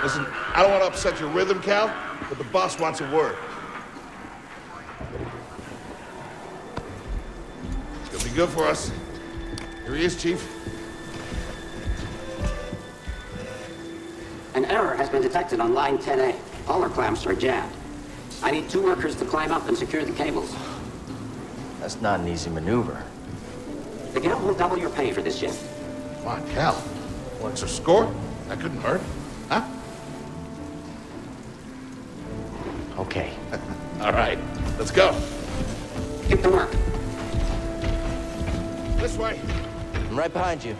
Listen, I don't want to upset your rhythm, Cal, but the boss wants a word. It's gonna be good for us. Here he is, Chief. An error has been detected on line 10A. All our clamps are jammed. I need 2 workers to climb up and secure the cables. That's not an easy maneuver. The guild will double your pay for this shift. Come on, Cal. What's our score? That couldn't hurt. Huh? Okay. All right, let's go. Get to work. This way. I'm right behind you.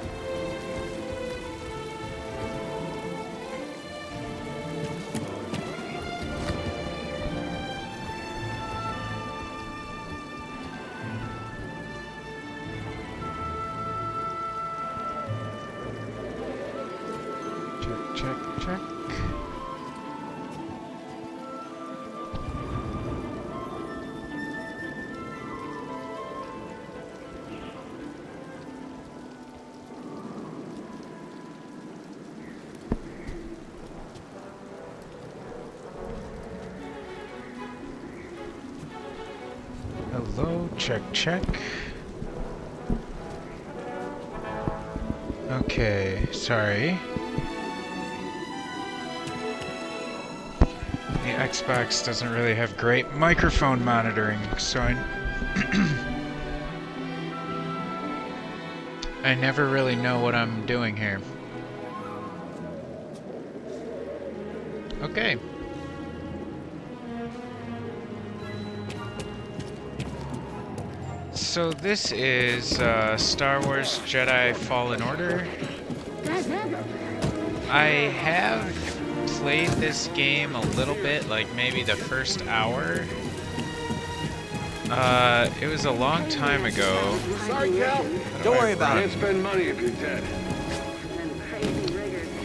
Check. Hello, check. Okay, sorry. The Xbox doesn't really have great microphone monitoring, so I never really know what I'm doing here. Okay. So this is Star Wars Jedi Fallen Order. I have played this game a little bit, like maybe the first hour. It was a long time ago. Sorry, Cal. Don't worry about it. Can't spend money if you're dead.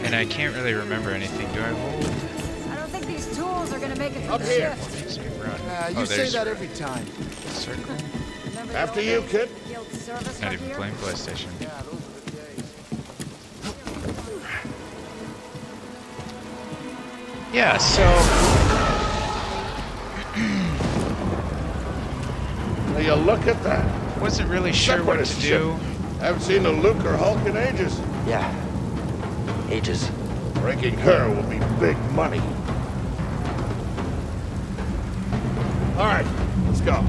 And I can't really remember anything. Do I hold? I don't think these tools are gonna make it through Up the here. shift. Makes me run. You say that every time. Circle. Remember the After old you, kid. guild service Not up even here? playing PlayStation. Yeah, those are the days. Yeah, so Now you look at that. wasn't really sure what to do. Haven't seen a Luke or Hulk in ages. Yeah. Ages. Breaking her will be big money. All right, let's go.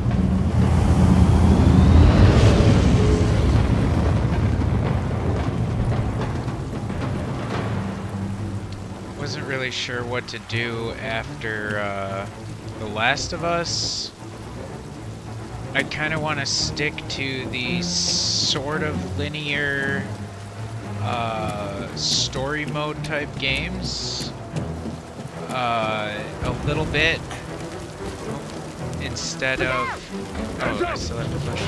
Wasn't really sure what to do after The Last of Us. I kind of want to stick to the sort of linear story mode type games a little bit instead of I still have to push.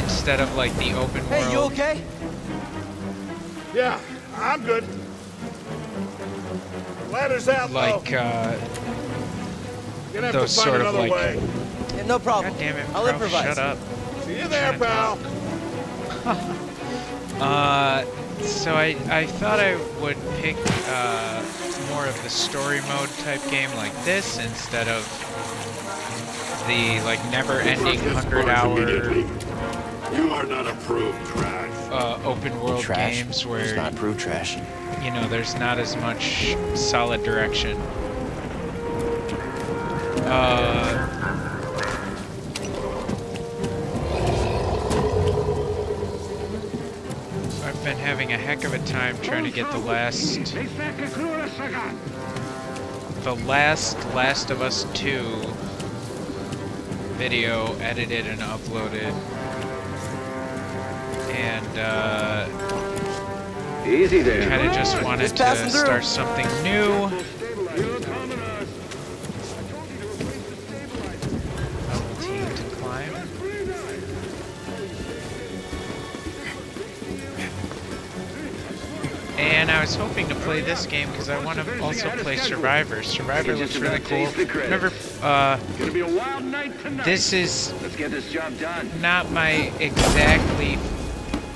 Instead of like the open world. Hey, you okay? Yeah, I'm good. Ladder's out, Like though. You're gonna have those to find sort of another like. way. Yeah, no problem. God damn it, I'll bro, improvise. shut up. See you there, pal. So I thought I would pick more of the story mode type game like this instead of the like never-ending 100-hour You are not approved, trash. open world Trash. games It's where not proof trash. you know there's not as much solid direction. I've been having a heck of a time trying to get the last Last of Us 2 video edited and uploaded. And Easy there. kind of just wanted to passing through. start something new. Team to climb. And I was hoping to play this game because I want to also play Survivor. Survivor looks really cool. Remember, Gonna be a wild night tonight. this is Let's get this job done. not my exactly,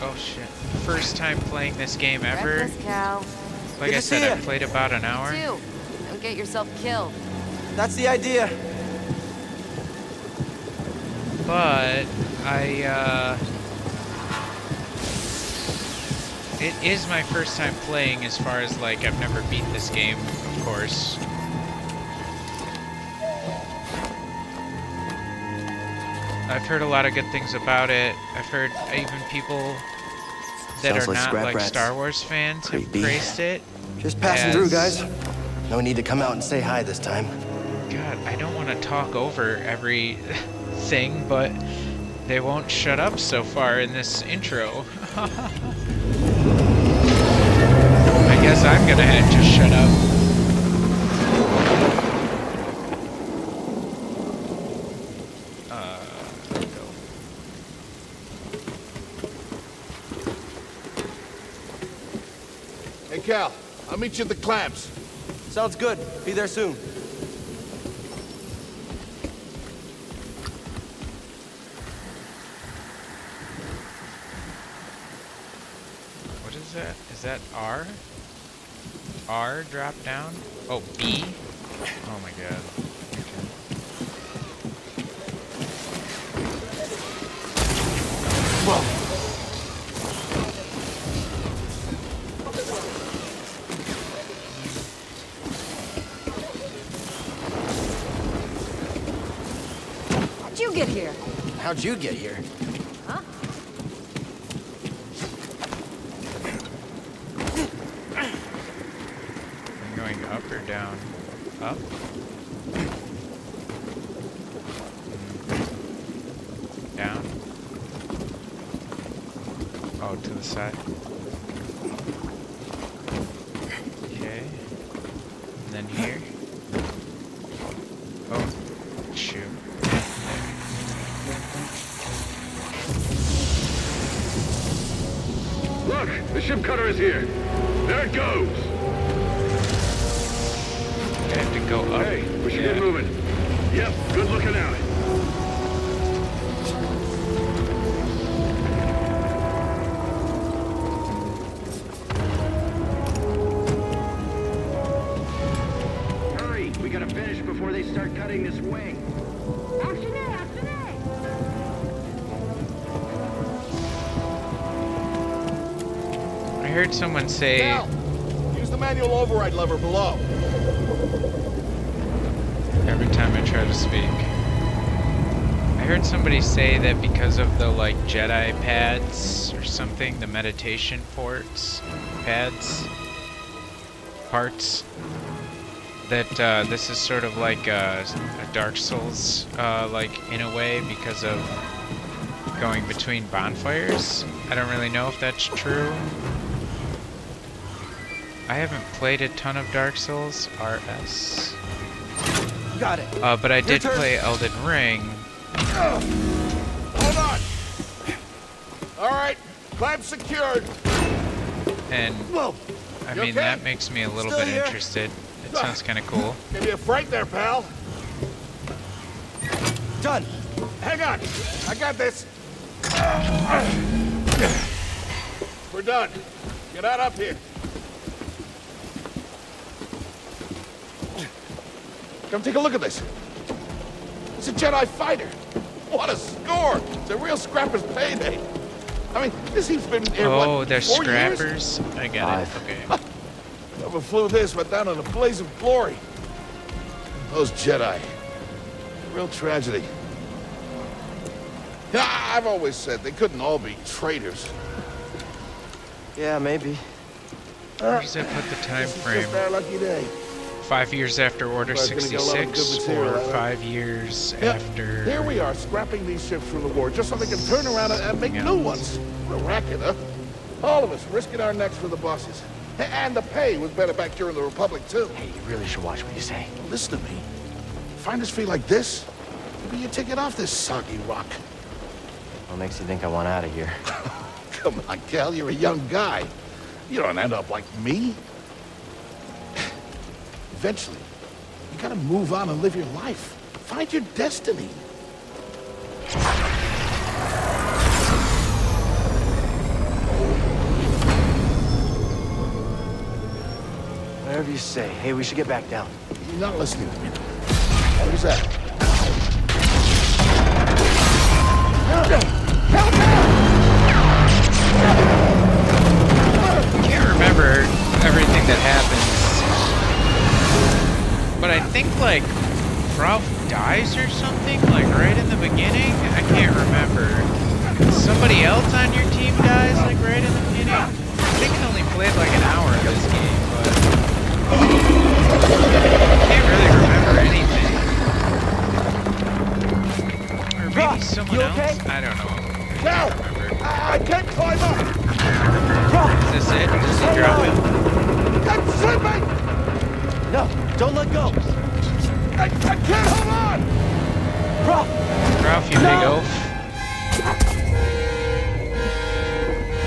oh shit, first time playing this game ever. Breakfast, Cal. Like Good I to said, see I ya. played about an hour. Too. Don't get yourself killed. That's the idea. But it is my first time playing as far as like I've never beat this game, of course. I've heard a lot of good things about it. I've heard even people that Sounds are like not scrap like rats. Star Wars fans have Creepy. praised it. Just passing as- through, guys. No need to come out and say hi this time. God, I don't want to talk over every thing, but they won't shut up so far in this intro. I guess I'm gonna have to shut up. There we go. Hey, Cal, I'll meet you at the clamps. Sounds good. Be there soon. What is that? Is that R? R drop down? Oh, B? Oh my god. Whoa. How'd you get here? How'd you get here? Huh? I'm going up or down? Up? Down? Oh, to the side. Okay. And then here. Oh, shoot. Look, the ship cutter is here. There it goes. I have to go up. Hey, we should Yeah. get moving. Yep, good looking out. Hurry, we gotta finish before they start cutting this wing. I heard someone say... Cal, use the manual override lever below. Every time I try to speak. I heard somebody say that because of the like Jedi pads or something, the meditation parts, that this is sort of like a Dark Souls, like in a way, because of going between bonfires. I don't really know if that's true. I haven't played a ton of Dark Souls, RS. Got it. But I did turn. play Elden Ring. Hold on. All right, clamp secured. And Whoa. I You mean, okay? that makes me a little Still bit here? interested. It sounds kind of cool. Give me a fright there, pal. Done. Hang on, I got this. We're done. Get out up here. Come take a look at this. It's a Jedi fighter. What a score! It's a real scrapper's payday. I mean, this he's been here, Oh, what, they're 4 years? scrappers? I got it. Okay. Whoever flew this went down in a blaze of glory. Those Jedi. Real tragedy. Yeah, I've always said they couldn't all be traitors. Yeah, maybe. Where does that put the time This is frame? just our lucky day. 5 years after Order Well, it's gonna get a lot of good 66, material or out of it. 5 years Yeah, after... here we are, scrapping these ships from the war just so they can turn around and make Yeah. new ones. What a racket, huh? All of us risking our necks for the bosses. And the pay was better back during the Republic, too. Hey, you really should watch what you say. Listen to me. Find us free like this, maybe you take it off this soggy rock. What makes you think I want out of here? Come on, Cal, you're a young guy. You don't end up like me. Eventually, you gotta move on and live your life. Find your destiny. Whatever you say. Hey, we should get back down. You're not listening to me. What is that? Help I can't remember everything that happens. But I think, like, Ralph dies or something, like, right in the beginning? I can't remember. Somebody else on your team dies, like, right in the beginning? I think I only played, like, an hour of this game, but... I can't really remember anything. Or maybe someone else? I don't know. Cal! I can't climb up! Is this it? Does he drop him? I'm slipping! No, don't let go. I can't hold on! Ralph, you big oaf.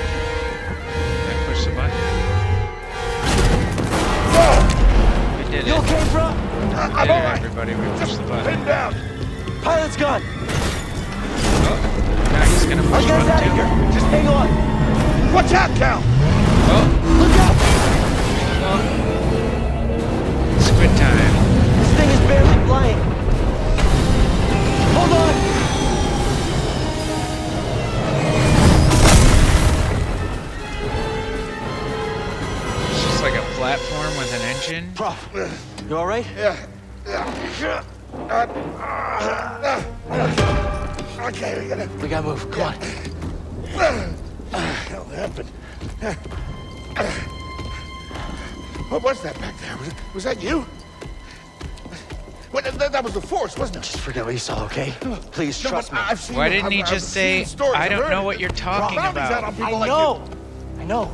I push the button. We did it. You okay, bro? I'm We all did it, right. everybody. We pushed the button. Pin down! Pilot's gone. Oh, now he's gonna Our push guy's out button of here. too. Just hang on. Watch out, Cal! Oh, Look out! squid time. This thing is barely flying. Hold on. It's just like a platform with an engine. Prof, you all right? Yeah. Okay, We gotta move. Come on. What the hell happened? What was that back there? Was that you? Well, that was the Force, wasn't it? Just forget what you saw, okay? Please No, trust but me. I've seen Why them. didn't he I've just seen say, the stories. I I've don't heard know it. what you're talking Bounties out about? on people I like know. you. I know.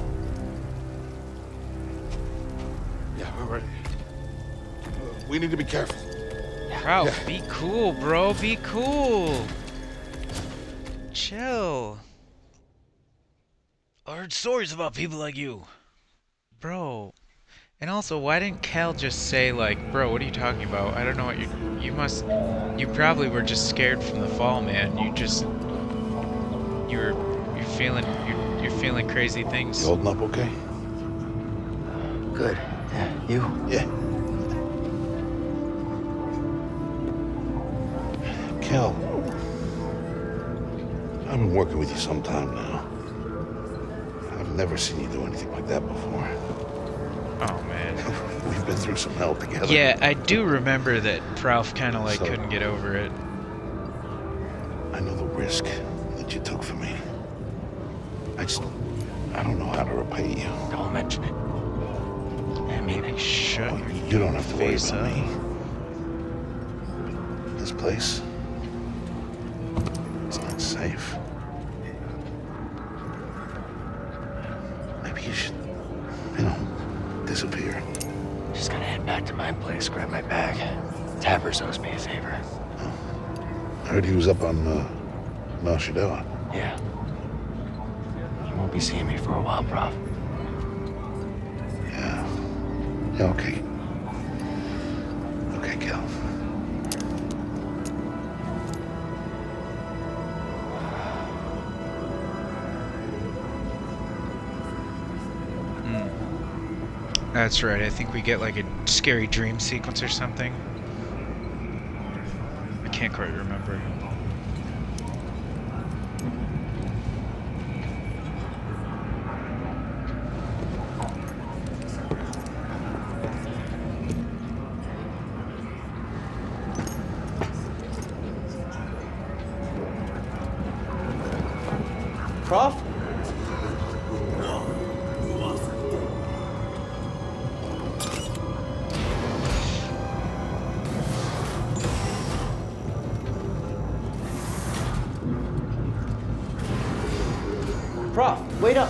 Yeah, we're ready. We need to be careful. Ralph, be cool, bro. Be cool. Chill. I heard stories about people like you. Bro. And also, why didn't Cal just say, like, bro, what are you talking about? I don't know what you probably were just scared from the fall, man. You're feeling crazy things. You holding up okay? Good. Yeah, you? Yeah. Cal, I've been working with you some time now. I've never seen you do anything like that before. Oh, man. We've been through some hell together. Yeah, I do remember that Ralph kind of, like, So- couldn't get over it. I know the risk that you took for me. I don't know how to repay you. Don't mention it. I mean, Shut Well, your you don't have to worry face about up. me. This place, it's not safe. Maybe you should, disappear. just gonna head back to my place, grab my bag. Tappers owes me a favor. I heard he was up on Mount Shidella. Yeah. You won't be seeing me for a while, Prof. Yeah. Yeah, okay. Okay, Cal. That's right, I think we get like a scary dream sequence or something. I can't quite remember. Prof? Prof, wait up.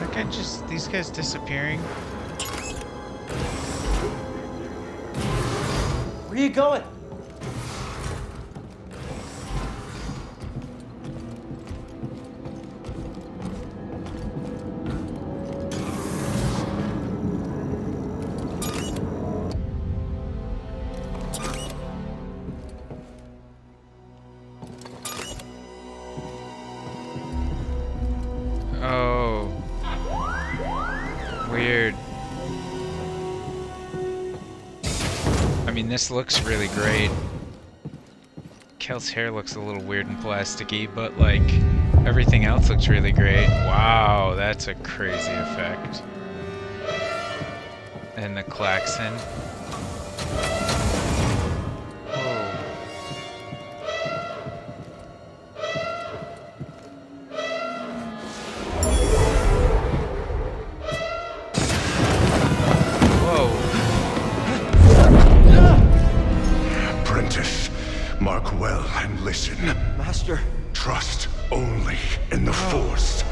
That guy just, these guys disappearing? Where are you going? Oh. Weird. I mean, this looks really great. Kel's hair looks a little weird and plasticky, but like everything else looks really great. Wow, that's a crazy effect. And the klaxon. Mark well and listen. Master. Trust only in the Force.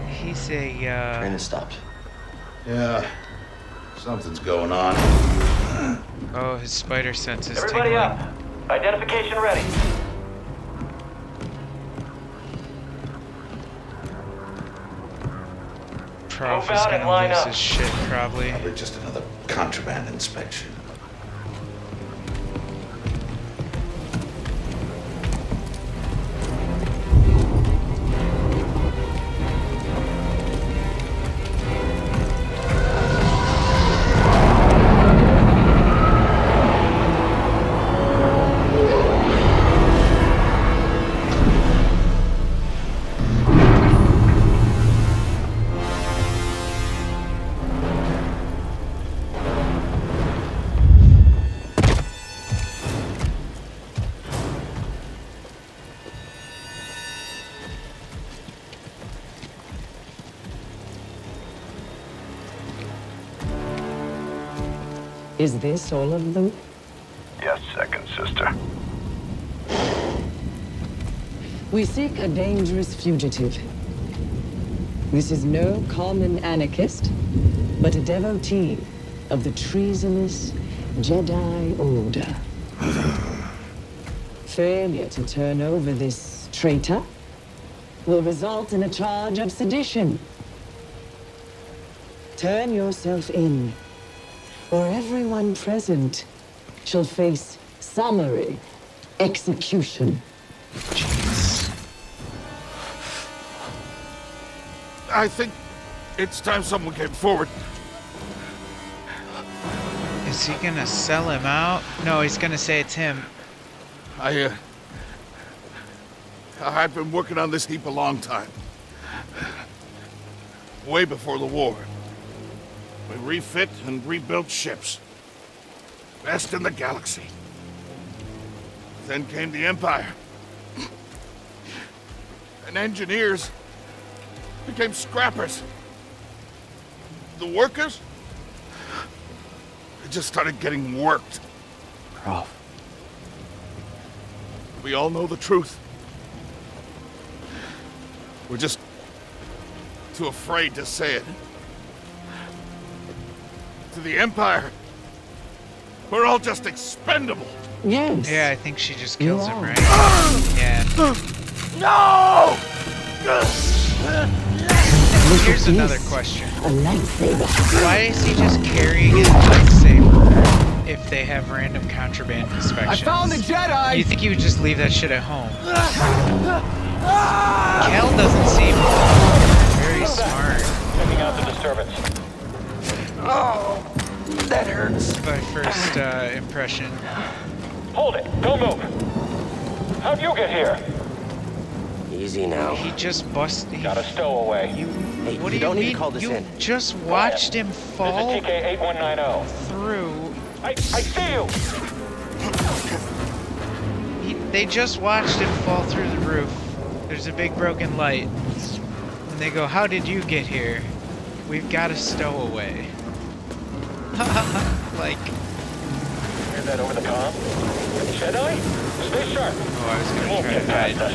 He's a, Train has stopped. Yeah. Something's going on. Oh, his spider sense is Everybody tingling. up. Identification ready. Prof Move is out and gonna line lose up. his shit, probably. Probably just another contraband inspection. Is this all of them? Yes, second sister. We seek a dangerous fugitive. This is no common anarchist, but a devotee of the treasonous Jedi Order. Failure to turn over this traitor will result in a charge of sedition. Turn yourself in, or everyone present shall face summary execution. I think it's time someone came forward. Is he gonna sell him out? No, he's gonna say it's him. I've been working on this heap a long time. Way before the war. We refit and rebuilt ships. Best in the galaxy. Then came the Empire. And engineers became scrappers. The workers, they just started getting worked. Prof. We all know the truth. We're just too afraid to say it. To the Empire, we're all just expendable. Yes. Yeah, I think she just kills him, are. right? Yeah. No! Here's another question. A lightsaber. Why is he just carrying his lightsaber if they have random contraband inspections? I found the Jedi! You think he would just leave that shit at home? Kel doesn't seem very smart. Checking out the disturbance. Oh, that hurts. My first impression. Hold it. Don't move. How'd you get here? Easy now. He just busted. Got a stowaway. Hey, What you do don't need mean? to call this You in. just watched him This fall is TK-8190. through. I see you! They just watched him fall through the roof. There's a big broken light. And they go, "How did you get here? We've got a stowaway." Like, Hear that over the comm? Jedi? Stay sharp. oh, I was You gonna won't try get to past hide. us.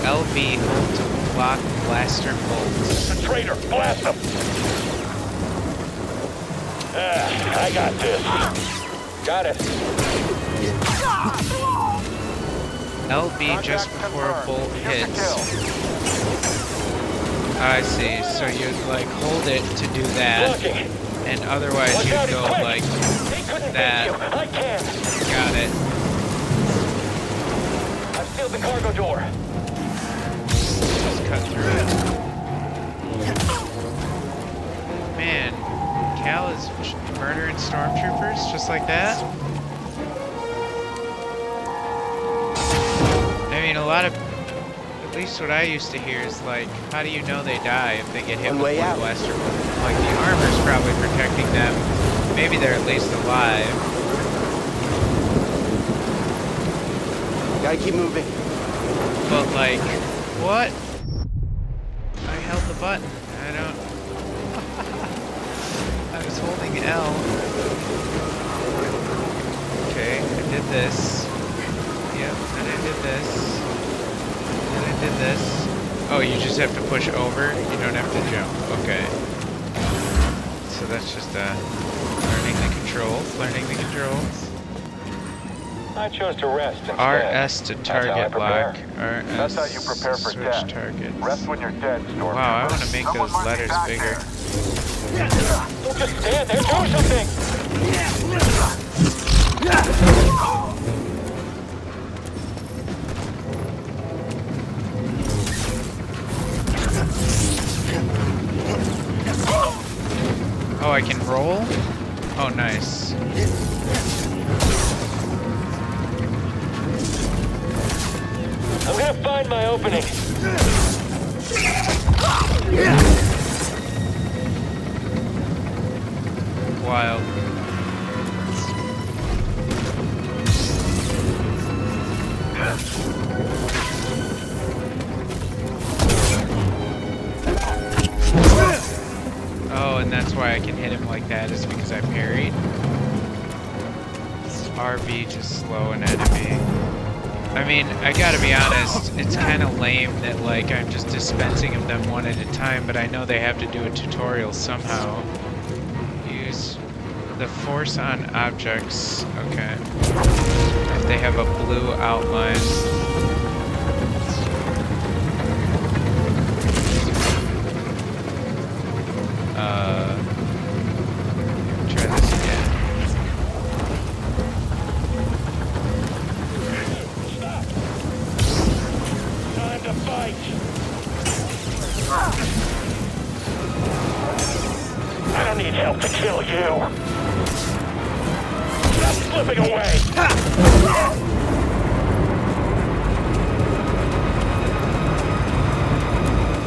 LB, hold to block blaster bolts. The traitor! Blast him! I got this. Got it. LB just before a bolt hits. I see. So you'd like hold it to do that, Blocking. and otherwise Watch out, you'd he's go quick. like He couldn't that. beat you. I can. Got it. sealed the cargo door. Just cut through it. Man, Cal is murdering stormtroopers just like that? I mean, a lot of... At least what I used to hear is like, how do you know they die if they get hit with a blaster? Like, the armor's probably protecting them. Maybe they're at least alive. Gotta keep moving. But like, what? I held the button. I don't... I was holding L. Okay, I did this. Yep, and I did this. And I did this. Oh, you just have to push over? You don't have to jump. Okay. So that's just learning the controls. Learning the controls. I chose to rest instead. RS to target lock. RS That's how you prepare for switch death. targets. Rest when you're dead, Stormtrooper. Wow, I want to make Someone those might be letters back bigger. Don't just stand there, do something! Oh, I can roll? Oh, nice. I'm gonna find my opening. Wild. Oh, and that's why I can hit him like that, is because I parried. RB to slow an enemy. I mean, I gotta be honest, it's kind of lame that, like, I'm just dispensing of them one at a time, but I know they have to do a tutorial somehow. Use the force on objects. Okay. If they have a blue outline. Try this again. Time to fight! I don't need help to kill you! Stop slipping away!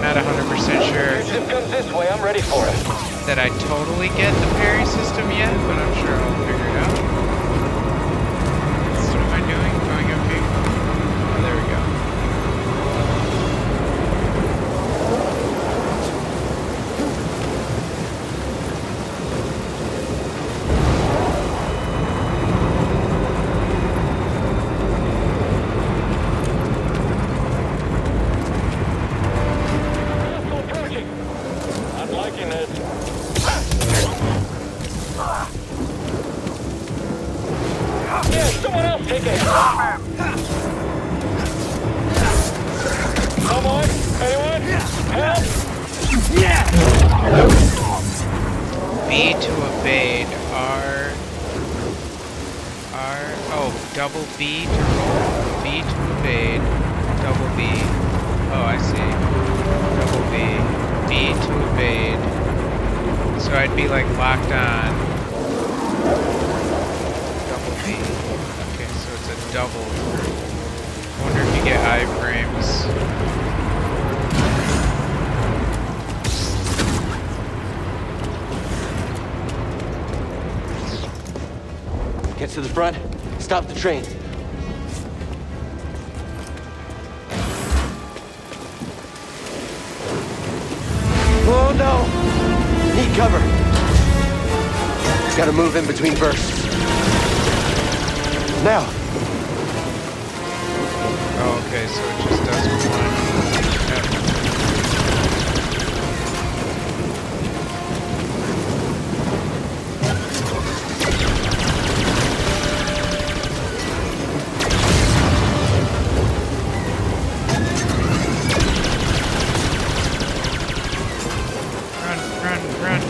Not 100% sure Ship comes this way, I'm ready for it. that I totally get the parry system yet, but I'm sure I'll figure it out. What am I doing? Going up here? Oh, there we go. Hostile approaching! I'm liking this. Yeah, someone else take it! Someone? Anyone? Help! B to evade. Oh, double B to roll. B to evade. Double B. Oh, I see. Double B. B to evade. So I'd be like locked on. Double B. Okay, so it's a double. I wonder if you get iframes. Get to the front. Stop the train. Oh no! Need cover. Gotta move in between bursts. Now. Oh, okay, so it just does one. Yep. Run.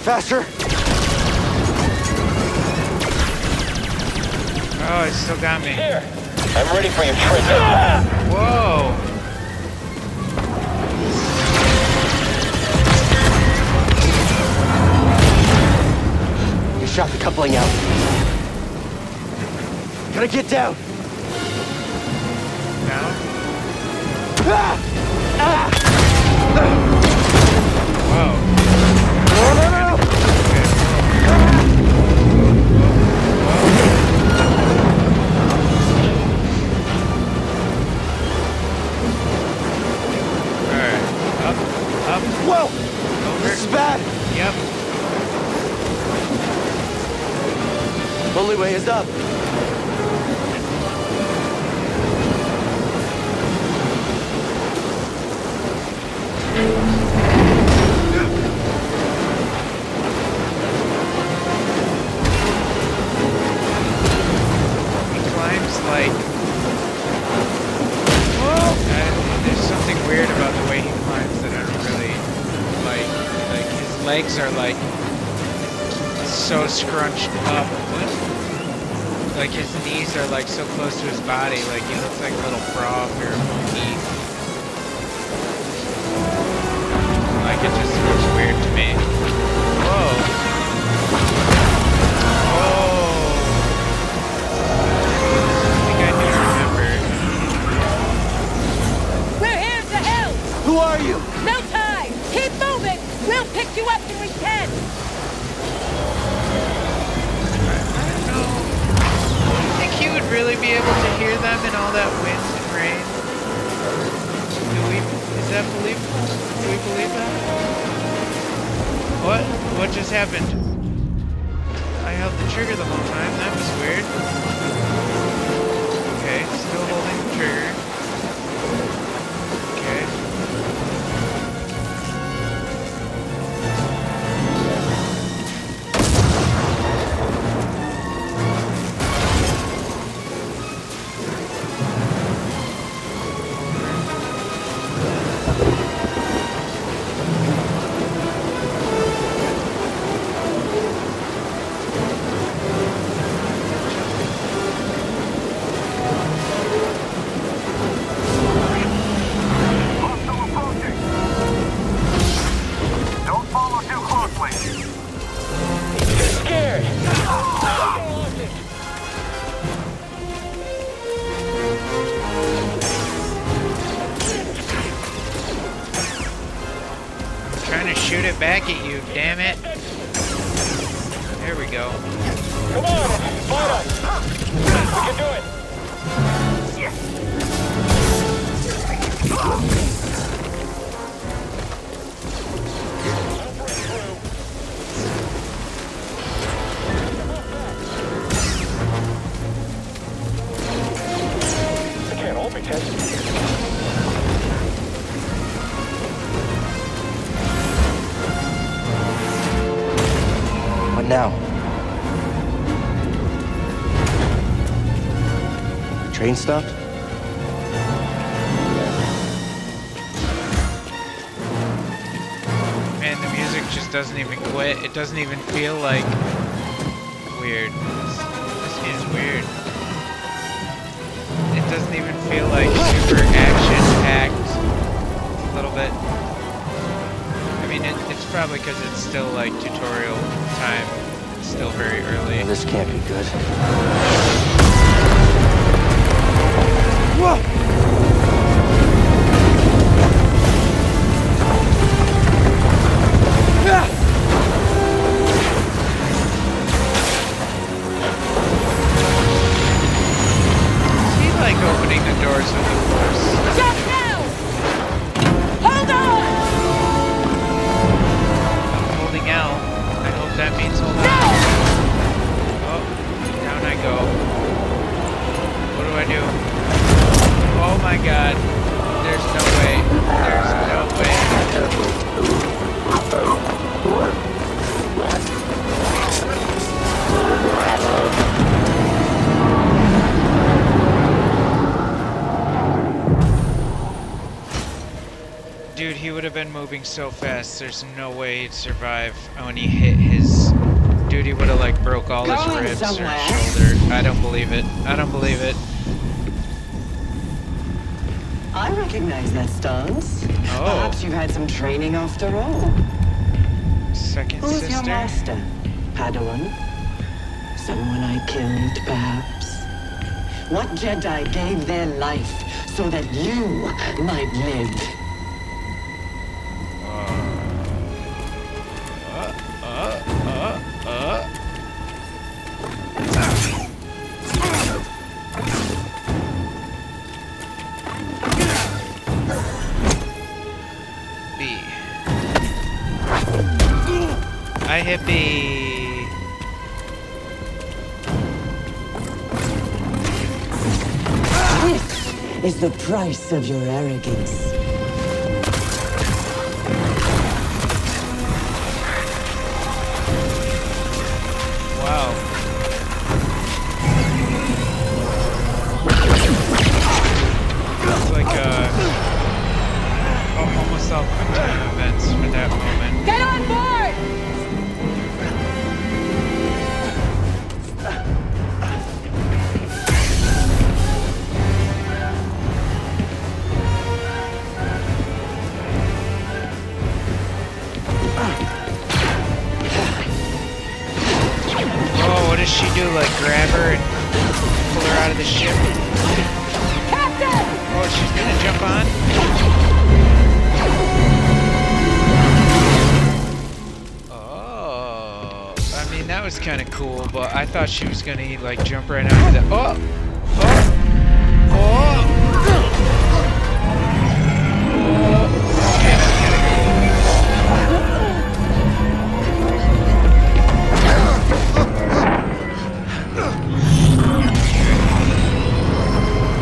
Faster! Oh, it still got me. Here, I'm ready for your trick. Whoa! You shot the coupling out. Gotta get down! Down? Ah! Ah! Whoa. No, no, no! Alright. Up. Whoa! Over. This is bad! Yep. Only way is up. He climbs like... Whoa! There's something weird about the way he climbs that I don't really like. Like, his legs are like so scrunched up. What? Like his knees are like so close to his body, like he looks like a little frog or a monkey. Like it just looks weird to me. Whoa. Whoa. I think I need to remember. We're here to help! Who are you? No time! Keep moving! We'll pick you up when we can! He would really be able to hear them in all that wind and rain? Is that believable? Do we believe that? What? What just happened? I held the trigger the whole time. That was weird. Okay, still holding the trigger. Okay. Shoot it back at you, damn it. There we go. Come on, fight us. We can do it. They can't all be tested. Now. The train stopped? Man, the music just doesn't even quit. It doesn't even feel like weird. This is weird. It doesn't even feel like super action-packed. A little bit. I mean, it's probably because it's still like tutorial time. It's still very early. This can't be good. Whoa! Is he like opening the doors with the force? Just now! Hold on! Holding L. I hope that means hold on. Oh, down I go. What do I do? Oh my god. There's no way. There's no way. Dude, he would have been moving so fast. There's no way he'd survive when he hit his... Dude, he would have, like, broke all his ribs or his shoulder. I don't believe it. I don't believe it. I recognize that stance. Oh. Perhaps you've had some training after all. Second Who's sister? your master? Padawan? Someone I killed, perhaps? What Jedi gave their life so that you might live? B. I hit B. This is the price of your arrogance. Wow. It's like almost all quick time events for that moment. Get on board! Oh, what does she do? Like grab her and pull her out of the ship? Captain! Oh, she's gonna jump on? Oh, I mean that was kind of cool, but I thought she was gonna like jump right onto the. Oh, oh, oh! Okay, that's kind of cool.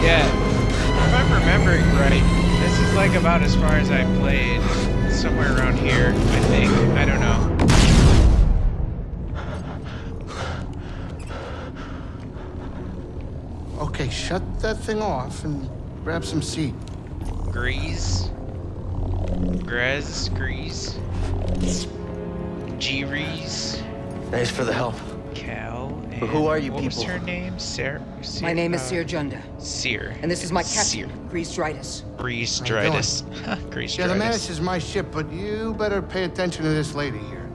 Yeah, if I'm remembering right, this is like about as far as I played. Somewhere around here, I think. I don't know. Okay, shut that thing off and grab some seat. Grease. Grez. Grease. G-Reese. Thanks for the help. Cal. And But who are you what people? was her name? Sarah? My name is Seer Junda. Seer. And this is my captain, Seer. Grease Dritus. Grease How you doing? Dritus. Grease Yeah, the Dritus. Menace is my ship, but you better pay attention to this lady here.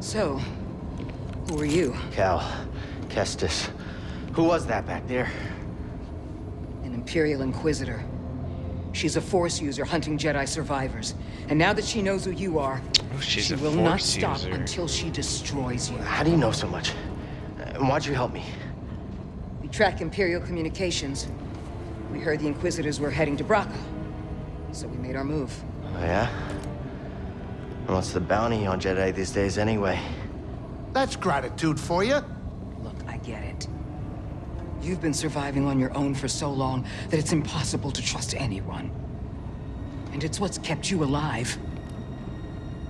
So, who are you? Cal. Kestis. Who was that back there? An Imperial Inquisitor. She's a Force user hunting Jedi survivors. And now that she knows who you are, Oh, she's she a will not Force stop user. until she destroys you. How do you know so much? And why'd you help me? We track Imperial communications. We heard the Inquisitors were heading to Braca. So we made our move. Oh, yeah? And what's the bounty on Jedi these days anyway? That's gratitude for you. Look, I get it. You've been surviving on your own for so long that it's impossible to trust anyone. And it's what's kept you alive.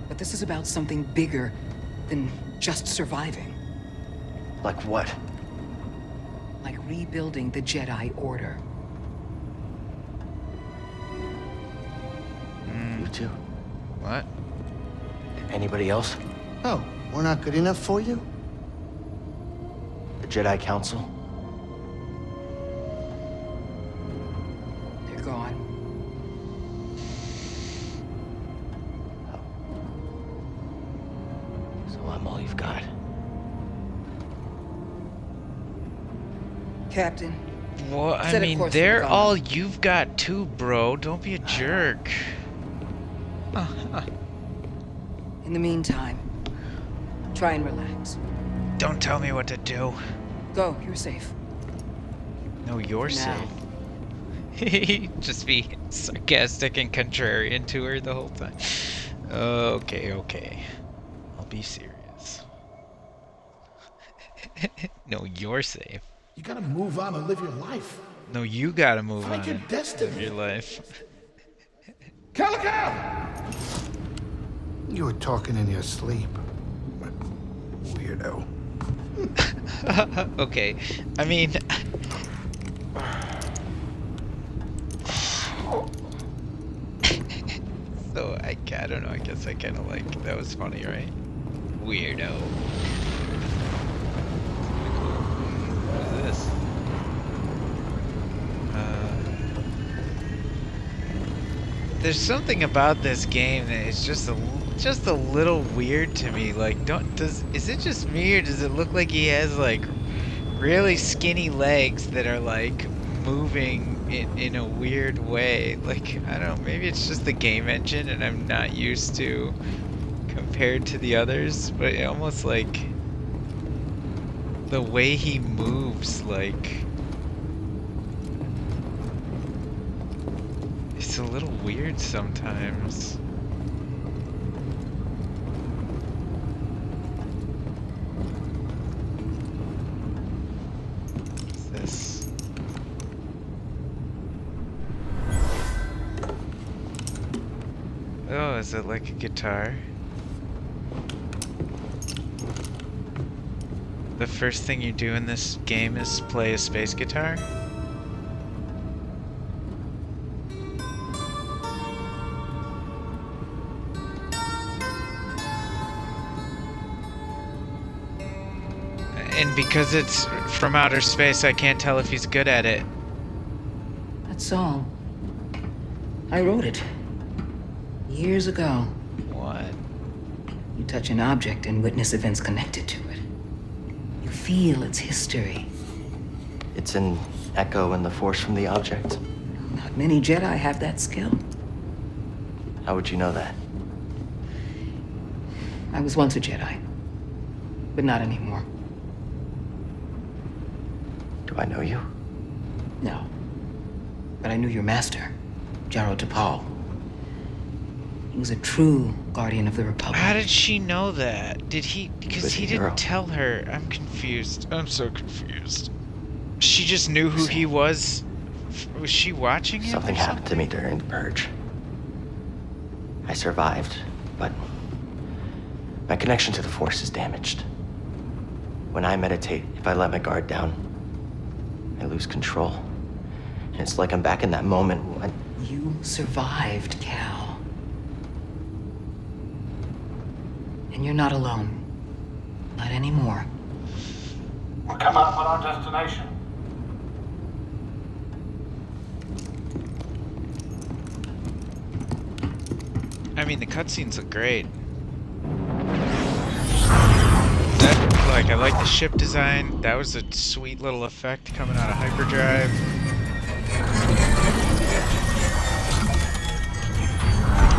But this is about something bigger than just surviving. Like what? Like rebuilding the Jedi Order. You too. What? Anybody else? Oh, we're not good enough for you? The Jedi Council? They're gone. So I'm all you've got. Captain. Well, I Set a mean, course for they're Bogano. all you've got too, bro. Don't be a jerk. In the meantime, try and relax. Don't tell me what to do. Go, you're safe. No, you're Now. safe. Just be sarcastic and contrarian to her the whole time. Okay, okay. I'll be serious. No, you're safe. You gotta move on and live your life. No, you gotta move Find on your and destiny. live your life. Calico! You were talking in your sleep. Weirdo. Okay, I mean... though, I don't know, I guess I kind of like, that was funny, right? Weirdo. What is this? There's something about this game that is just a little weird to me. Like, is it just me, or does it look like he has like really skinny legs that are like moving in a weird way? Like, I don't know, maybe it's just the game engine and I'm not used to compared to the others, but it almost like the way he moves, like, it's a little weird sometimes. What's this? Oh, is it like a guitar? The first thing you do in this game is play a space guitar? And because it's from outer space, I can't tell if he's good at it. That song, I wrote it years ago. What? You touch an object and witness events connected to it. You feel its history. It's an echo in the force from the object. Not many Jedi have that skill. How would you know that? I was once a Jedi, but not anymore. Do I know you? No. But I knew your master, Jaro Tapal. He was a true guardian of the Republic. How did she know that? Did he? Because he hero. didn't tell her. I'm confused. I'm so confused. She just knew who he was. Was she watching him? Something happened to me during the purge. I survived, but my connection to the Force is damaged. When I meditate, if I let my guard down, I lose control. And it's like I'm back in that moment when... You survived, Cal. And you're not alone. Not anymore. We're coming up on our destination. I mean, the cutscenes look great. I like the ship design. That was a sweet little effect coming out of hyperdrive.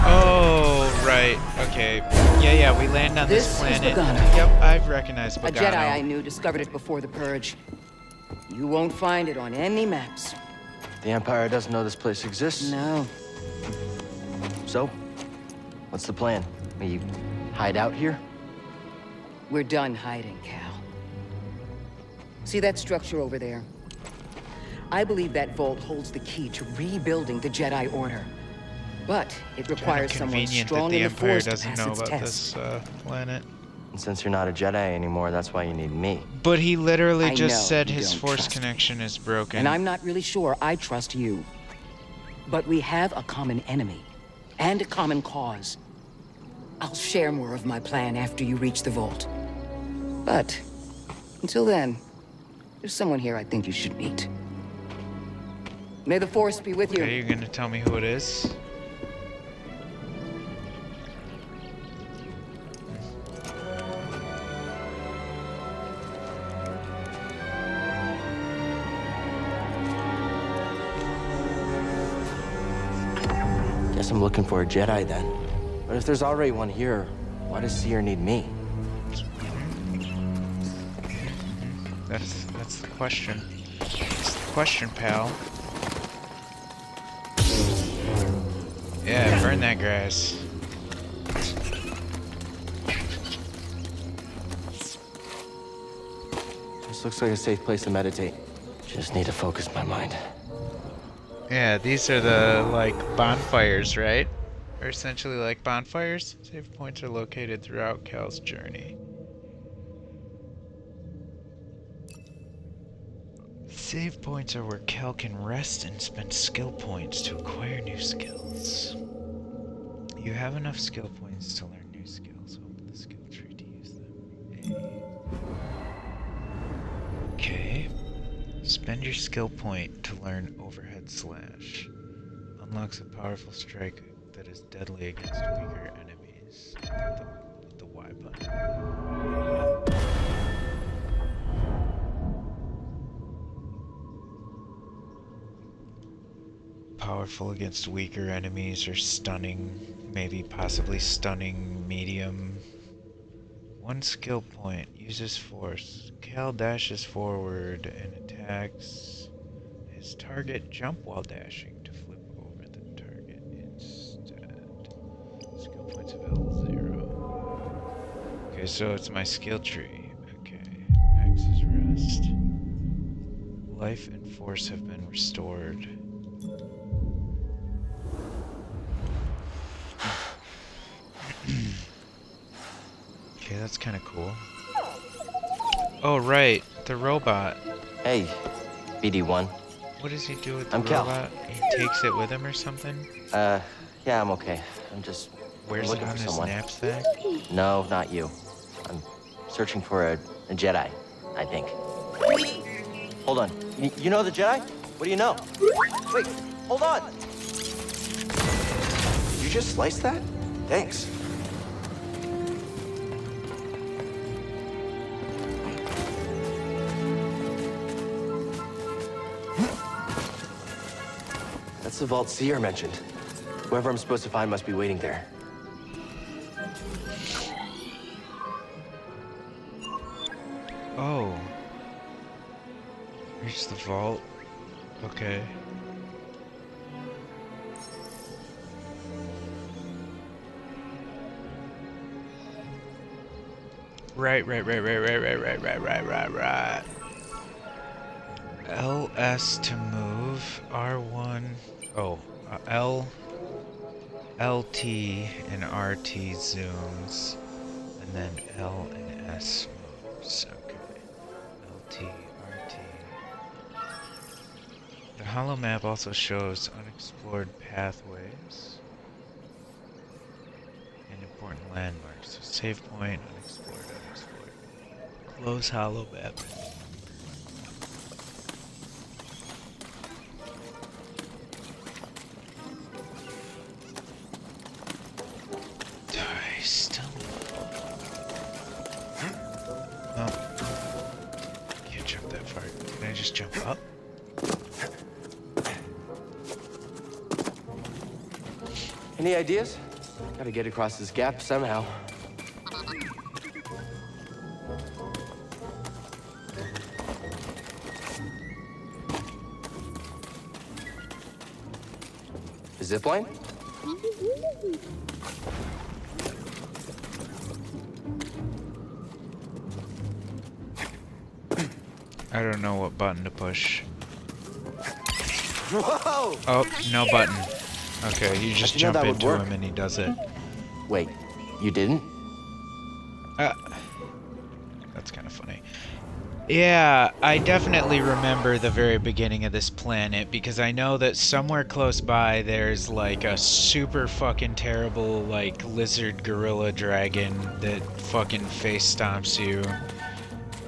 Oh, right. Okay. Yeah, we land on this planet. Is Bogano. Yep, I've recognized Bogano. A Jedi I knew discovered it before the purge. You won't find it on any maps. The Empire doesn't know this place exists? No. So, what's the plan? We hide out here? We're done hiding, Cal. See that structure over there? I believe that vault holds the key to rebuilding the Jedi Order. But it requires someone strong in the Force to pass its test. This planet. And since you're not a Jedi anymore, that's why you need me. But he literally just said his Force connection is broken. And I'm not really sure I trust you. But we have a common enemy. And a common cause. I'll share more of my plan after you reach the vault. But until then, there's someone here I think you should meet. May the Force be with you. Are you gonna tell me who it is? Guess I'm looking for a Jedi then. But if there's already one here, why does Seer need me? That's the question. That's the question, pal. Yeah, burn that grass. This looks like a safe place to meditate. Just need to focus my mind. Yeah, these are the, like, bonfires, right? Or essentially like bonfires. Save points are located throughout Cal's journey. Save points are where Cal can rest and spend skill points to acquire new skills. You have enough skill points to learn new skills. Open the skill tree to use them. Okay. Spend your skill point to learn overhead slash. Unlocks a powerful strike that is deadly against weaker enemies. With the Y button. Powerful against weaker enemies or stunning, maybe possibly stunning medium. One skill point, uses force. Cal dashes forward and attacks his target, jump while dashing to flip over the target instead. Skill points available 0. Okay, so it's my skill tree. Okay, Max's rest. Life and force have been restored. Okay, that's kind of cool. Oh, right, the robot. Hey, BD1. What does he do with the I'm Cal. robot? He takes it with him or something? Yeah, I'm okay. I'm just Wears it on his knapsack? No, not you. I'm searching for a Jedi, I think. Hold on. You know the Jedi? What do you know? Wait, hold on! Did you just slice that? Thanks. That's the vault Seer mentioned. Whoever I'm supposed to find must be waiting there. Oh. Reach the vault. Okay. Right. LS to move. R1. Oh, LT and RT zooms. And then L and S moves. Okay. LT, RT. The holo map also shows unexplored pathways and important landmarks. So save point, unexplored. Close holo map. Jump up. Any ideas? Gotta get across this gap somehow. A zip line? I don't know what button to push. Whoa! Oh, no button. Okay, you just jump into him and he does it. Wait, you didn't? That's kind of funny. Yeah, I definitely remember the very beginning of this planet because I know that somewhere close by there's like a super fucking terrible like lizard gorilla dragon that fucking face stomps you.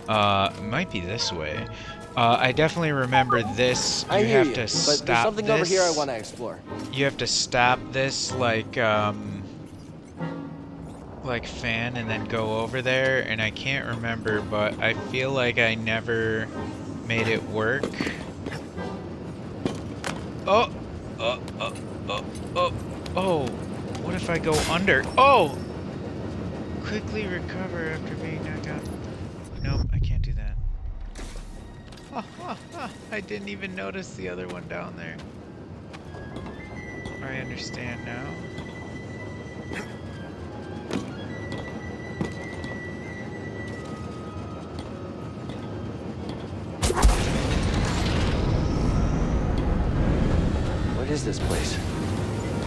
Might be this way. I definitely remember this. You have to stop this. But there's something over here I want to explore. You have to stop this, like fan and then go over there, and I can't remember, but I feel like I never made it work. Oh! What if I go under? Oh! Quickly recover after being knocked out. Nope, I can't do that. I didn't even notice the other one down there. I understand now. What is this place?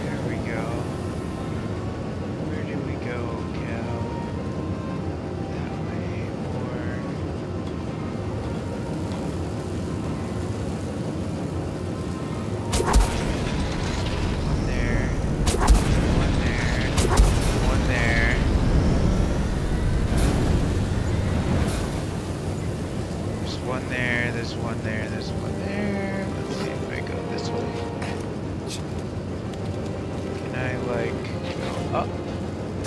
There we go. Where do we go, Cal? That way, One there. One there. like... Oh,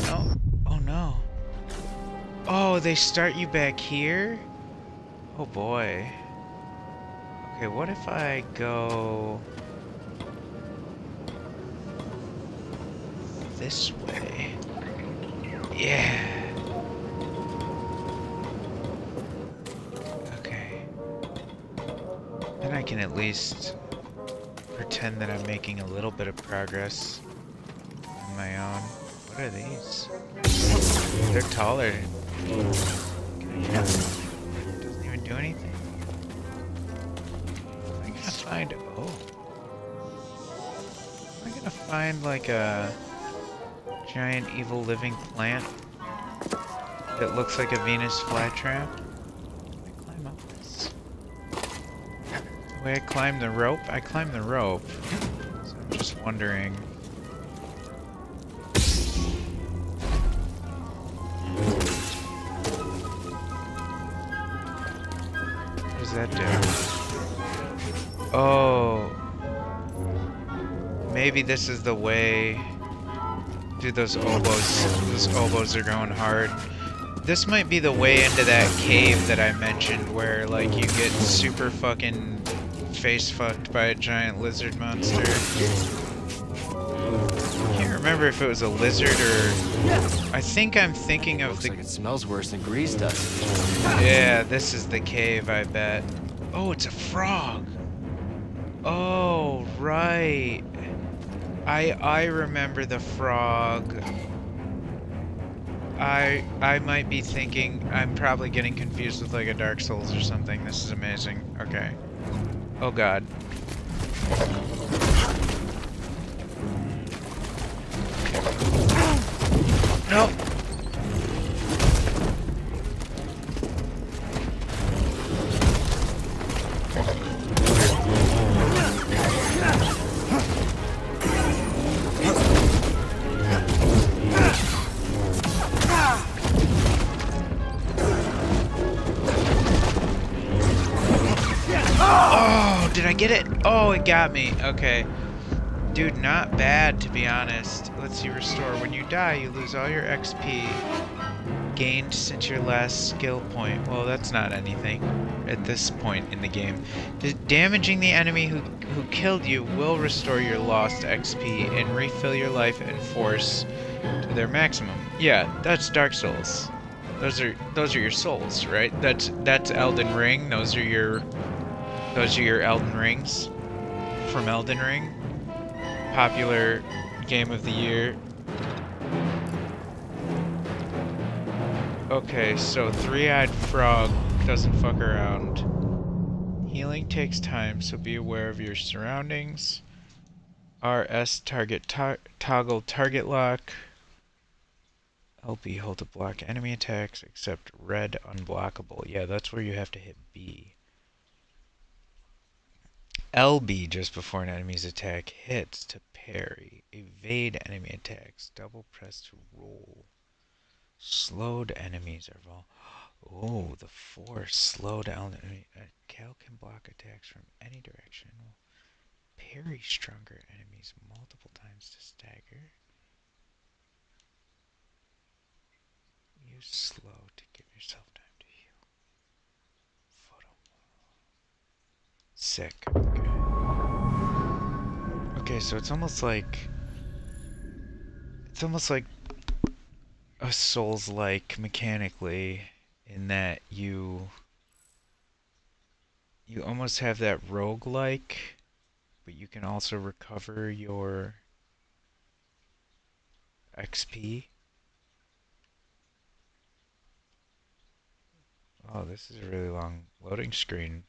no. Oh, no. Oh, they start you back here? Oh, boy. Okay, what if I go... this way? Yeah. Okay. Then I can at least pretend that I'm making a little bit of progress on my own. What are these? They're taller. Doesn't even do anything. Am I gonna find... oh. Am I gonna find like a giant evil living plant that looks like a Venus flytrap? I climb up this. The way I climb the rope? I climb the rope. So I'm just wondering... what does that do? Oh... maybe this is the way... dude, those oboes are going hard. This might be the way into that cave that I mentioned where, like, you get super fucking face-fucked by a giant lizard monster. I can't remember if it was a lizard or... I think I'm thinking of the... Looks like it smells worse than grease does. Yeah, this is the cave, I bet. Oh, it's a frog! Oh, right. I remember the frog. I might be thinking... I'm probably getting confused with like a Dark Souls or something. This is amazing. Okay. Oh god. No! Did I get it? Oh, it got me. Okay. Dude, not bad, to be honest. Let's see, restore. When you die, you lose all your XP gained since your last skill point. Well, that's not anything at this point in the game. Damaging the enemy who killed you will restore your lost XP and refill your life and force to their maximum. Yeah, that's Dark Souls. Those are your souls, right? That's Elden Ring. Those are your Elden Rings from Elden Ring. Popular game of the year. Okay, so three-eyed frog doesn't fuck around. Healing takes time, so be aware of your surroundings. RS target toggle target lock. LB hold to block enemy attacks, except red unblockable. Yeah, that's where you have to hit B. LB just before an enemy's attack hits to parry. Evade enemy attacks. Double press to roll. Slowed enemies are oh, the force. Slowed enemy. Cal can block attacks from any direction. Parry stronger enemies multiple times to stagger. Use slow to give yourself time to heal. Photo. Sick. Okay, so it's almost like a Souls-like mechanically, in that you almost have that roguelike, but you can also recover your XP. Oh, this is a really long loading screen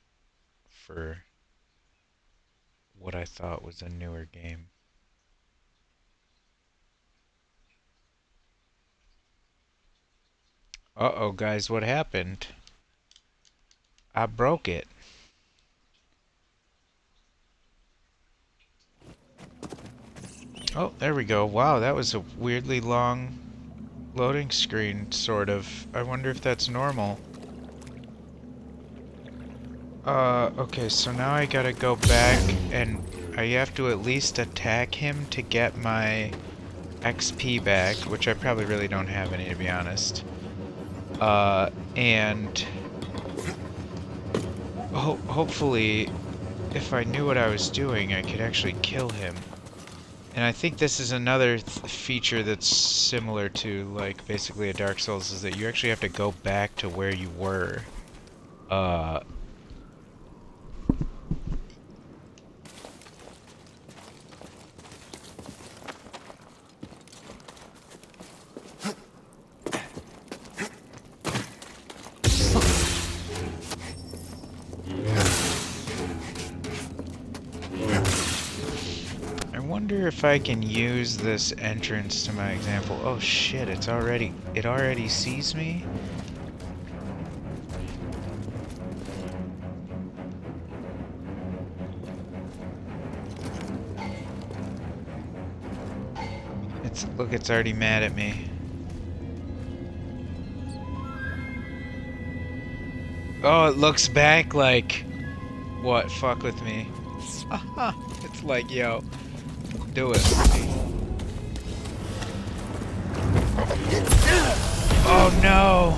for what I thought was a newer game. Uh-oh, guys, what happened? I broke it. Oh, there we go. Wow, that was a weirdly long loading screen, sort of. I wonder if that's normal. Okay, so now I gotta go back and I have to at least attack him to get my XP back, which I probably really don't have any, to be honest. And hopefully, if I knew what I was doing, I could actually kill him. And I think this is another feature that's similar to, like, basically a Dark Souls, is that you actually have to go back to where you were. If I can use this entrance to my example. Oh shit, it already sees me? Look, it's already mad at me. Oh, it looks back like, what, fuck with me. It's like, yo, do it. Oh no!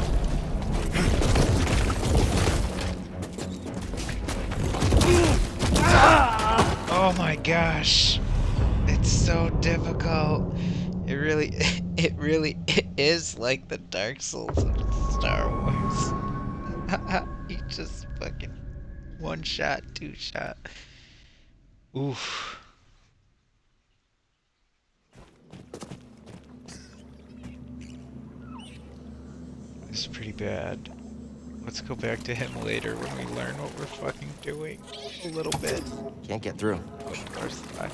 Oh my gosh. It's so difficult. It really is like the Dark Souls of Star Wars. You just fucking one shot, two shot. Oof. This is pretty bad. Let's go back to him later when we learn what we're fucking doing. A little bit. Can't get through. Of course not.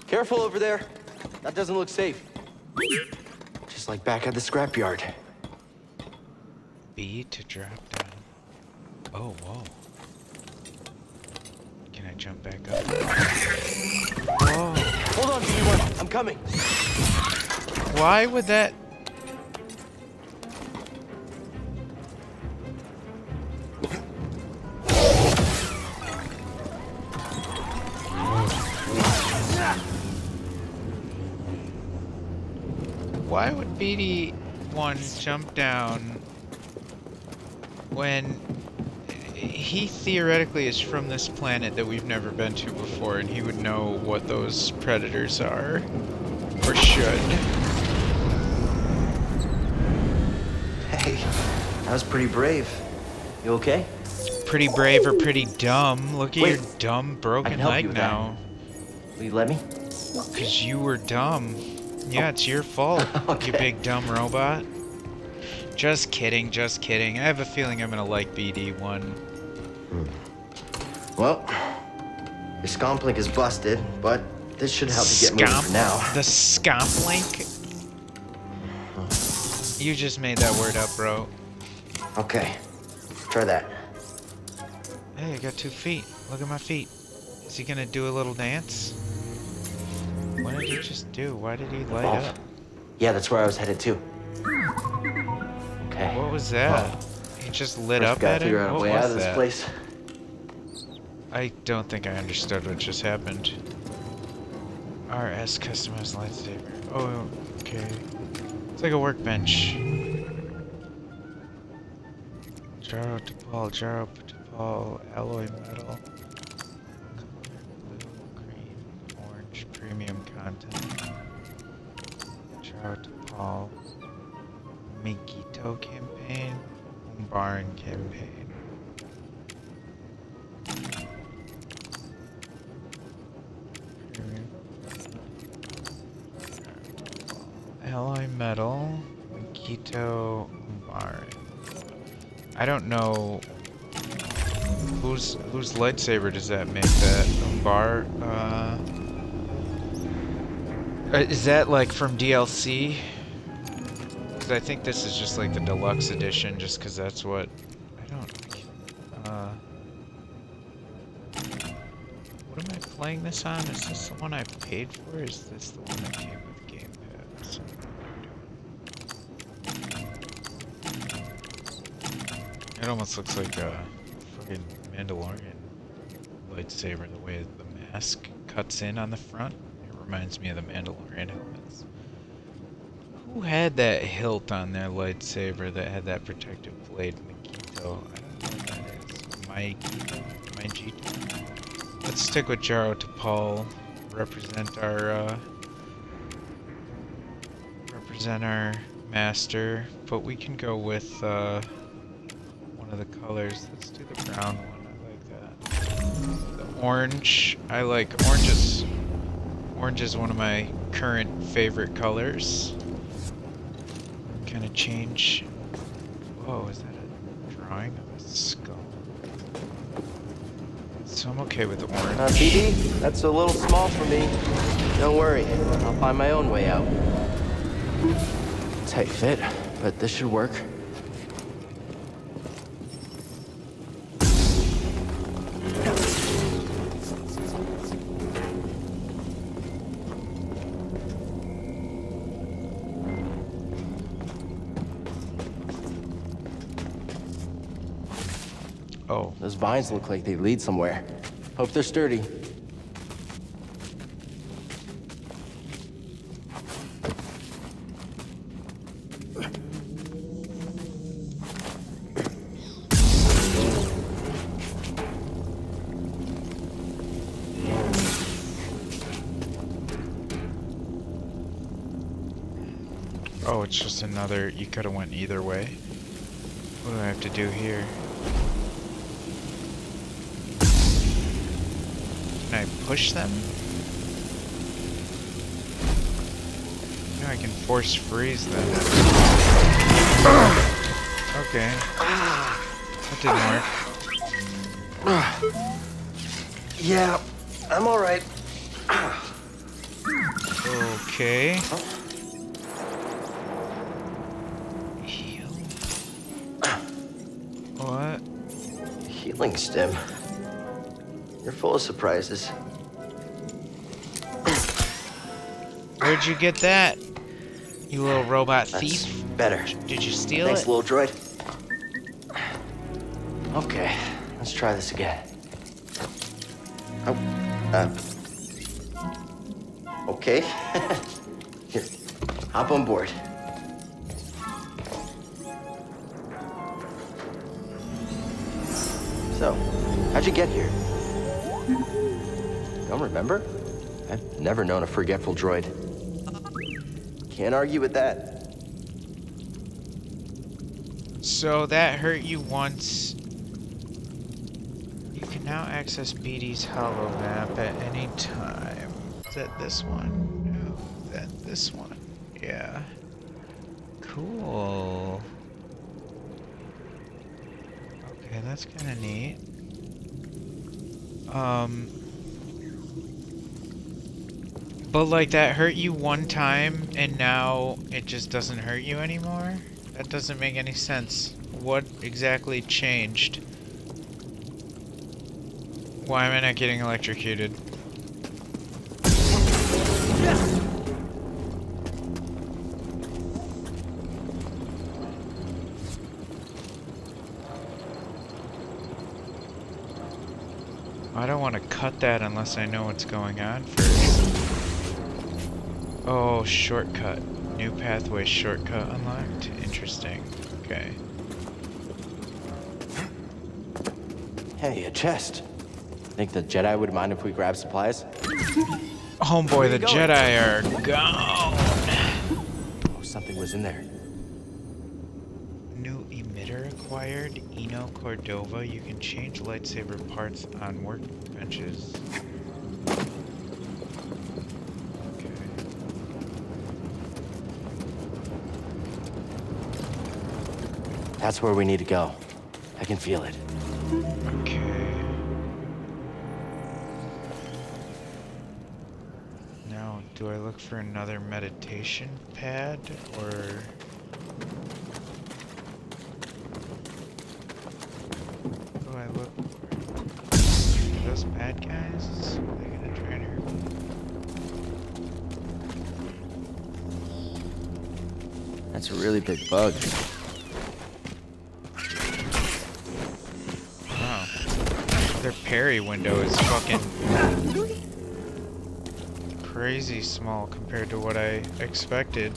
Careful over there. That doesn't look safe. Just like back at the scrapyard. B to drop down. Oh, whoa. Can I jump back up? Whoa. Hold on, B1. I'm coming. Why would that... Why would BD1 jump down when he theoretically is from this planet that we've never been to before, and he would know what those predators are? Or should? Hey, that was pretty brave. You okay? Pretty brave or pretty dumb? Look at Wait, your dumb broken leg now. Will you let me? 'Cause you were dumb. Yeah, it's your fault, Okay. you big dumb robot. Just kidding, just kidding. I have a feeling I'm gonna like BD1. Well, your scomp link is busted, but this should help you get moving for now. The scomp link? You just made that word up, bro. Okay, try that. Hey, I got 2 feet. Look at my feet. Is he gonna do a little dance? What did he just do? Why did he light up? Yeah, that's where I was headed too. Okay. What was that? He just lit First up gotta at him? figure out a What way was out of this that? place. I don't think I understood what just happened. RS customized lightsaber. Oh, okay. It's like a workbench. Jaro to Paul, alloy metal. Premium content. Jaro to Paul. Megito campaign. Umbaran campaign. Alloy metal. Megito Umbaran. I don't know whose lightsaber does that make. That Umbar is that like from DLC? Because I think this is just like the deluxe edition, just because that's what I don't. What am I playing this on? Is this the one I paid for? Or is this the one that came with Game Pass? It almost looks like a fucking Mandalorian lightsaber, the way the mask cuts in on the front. It reminds me of the Mandalorian helmets. Who had that hilt on their lightsaber that had that protective blade? Makito. I don't know what that is. Maijito. Let's stick with Jaro Tapal. Represent our master, but we can go with one of the colors. Let's do the brown one. I like that. The orange. I like oranges. Orange is one of my current favorite colors. Kind of change. Whoa, is that a drawing of a skull? So I'm okay with the orange. BD, that's a little small for me. Don't worry, I'll find my own way out. Tight fit, but this should work. Oh. Those vines look like they lead somewhere. Hope they're sturdy. Oh, it's just another, you could have went either way. What do I have to do here? Can I push them? No, I can force freeze them. Okay. That didn't work. Yeah, I'm alright. Okay. What? Healing stem. You're full of surprises. Where'd you get that? You little robot thief? That's better. Did you steal Thanks, it? little droid. Okay, let's try this again. Oh, okay. Here, hop on board. So, how'd you get here? Don't remember? I've never known a forgetful droid. Can't argue with that. So that hurt you once. You can now access BD's holo map at any time. Is that this one? No, is that this one? Yeah. Cool. Okay, that's kind of neat. But like that hurt you one time and now it just doesn't hurt you anymore? That doesn't make any sense. What exactly changed? Why am I not getting electrocuted? I don't want to cut that unless I know what's going on first. Oh, shortcut. New pathway shortcut unlocked. Interesting. Okay. Hey, a chest. Think the Jedi would mind if we grab supplies? Homeboy, the Jedi are gone. Oh, something was in there. New emitter acquired. Eno Cordova. You can change lightsaber parts on workbenches. That's where we need to go. I can feel it. Okay. Now, do I look for another meditation pad, or... What do I look for? Are those bad guys? Are they gonna try and hurt me? That's a really big bug. parry window is fucking crazy small compared to what I expected.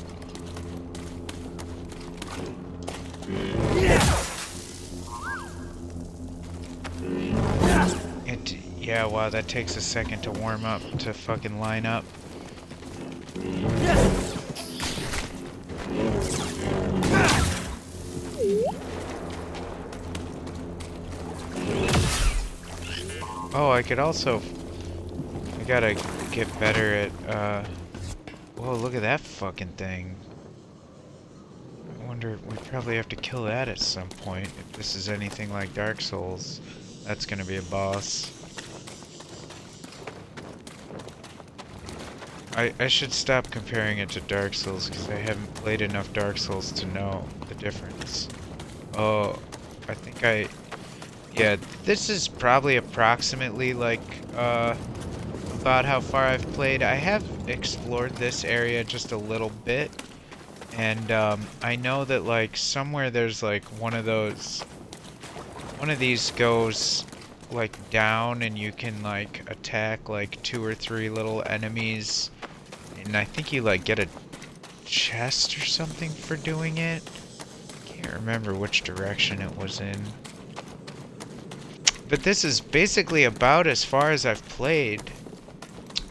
Yeah, wow, that takes a second to warm up, to fucking line up. Oh, I could also... I gotta get better at, whoa, look at that fucking thing. I wonder, we probably have to kill that at some point. If this is anything like Dark Souls, that's gonna be a boss. I should stop comparing it to Dark Souls, because I haven't played enough Dark Souls to know the difference. Oh, I think yeah, this is probably approximately like, about how far I've played. I have explored this area just a little bit, and I know that like somewhere there's like one of these goes like down, and you can like attack like 2 or 3 little enemies, and I think you like get a chest or something for doing it. Can't remember which direction it was in. But this is basically about as far as I've played.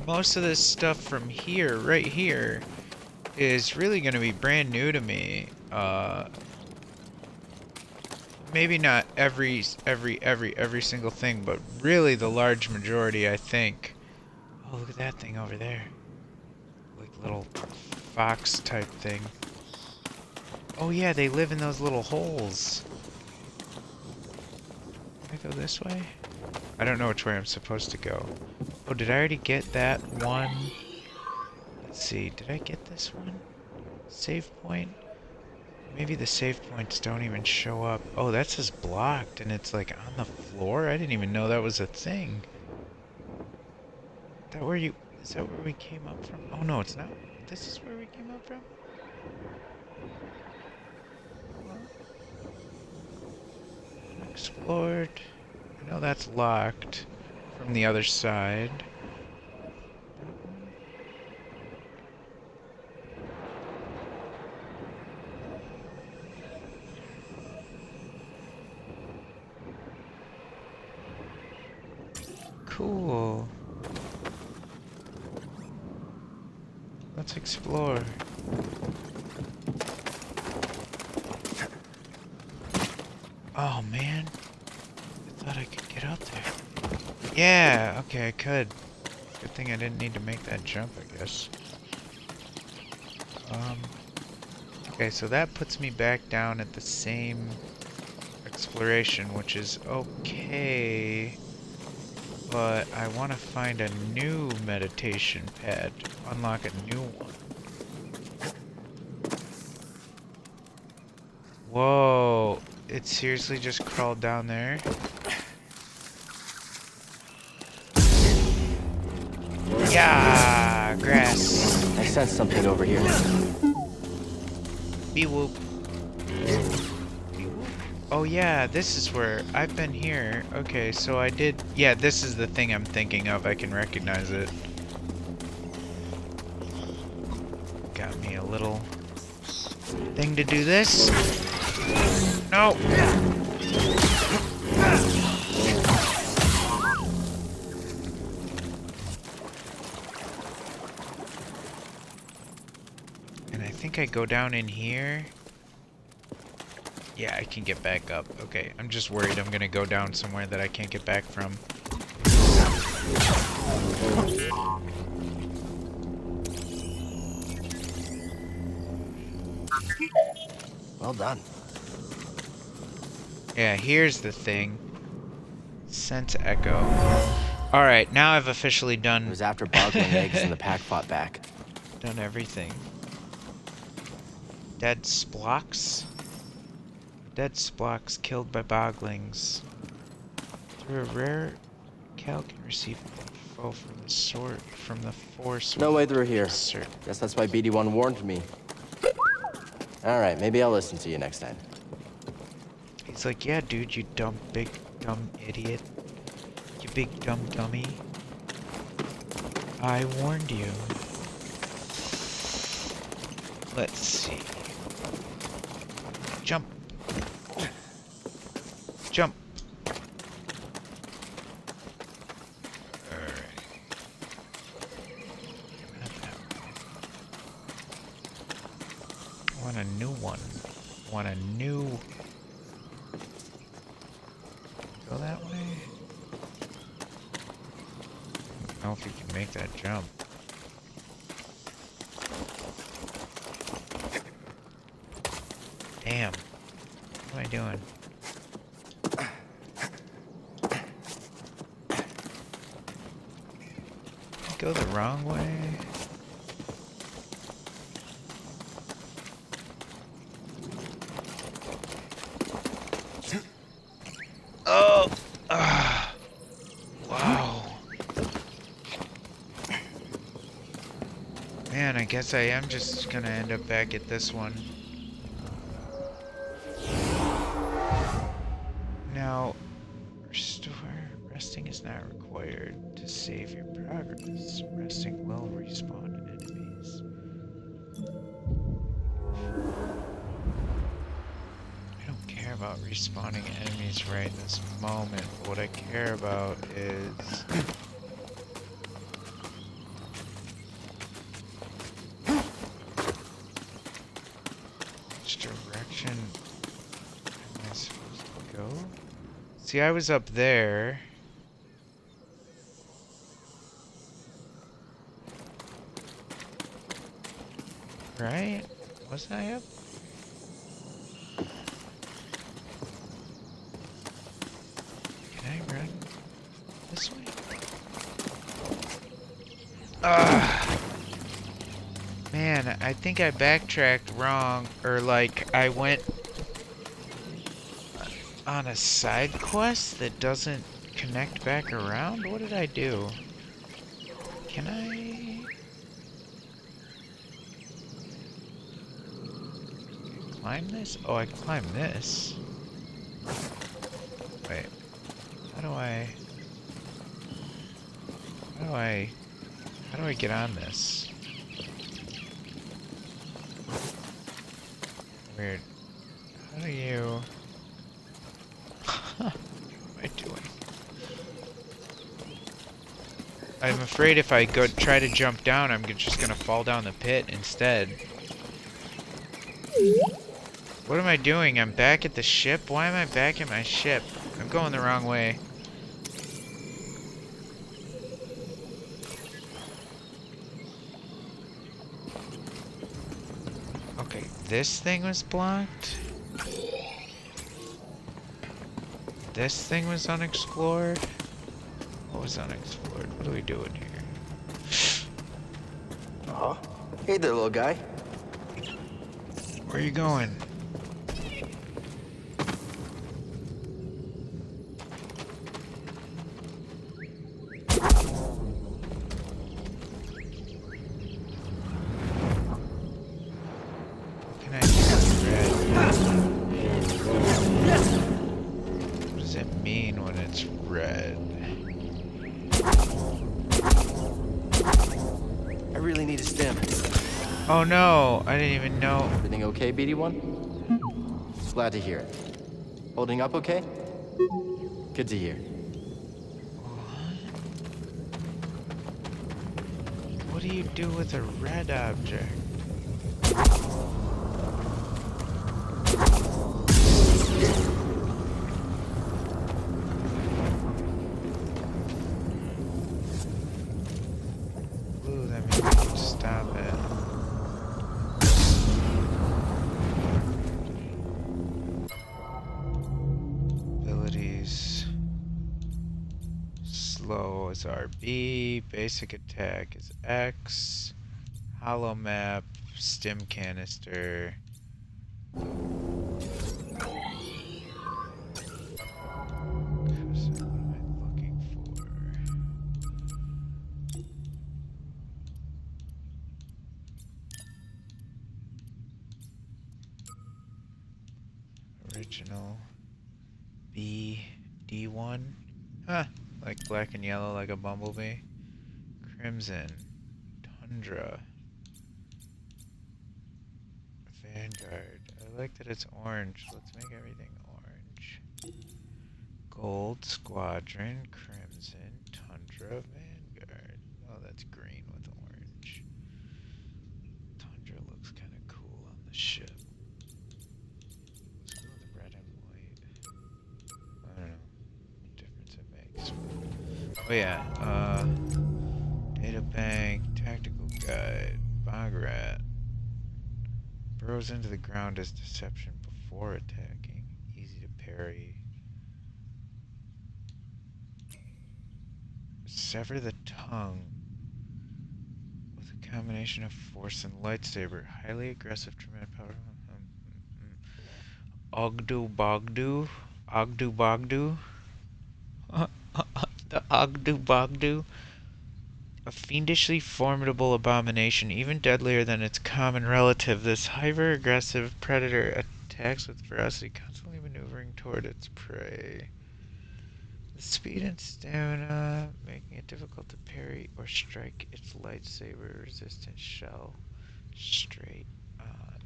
Most of this stuff from here, right here, is really going to be brand new to me. Maybe not every single thing, but really the large majority, I think. Oh, look at that thing over there. Like little fox type thing. Oh yeah, they live in those little holes. Can I go this way? I don't know which way I'm supposed to go. Oh, did I already get that one? Let's see, did I get this one? Save point? Maybe the save points don't even show up. Oh, that says blocked, and it's like on the floor? I didn't even know that was a thing. Is that where we came up from? Oh no, it's not. This is where we came up from? Explored. I know that's locked from the other side. Cool. Let's explore. Oh man, I thought I could get up there. Yeah, okay, I could. Good thing I didn't need to make that jump, I guess. Okay, so that puts me back down at the same exploration, which is okay. But I want to find a new meditation pad to unlock a new one. Whoa, it seriously just crawled down there? Yeah, grass. I sense something over here. Be-whoop. Oh yeah, this is where I've been here. Okay, so I did. Yeah, this is the thing I'm thinking of. I can recognize it. Got me a little thing to do this. No. And I think I go down in here. Yeah, I can get back up. Okay, I'm just worried I'm gonna go down somewhere that I can't get back from. Well done. Yeah, here's the thing. Sense echo. Alright, now I've officially done... It was after boggling eggs and the pack fought back. Done everything. Dead splocks? Dead splocks killed by boglings. Through a rare Cal can receive info from the force. No way through here. Guess that's why BD1 warned me. Alright, maybe I'll listen to you next time. He's like, yeah, dude, you dumb, big, dumb idiot. You big dumb dummy. I warned you. Let's see. Jump. Jump. Alright. I want a new one. I want a new... Go that way? I don't know if you can make that jump. Damn. What am I doing? Go the wrong way. Oh! Wow. Man, I guess I am just gonna end up back at this one. Now, restore. Resting is not required to save your progress. Resting will respawn enemies. I don't care about respawning enemies right this moment. What I care about is... which direction am I supposed to go? See, I was up there. Right? Wasn't I up? Can I run this way? Man, I think I backtracked wrong, or like I went on a side quest that doesn't connect back around? What did I do? Can I... climb this? Oh, I can climb this. Wait. How do I get on this? Weird. How do you... what am I doing? I'm afraid if I go try to jump down, I'm just gonna fall down the pit instead. What am I doing? I'm back at the ship? Why am I back at my ship? I'm going the wrong way. Okay, this thing was blocked. This thing was unexplored. What was unexplored? What are we doing here? Oh, hey there, little guy. Where are you going? Oh no, I didn't even know. Everything okay, BD1? Glad to hear it. Holding up okay? Good to hear. What do you do with a red object? Ooh, that means I can stop it. Slow is RB, basic attack is X, hollow map, stim canister. Original B D1. Huh. Like black and yellow like a bumblebee. Crimson. Tundra. Vanguard. I like that it's orange. Let's make everything orange. Gold, Squadron, Crimson, Tundra, Vanguard. Oh, that's green with orange. Tundra looks kind of cool on the ship. Let's go with red and white. I don't know what difference it makes. Oh yeah, data bank, tactical guide, Bograt. Burrows into the ground as deception before attacking. Easy to parry. Sever the tongue with a combination of force and lightsaber. Highly aggressive, tremendous power. Ogdu Bogdu? Ogdu Bogdu? The Ogdu Bogdu? A fiendishly formidable abomination, even deadlier than its common relative. This hyper-aggressive predator attacks with ferocity, constantly maneuvering toward its prey. The speed and stamina, making it difficult to parry or strike its lightsaber-resistant shell straight on.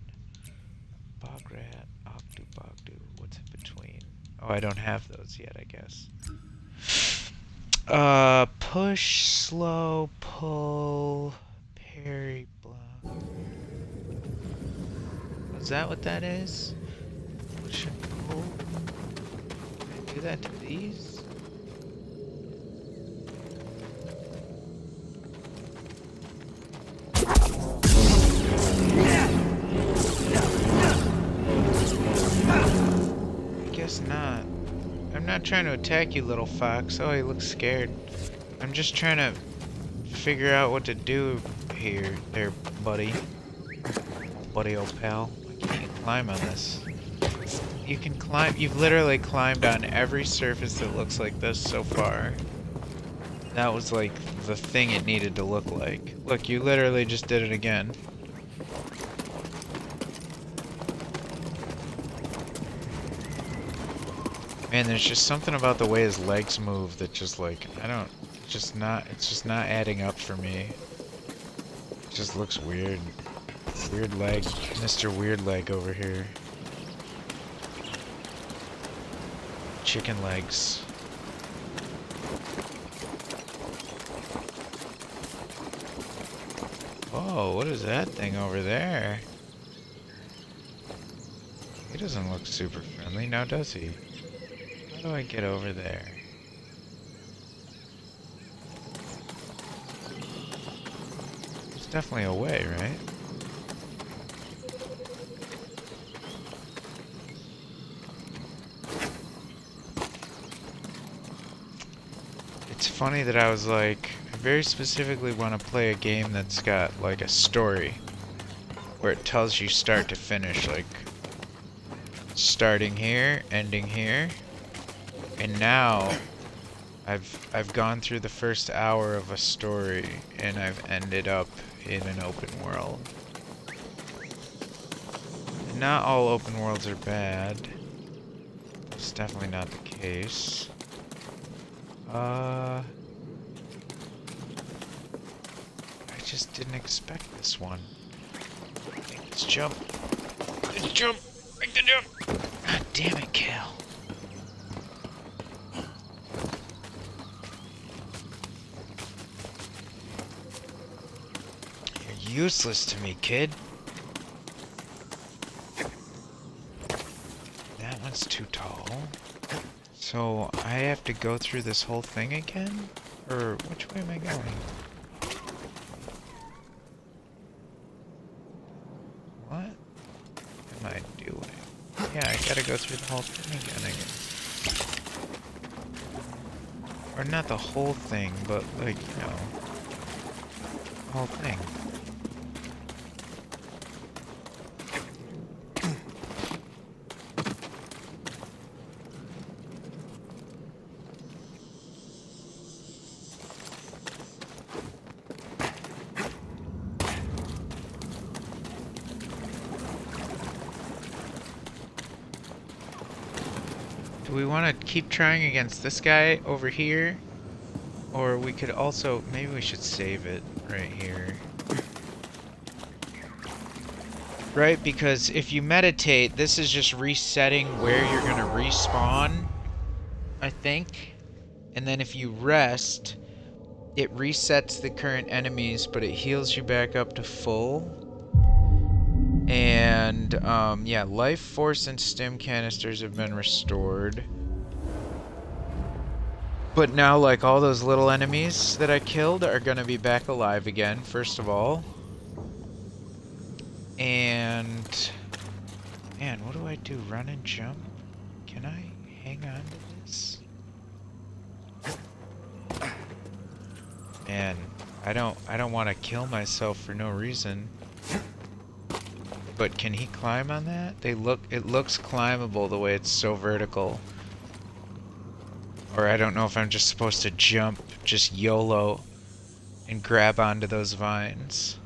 Bograt, Ogdu Bogdu. What's in between? Oh, I don't have those yet, I guess. Push, slow, pull, parry, block. Is that what that is? Push and pull? Can I do that to these? I guess not. I'm not trying to attack you, little fox. Oh, he looks scared. I'm just trying to figure out what to do here, there, buddy. Buddy, old pal. Why can't you climb on this? You can climb. You've literally climbed on every surface that looks like this so far. That was like the thing it needed to look like. Look, you literally just did it again. Man, there's just something about the way his legs move that just like, I don't, it's just not adding up for me. It just looks weird. Weird leg, Mr. Weird Leg over here. Chicken legs. Oh, what is that thing over there? He doesn't look super friendly now, does he? How do I get over there? There's definitely a way, right? It's funny that I was like, I very specifically want to play a game that's got like a story where it tells you start to finish, like starting here, ending here. And now I've gone through the first hour of a story and I've ended up in an open world. And not all open worlds are bad. It's definitely not the case. I just didn't expect this one. Let's jump. Let's jump. Make the jump. God damn it, Cal. You're useless to me, kid. That one's too tall. So I have to go through this whole thing again? Or which way am I going? What am I doing? Yeah, I gotta go through the whole thing again. Or not the whole thing, but like, you know, the whole thing. Do we want to keep trying against this guy over here? Or we could also, maybe we should save it right here. Right, because if you meditate, this is just resetting where you're gonna respawn, I think. And then if you rest, it resets the current enemies, but it heals you back up to full. And, yeah, life force and stim canisters have been restored. But now, like, all those little enemies that I killed are gonna be back alive again, first of all. And... man, what do I do? Run and jump? Can I hang on to this? Man, I don't want to kill myself for no reason. But can he climb on that? It looks climbable the way it's so vertical. Or I don't know if I'm just supposed to jump, just YOLO, and grab onto those vines.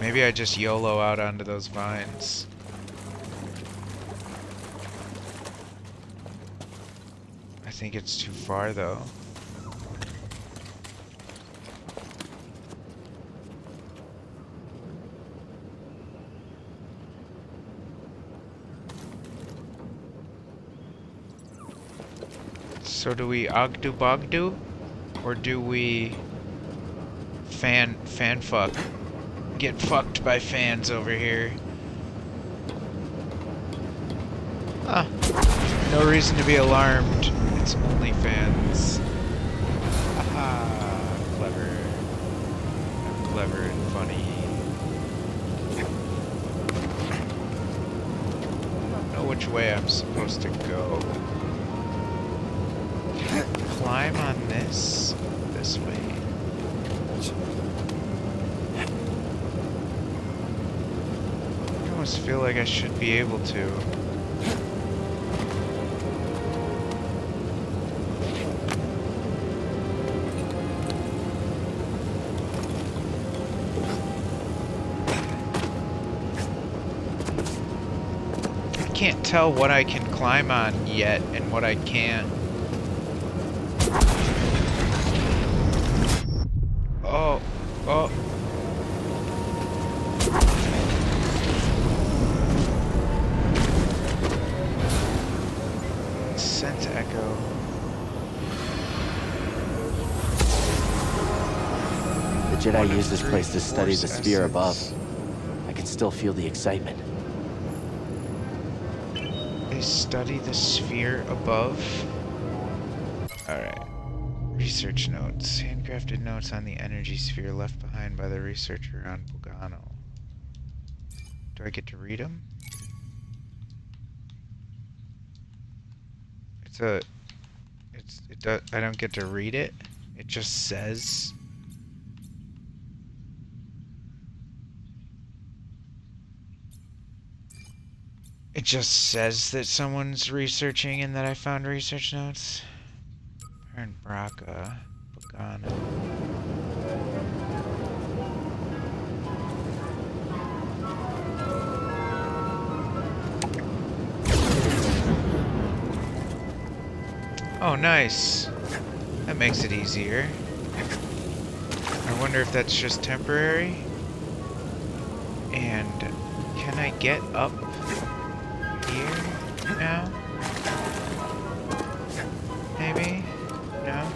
Maybe I just YOLO out onto those vines. I think it's too far though. So do we Ogdu Bogdu? Or do we fan fuck? Get fucked by fans over here. Ah, no reason to be alarmed. It's only fans. Haha, clever. I'm clever and funny. I don't know which way I'm supposed to go. Climb on this way. I almost feel like I should be able to. I can't tell what I can climb on yet and what I can't. Oh. Sense echo. The Jedi used this place to study the sphere above. I can still feel the excitement. They study the sphere above? Alright. Research notes. Handcrafted notes on the energy sphere left behind by the researcher on Bogano. Do I get to read them? I don't get to read it. It just says. It just says that someone's researching and that I found research notes. Baron Braca, Bogano. Oh, nice. That makes it easier. I wonder if that's just temporary. And can I get up here now? Maybe? No?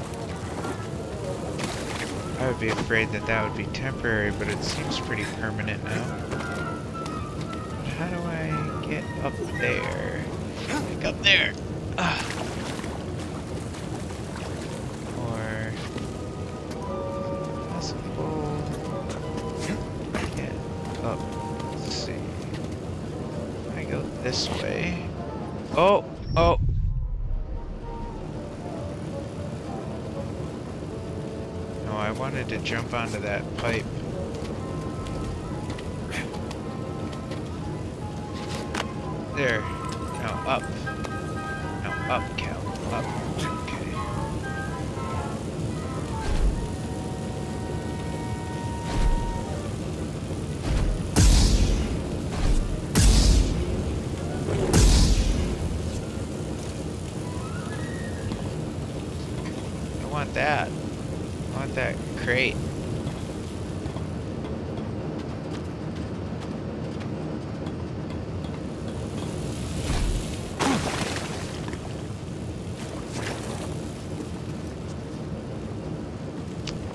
I would be afraid that that would be temporary, but it seems pretty permanent now. How do I get up there? Like up there! Ugh. Or... possible... get up. Let's see. I go this way. Oh! Oh! I wanted to jump onto that pipe. There. Now up. Now up, Cal. Up. Okay. that. I want that crate.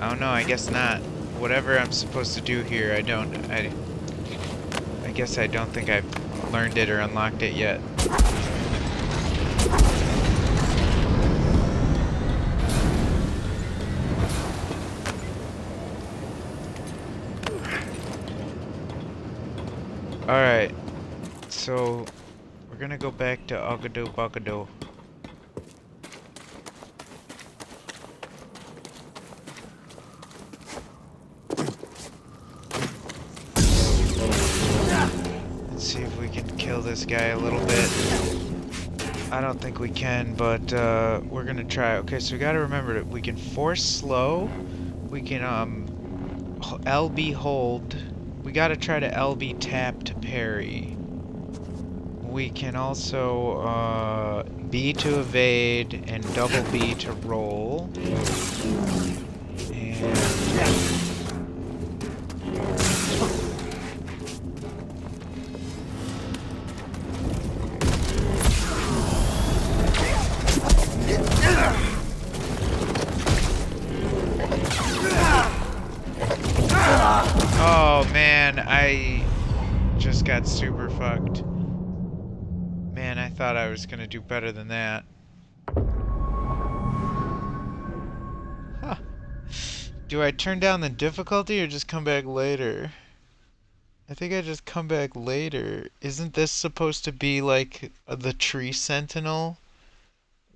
Oh no, I guess not. Whatever I'm supposed to do here, I guess I don't think I've learned it or unlocked it yet. Alright, so we're gonna go back to Bogano. Let's see if we can kill this guy a little bit. I don't think we can, but we're gonna try. Okay, so we gotta remember that we can force slow, we can LB hold. We gotta try to LB tap to parry. We can also B to evade and double B to roll. And oh man, I just got super fucked. Man, I thought I was gonna do better than that. Huh. Do I turn down the difficulty or just come back later? I think I just come back later. Isn't this supposed to be like the tree sentinel?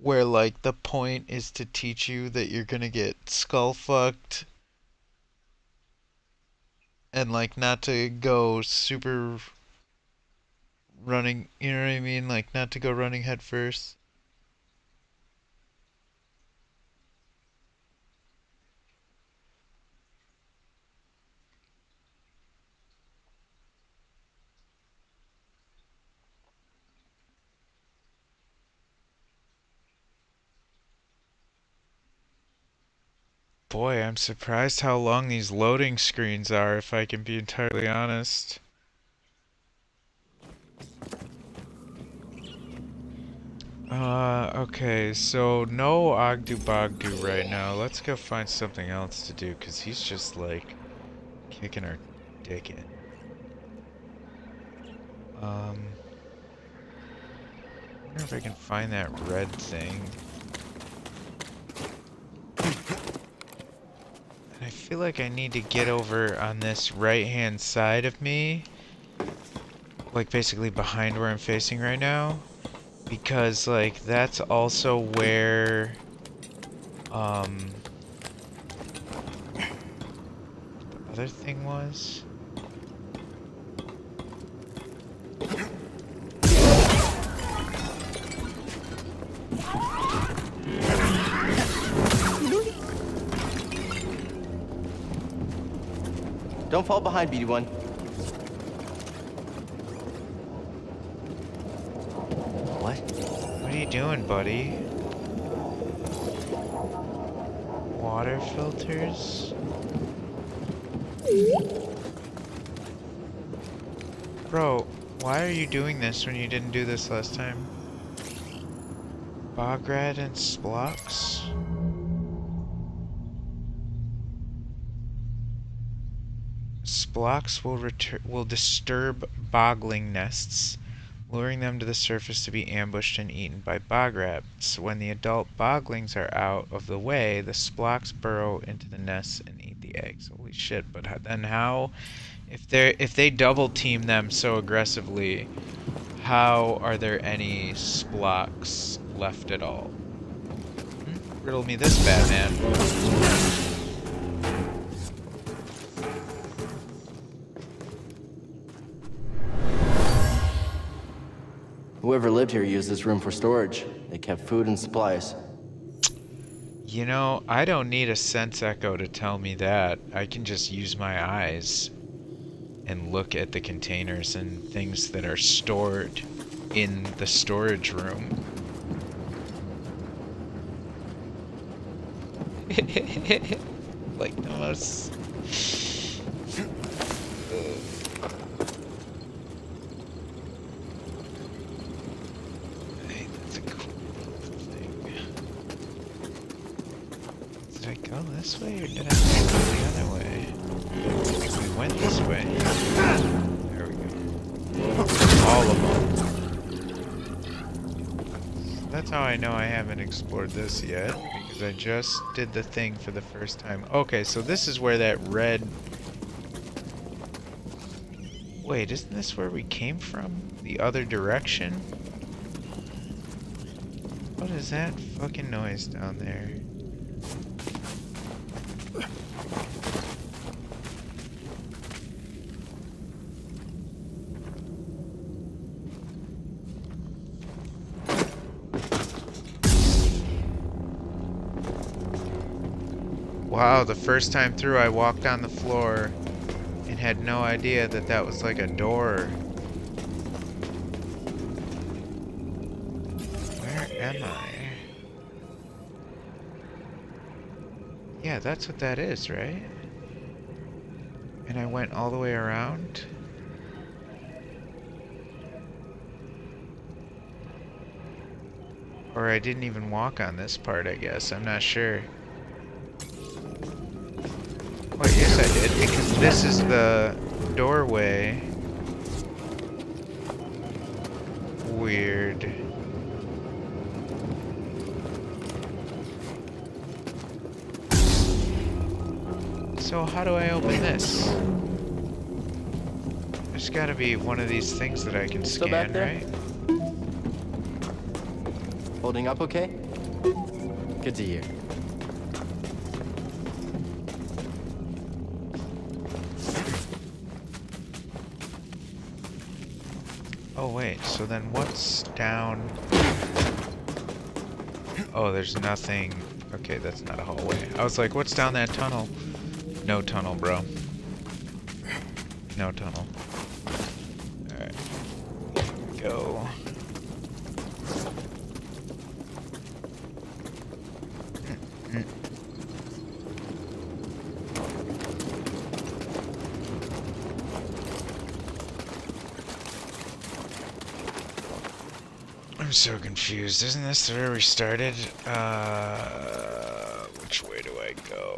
Where like the point is to teach you that you're gonna get skull fucked and like not to go super running, you know what I mean? Like not to go running head first. Boy, I'm surprised how long these loading screens are, if I can be entirely honest. Okay, so no Ogdu right now. Let's go find something else to do, because he's just, like, kicking our dick in. I wonder if I can find that red thing. And I feel like I need to get over on this right-hand side of me. Like, basically behind where I'm facing right now. Because, like, that's also where, the other thing was. Don't fall behind, BD1. What are you doing, buddy? Water filters? Bro, why are you doing this when you didn't do this last time? Bograd and Splocks? Splocks will disturb bogling nests, luring them to the surface to be ambushed and eaten by bograbs. When the adult boglings are out of the way, the splocks burrow into the nests and eat the eggs. Holy shit, but then how, if they double team them so aggressively, how are there any splocks left at all? Riddle me this, Batman. Whoever lived here used this room for storage. They kept food and supplies. You know, I don't need a sense echo to tell me that. I can just use my eyes and look at the containers and things that are stored in the storage room. Like the most... Hey, that's a cool thing. Did I go this way or did I go the other way? We went this way. There we go. All of them. That's how I know I haven't explored this yet, because I just did the thing for the first time. Okay, so this is where that red... Wait, isn't this where we came from? The other direction? What is that fucking noise down there? Wow, the first time through I walked on the floor and had no idea that that was like a door. Where am I? Yeah, that's what that is, right? And I went all the way around? Or I didn't even walk on this part, I guess. I'm not sure. Wait, yes I did, because this is the doorway. Weird. So how do I open this? There's gotta be one of these things that I can scan, right? Holding up okay? Good to hear. Oh wait, so then what's down? Oh, there's nothing. Okay, that's not a hallway. I was like, what's down that tunnel? No tunnel, bro. No tunnel. Alright. Go. I'm so confused. Isn't this where we started? Which way do I go?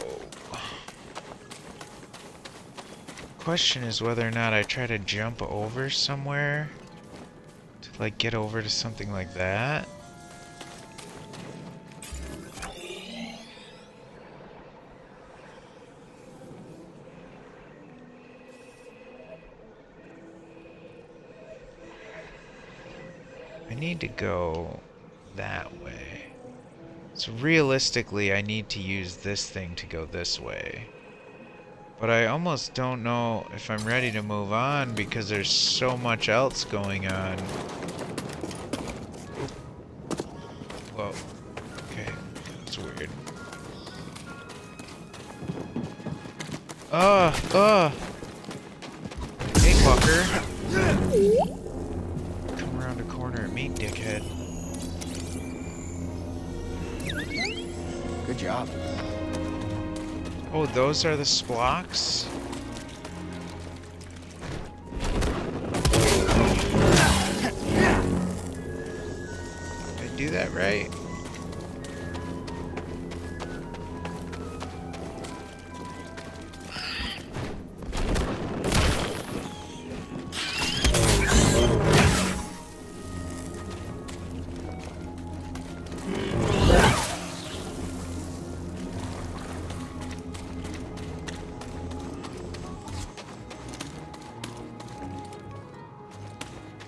Question is whether or not I try to jump over somewhere to like get over to something like that. I need to go that way. So realistically, I need to use this thing to go this way. But I almost don't know if I'm ready to move on because there's so much else going on. Whoa. Okay, that's weird. Hey, fucker. Come around the corner at me, dickhead. Good job. Oh, those are the splocks? Did I do that right?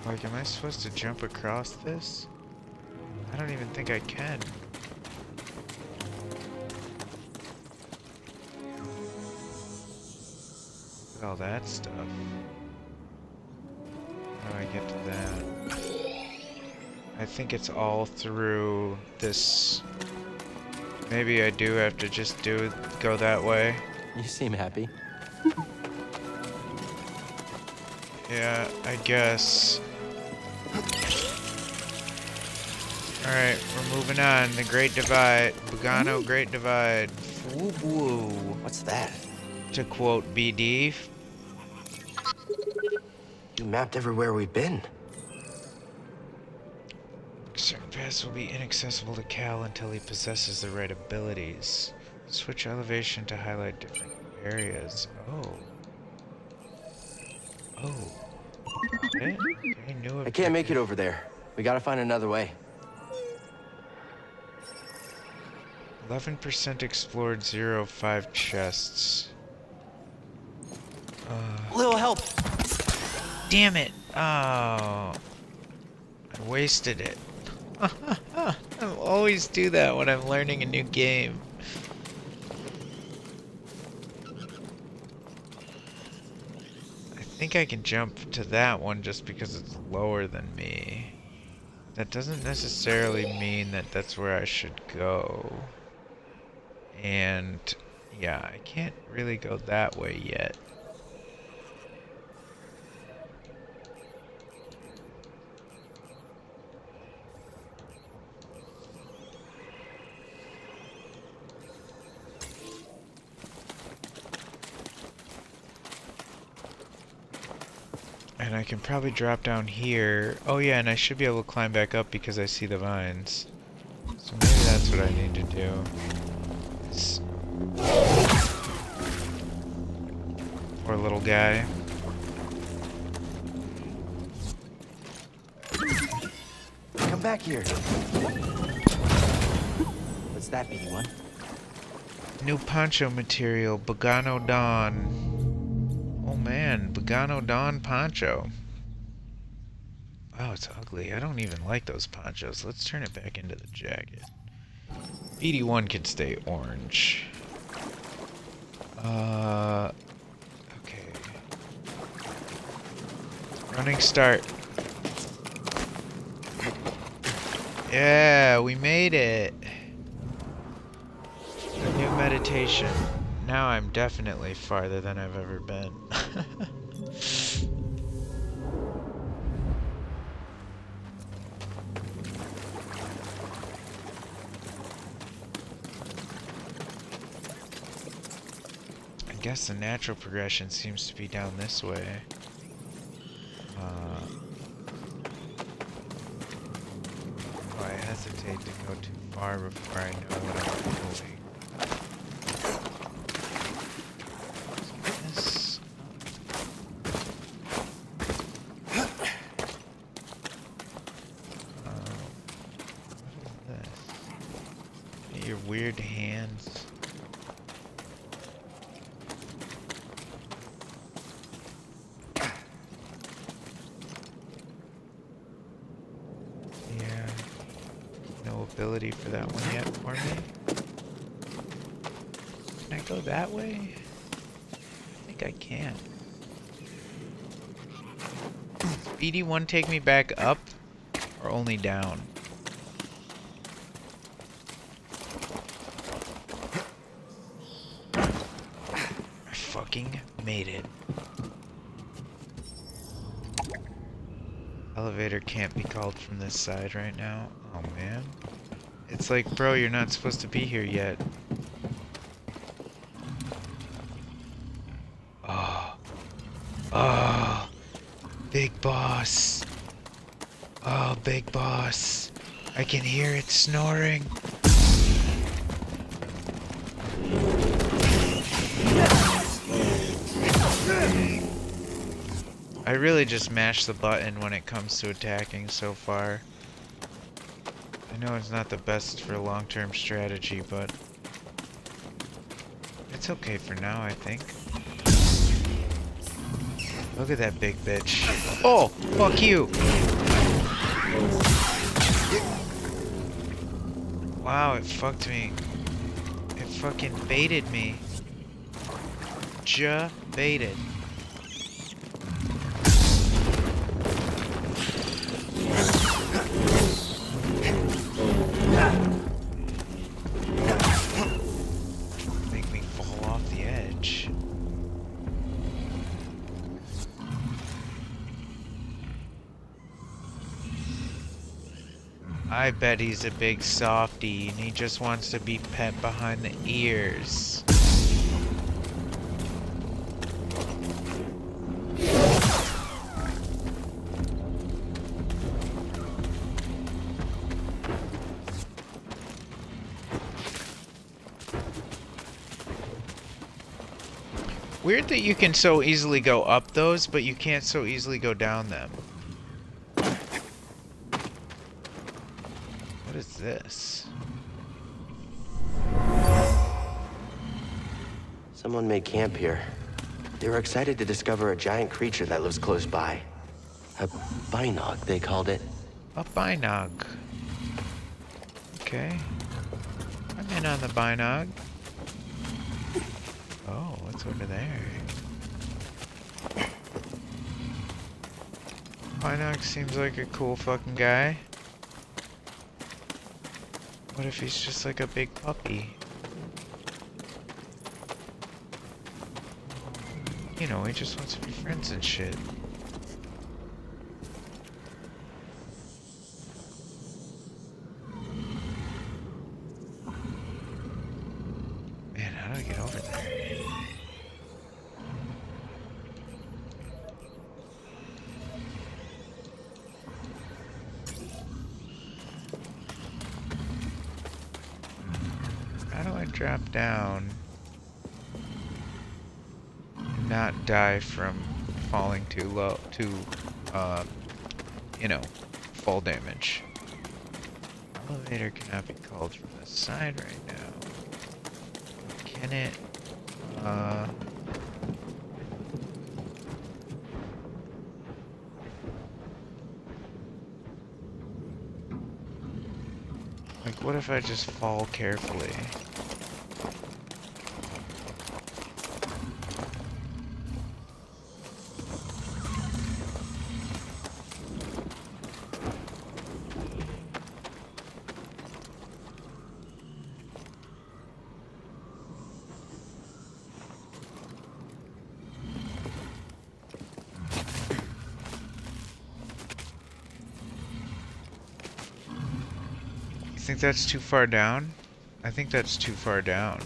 Like, am I supposed to jump across this? I don't even think I can. Look at all that stuff. How do I get to that? I think it's all through this. Maybe I do have to just go that way. You seem happy. Yeah, I guess. Alright, we're moving on. The Great Divide. Bogano Great Divide. Woo woo. What's that? To quote BD. You mapped everywhere we've been. Certain paths will be inaccessible to Cal until he possesses the right abilities. Switch elevation to highlight different areas. Oh. Oh. Okay. I can't make it over there. We gotta find another way. 11% explored, 0.5 chests. Little help. Damn it! Oh, I wasted it. I always do that when I'm learning a new game. I think I can jump to that one just because it's lower than me. That doesn't necessarily mean that that's where I should go. And yeah, I can't really go that way yet. And I can probably drop down here. Oh yeah, and I should be able to climb back up because I see the vines. So maybe that's what I need to do. Poor little guy. Come back here. What's that, BD1? New poncho material, Bogano Dawn. Oh man, Bogano Dawn poncho. Wow, it's ugly. I don't even like those ponchos. Let's turn it back into the jacket. BD1 can stay orange. Okay. Running start. Yeah, we made it. A new meditation. Now I'm definitely farther than I've ever been. I guess the natural progression seems to be down this way. Oh, I hesitate to go too far before I know what I'm doing. Your weird hands. Yeah. No ability for that one yet for me. Can I go that way? I think I can. Does BD1 take me back up or only down? Made it. Elevator can't be called from this side right now. Oh man. It's like, bro, you're not supposed to be here yet. Oh. Oh. Big boss. Oh, big boss. I can hear it snoring. I really just mash the button when it comes to attacking so far. I know it's not the best for long-term strategy, but it's okay for now, I think. Look at that big bitch. Oh, fuck you! Wow, it fucked me. It fucking baited me. Baited. Make me fall off the edge. I bet he's a big softie and he just wants to be pet behind the ears. Weird that you can so easily go up those, but you can't so easily go down them. What is this? Someone made camp here. They were excited to discover a giant creature that lives close by. A binog, they called it. A binog. Okay. I'm in on the binog. Oh, what's over there? Binog seems like a cool fucking guy. What if he's just like a big puppy? You know, he just wants to be friends and shit. Man, how do I get over there? How do I drop down and not die from falling too low, you know, fall damage? Elevator cannot be called from the side right now. Can it? Like, what if I just fall carefully? I think that's too far down. I think that's too far down.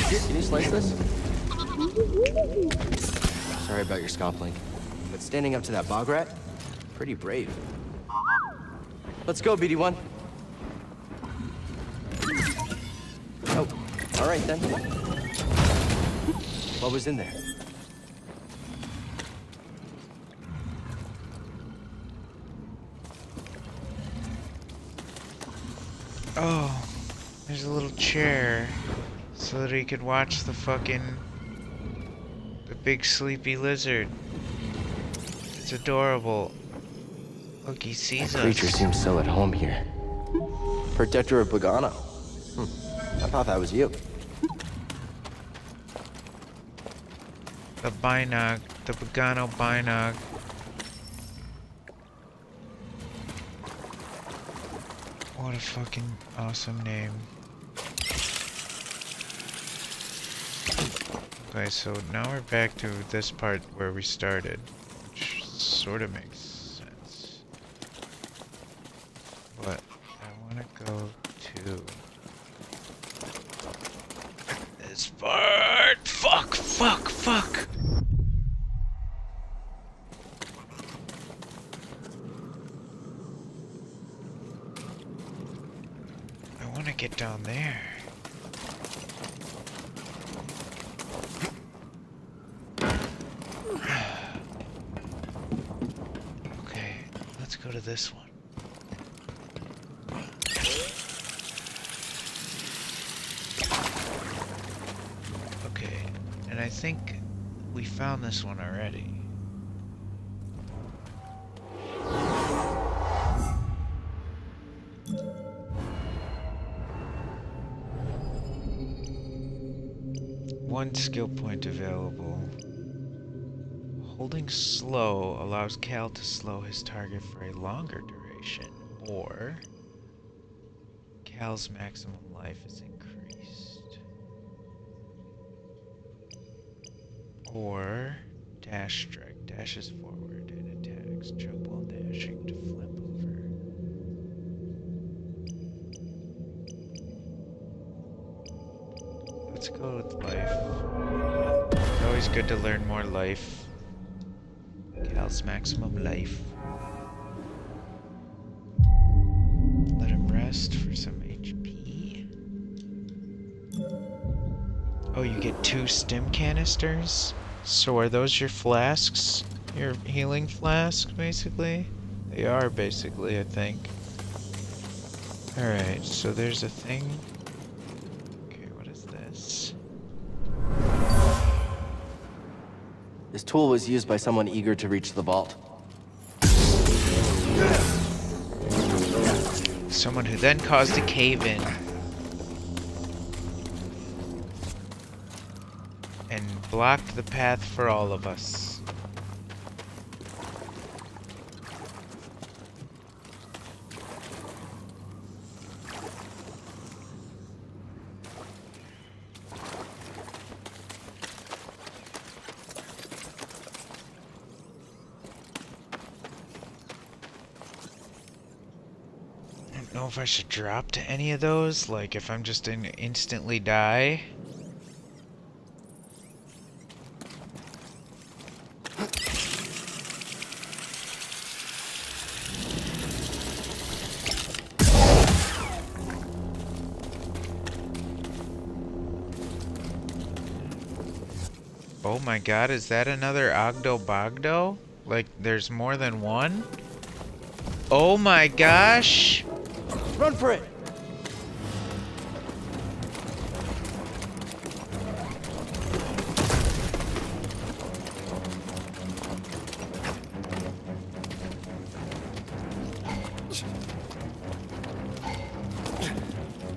Can you slice this? Sorry about your scomp link, but standing up to that bog rat, pretty brave. Let's go, BD1. Oh, all right then. What was in there? Oh, there's a little chair so that he could watch the big sleepy lizard. It's adorable. Look, he sees That creature seems so at home here. Protector of Bogano. I thought that was you. The binog, the Bogano binog. What a fucking awesome name. Okay, so now we're back to this part where we started, which sort of makes sense. But I want to go to this part. Fuck, fuck, fuck. I want to get down there. Go to this one. Okay, and I think we found this one already. one skill point available. Holding slow allows Cal to slow his target for a longer duration, or Cal's maximum life is increased. Or dash strike dashes forward and attacks. Jump while dashing to flip over. Let's go with life. It's always good to learn more life. Cal's maximum life. Let him rest for some HP. Oh, you get 2 stim canisters? So are those your flasks? Your healing flasks, basically? They are, basically, I think. Alright, so there's a thing. Okay, what is this? This tool was used by someone eager to reach the vault. Someone who then caused a cave-in. And blocked the path for all of us. I don't know if I should drop to any of those, like if I'm just gonna instantly die. Oh my god, is that another Ogdo Bogdo? Like, there's more than one? Oh my gosh! Run for it!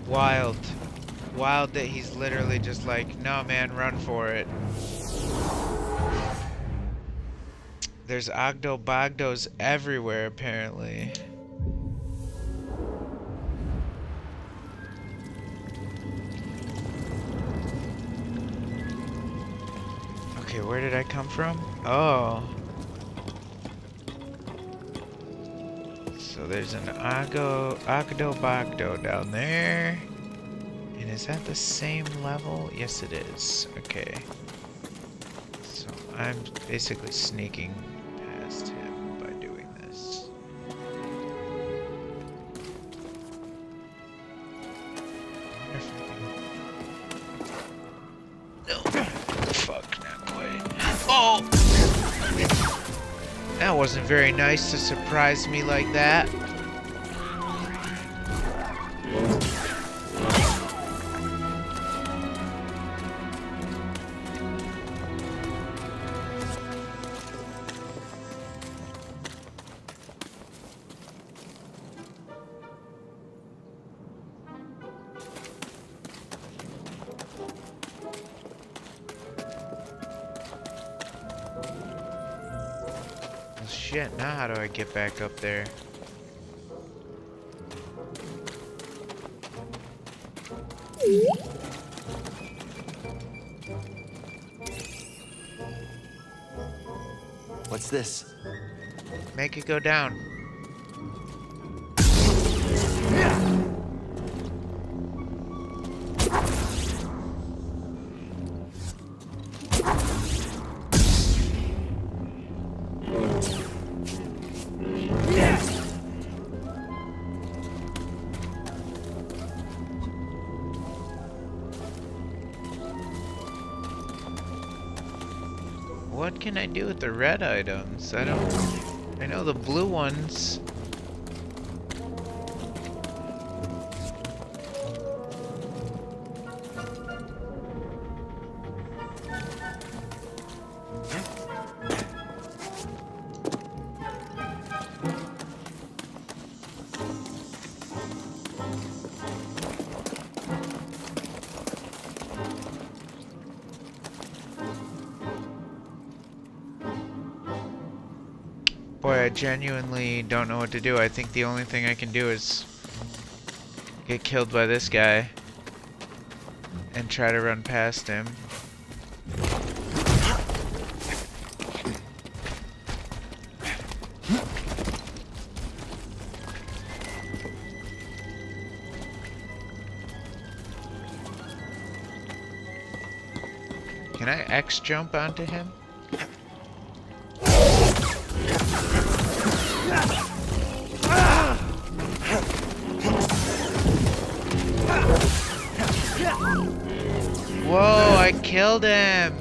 Wild. Wild that he's literally just like, no man, run for it. There's Ogdo Bogdos everywhere, apparently. Okay, where did I come from? Oh. So there's an Ogdo Bogdo down there. And is that the same level? Yes, it is. Okay. So I'm basically sneaking past him by doing this. No. Fuck, not quite. Oh! That wasn't very nice to surprise me like that. Shit, now how do I get back up there? What's this? Make it go down. What can I do with the red items? I know the blue ones. Boy, I genuinely don't know what to do. I think the only thing I can do is get killed by this guy and try to run past him. Can I X jump onto him? Whoa, I killed him!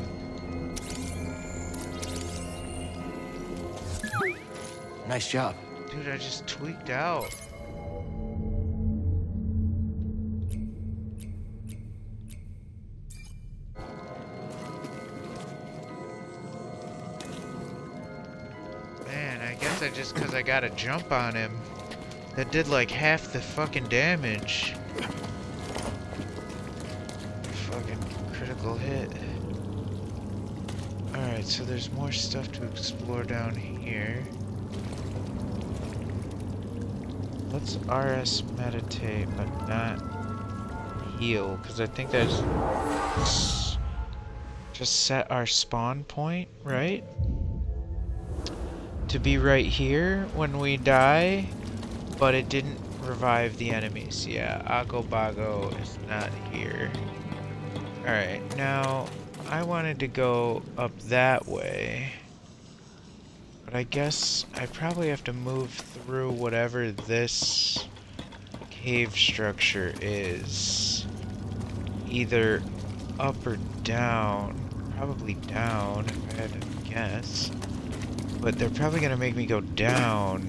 Nice job. Dude, I just tweaked out. Man, I guess I just, because I got a jump on him, that did like half the fucking damage. Fucking critical hit. Alright, so there's more stuff to explore down here. Let's RS meditate, but not heal, because I think that's just set our spawn point, right? To be right here when we die, but it didn't revive the enemies. Yeah, Bago is not here. Alright, now I wanted to go up that way, but I guess I probably have to move through whatever this cave structure is. Either up or down. Probably down, if I had to guess. But they're probably gonna make me go down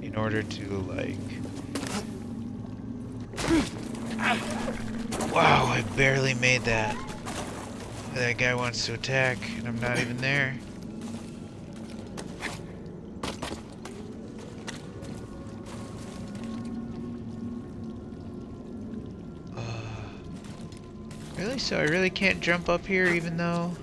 in order to, like... Wow, I barely made that. That guy wants to attack, and I'm not even there. Really? So I really can't jump up here, even though...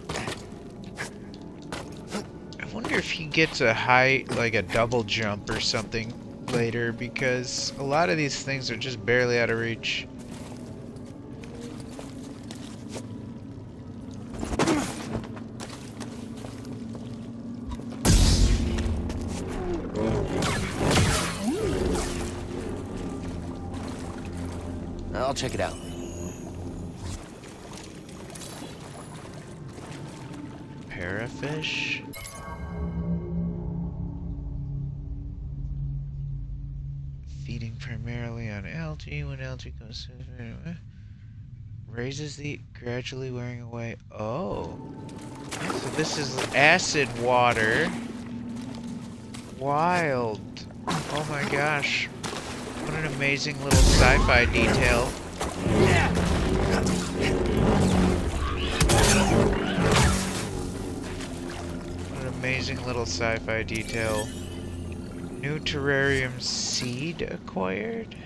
I wonder if he gets a high, like a double jump or something later, because a lot of these things are just barely out of reach. I'll check it out. Parafish? Feeding primarily on algae. When algae goes to... Raises the... gradually wearing away. Oh. So this is acid water. Wild. Oh my gosh. What an amazing little sci-fi detail. What an amazing little sci-fi detail. New terrarium seed acquired?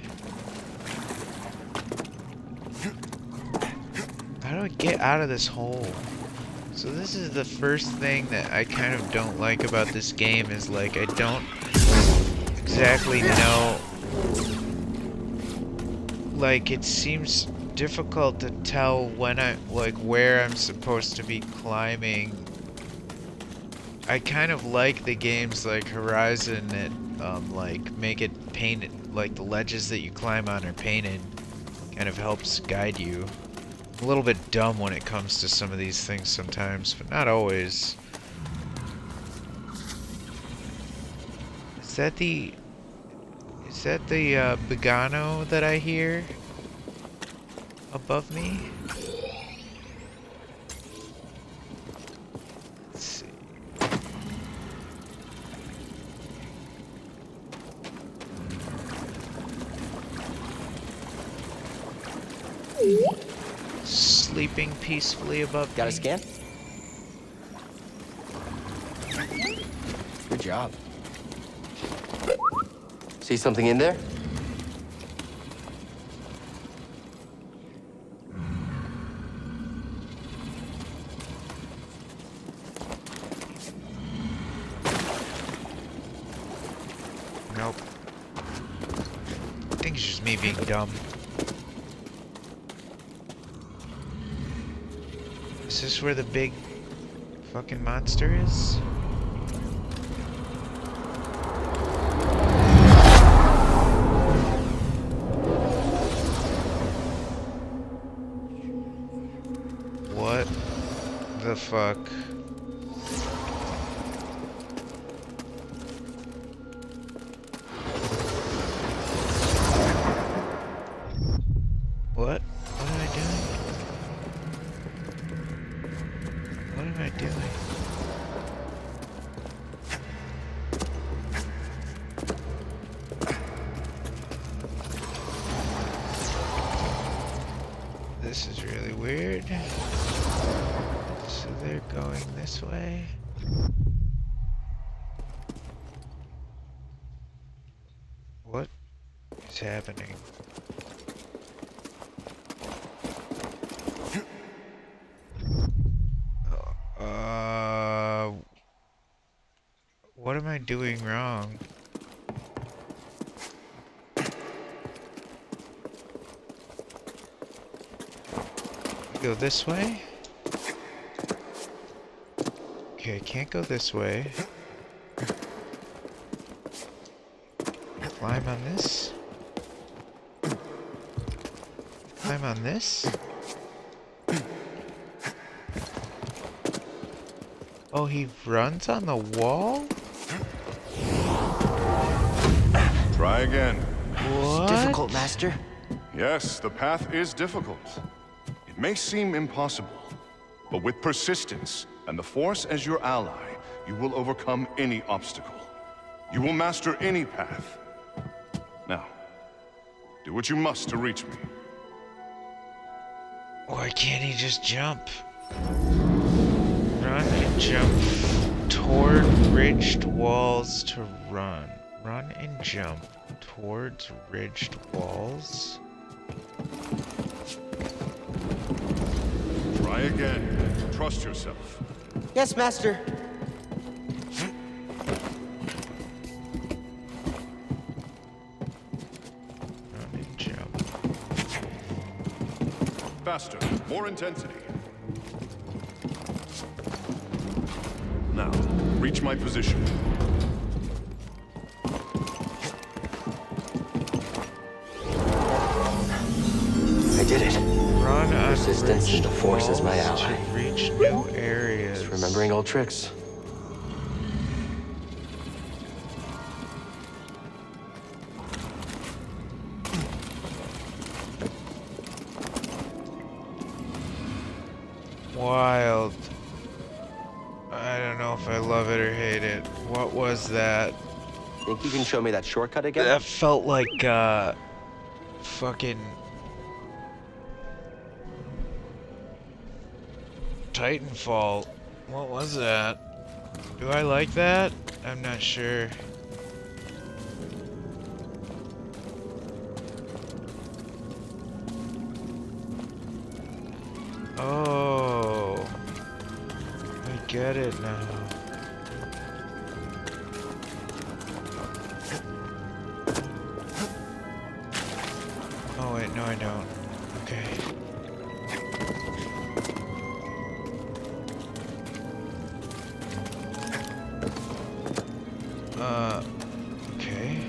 How do I get out of this hole? So this is the first thing that I kind of don't like about this game, is like I don't exactly know. Like, it seems difficult to tell when where I'm supposed to be climbing. I kind of like the games like Horizon that like make it painted, like the ledges that you climb on are painted. Kind of helps guide you. I'm a little bit dumb when it comes to some of these things sometimes, but not always. Is that the Bogano that I hear above me? Let's see. Sleeping peacefully above me. Got a scan? Good job. See something in there? Nope. I think it's just me being dumb. Is this where the big fucking monster is? What the fuck? What? What am I doing? What am I doing? This is really weird. So they're going this way. What is happening? What am I doing wrong? Go this way? Okay, I can't go this way. Climb on this? Climb on this? Oh, he runs on the wall? Try again. What? Difficult, Master? Yes, the path is difficult. It may seem impossible, but with persistence and the Force as your ally, you will overcome any obstacle. You will master any path. Now, do what you must to reach me. Why can't he just jump? Run and jump toward ridged walls to run. Run and jump towards ridged walls? Try again. Trust yourself. Yes, Master. Run and jump. Faster. More intensity. Now, reach my position. I did it. Run on Persistence and the Force is my walls ally. to reach new areas. Just remembering old tricks. Wild. I don't know if I love it or hate it. What was that? Think you can show me that shortcut again? That felt like, fucking Titanfall. What was that? Do I like that? I'm not sure. Oh, I get it now. Oh wait, no I don't. Okay. Okay.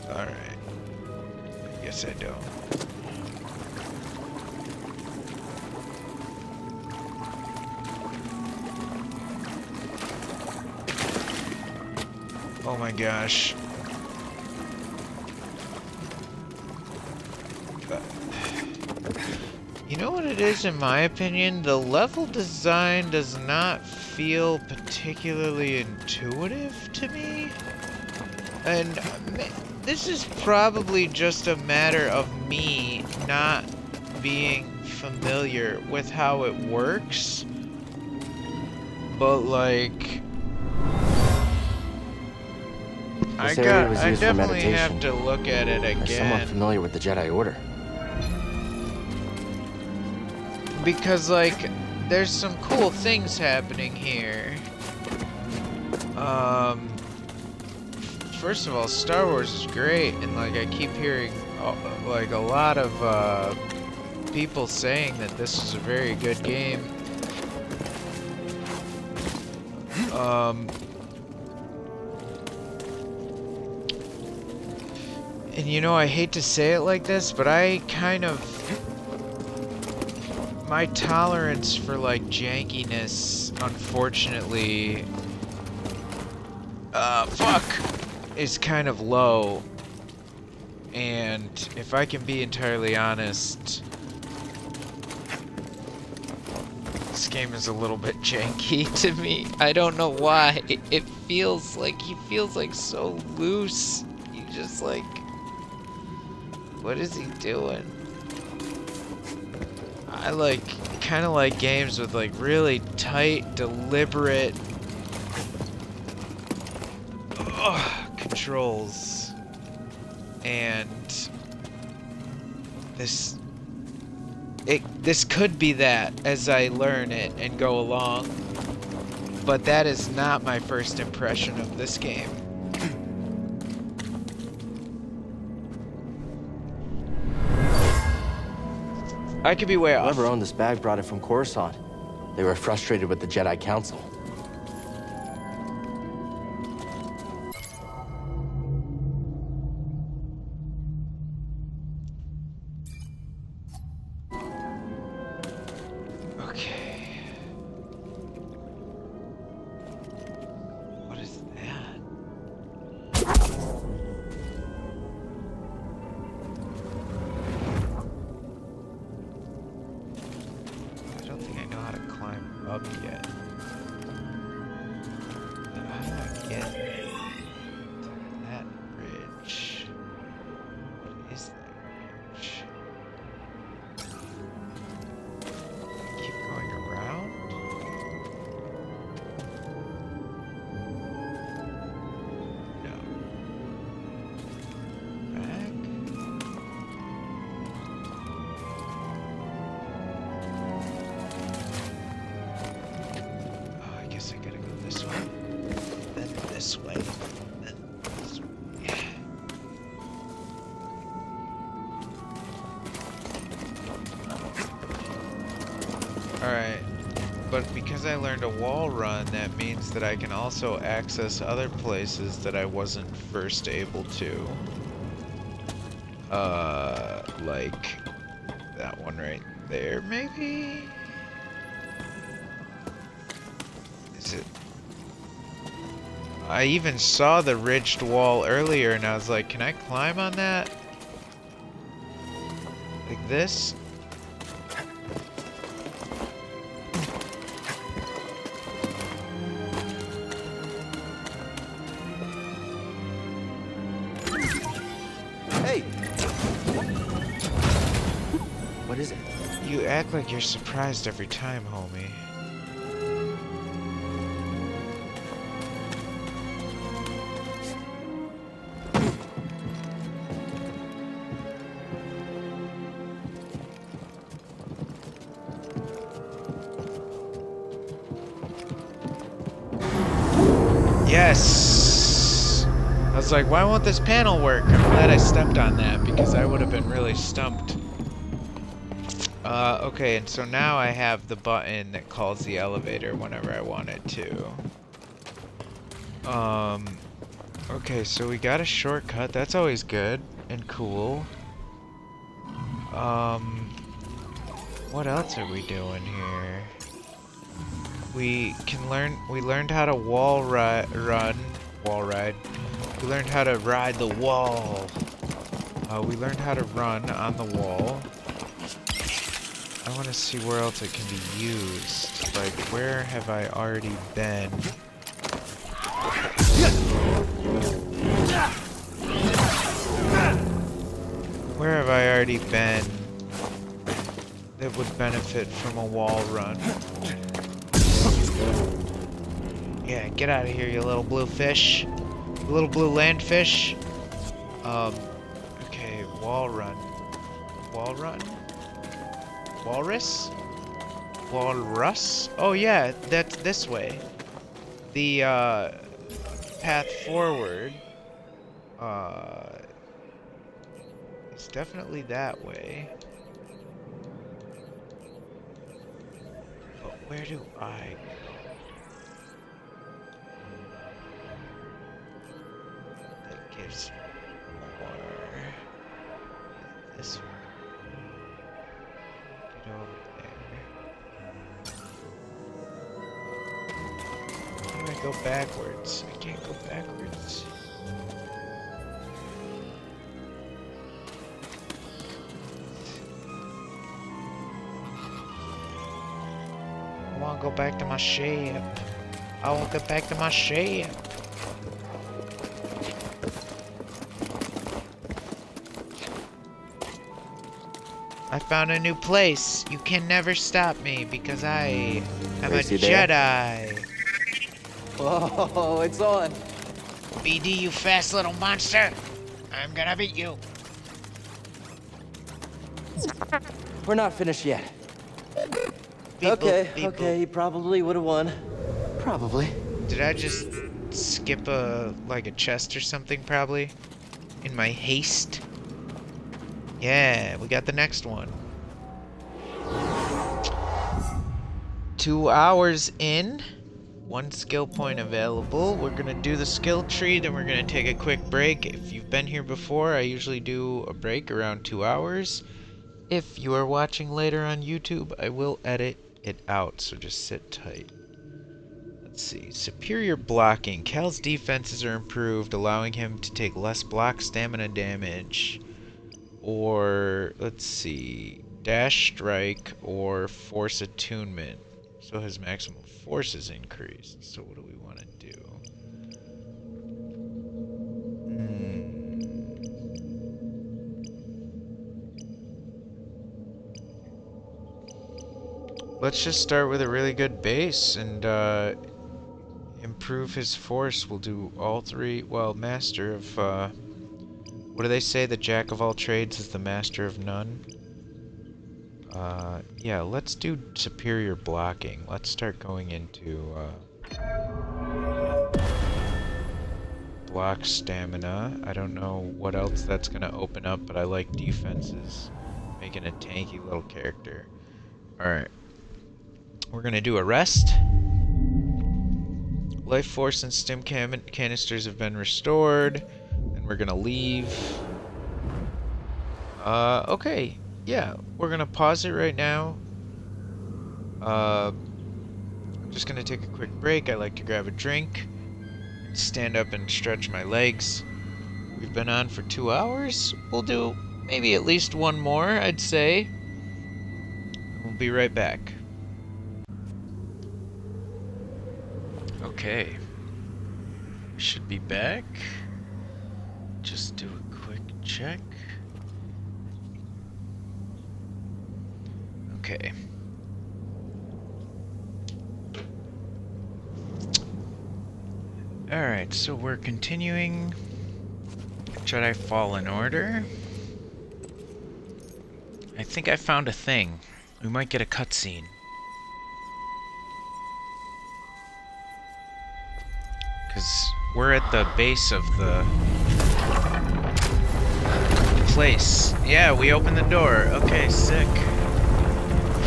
Alright. I guess I don't. Oh my gosh. You know what it is, in my opinion? The level design does not feel particularly intuitive to me. And this is probably just a matter of me not being familiar with how it works. But like, I definitely have to look at it again. As someone familiar with the Jedi Order. because, like, there's some cool things happening here. First of all, Star Wars is great, and, like, I keep hearing, like, a lot of, people saying that this is a very good game. And you know, I hate to say it like this, but I kind of... my tolerance for, like, jankiness, unfortunately... is kind of low. And if I can be entirely honest... this game is a little bit janky to me. I don't know why. It feels like... he feels, like, so loose. You just, like... what is he doing? I kind of like games with like really tight, deliberate controls, and this could be that as I learn it and go along, but that is not my first impression of this game. I could be way off. Whoever owned this bag brought it from Coruscant. They were frustrated with the Jedi Council. Okay. What is that? Up yet. How do I get that bridge? What is that bridge? Keep going around? No. Back? This way. This way. Alright, but because I learned a wall run, that means that I can also access other places that I wasn't first able to. Like that one right there, maybe? Is it? I even saw the ridged wall earlier and I was like, can I climb on that? Like this? Hey! What is it? You act like you're surprised every time, homie. Yes! I was like, why won't this panel work? I'm glad I stepped on that because I would have been really stumped. Okay, and so now I have the button that calls the elevator whenever I want it to. Okay, so we got a shortcut. That's always good and cool. What else are we doing here? We learned how to wall ride. We learned how to ride the wall. We learned how to run on the wall. I want to see where else it can be used. Like, where have I already been? Where have I already been that would benefit from a wall run? Yeah, get out of here, you little blue fish. You little blue land fish. Okay, wall run. Wall run? Walrus? Walrus? Oh yeah, that's this way. The path forward is definitely that way. But where do I go? That gives more. This way. Get over there. How do I go backwards? I can't go backwards. I want to go back to my ship. I want to get back to my ship. I found a new place. You can never stop me because I am a Jedi. Whoa, it's on. BD, you fast little monster. I'm gonna beat you. We're not finished yet. Beep, Okay, you probably would have won. Probably. Did I just skip a chest or something probably? In my haste? Yeah, we got the next one. 2 hours in. 1 skill point available. We're gonna do the skill tree, then we're gonna take a quick break. If you've been here before, I usually do a break around 2 hours. If you are watching later on YouTube, I will edit it out, so just sit tight. Let's see. Superior blocking. Cal's defenses are improved, allowing him to take less block stamina damage. Or, let's see, dash strike or force attunement. So his maximum force is increased. So what do we want to do? Let's just start with a really good base and improve his force. We'll do all three. Well, master of... what do they say? The jack of all trades is the master of none? Yeah, let's do superior blocking. Let's start going into block stamina. I don't know what else that's gonna open up, but I like defenses. Making a tanky little character. Alright. We're gonna do a rest. Life force and stim canisters have been restored. And we're gonna leave. Okay. Yeah, we're gonna pause it right now. I'm just gonna take a quick break. I like to grab a drink, stand up and stretch my legs. We've been on for 2 hours. We'll do maybe at least one more, I'd say. We'll be right back. Okay. We should be back. Just do a quick check. Okay. Alright, so we're continuing Jedi Fallen Order. I think I found a thing. We might get a cutscene. Because we're at the base of the place. Yeah, we opened the door. Okay, sick.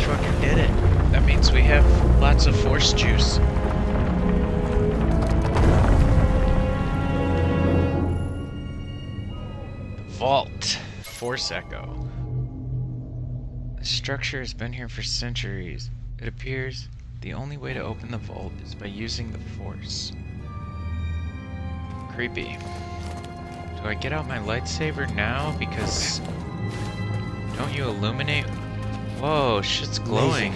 Fucking did it. That means we have lots of force juice. Vault. Force echo. The structure has been here for centuries. It appears the only way to open the vault is by using the force. Creepy. Do I get out my lightsaber now? Because don't you illuminate? Whoa, shit's glowing.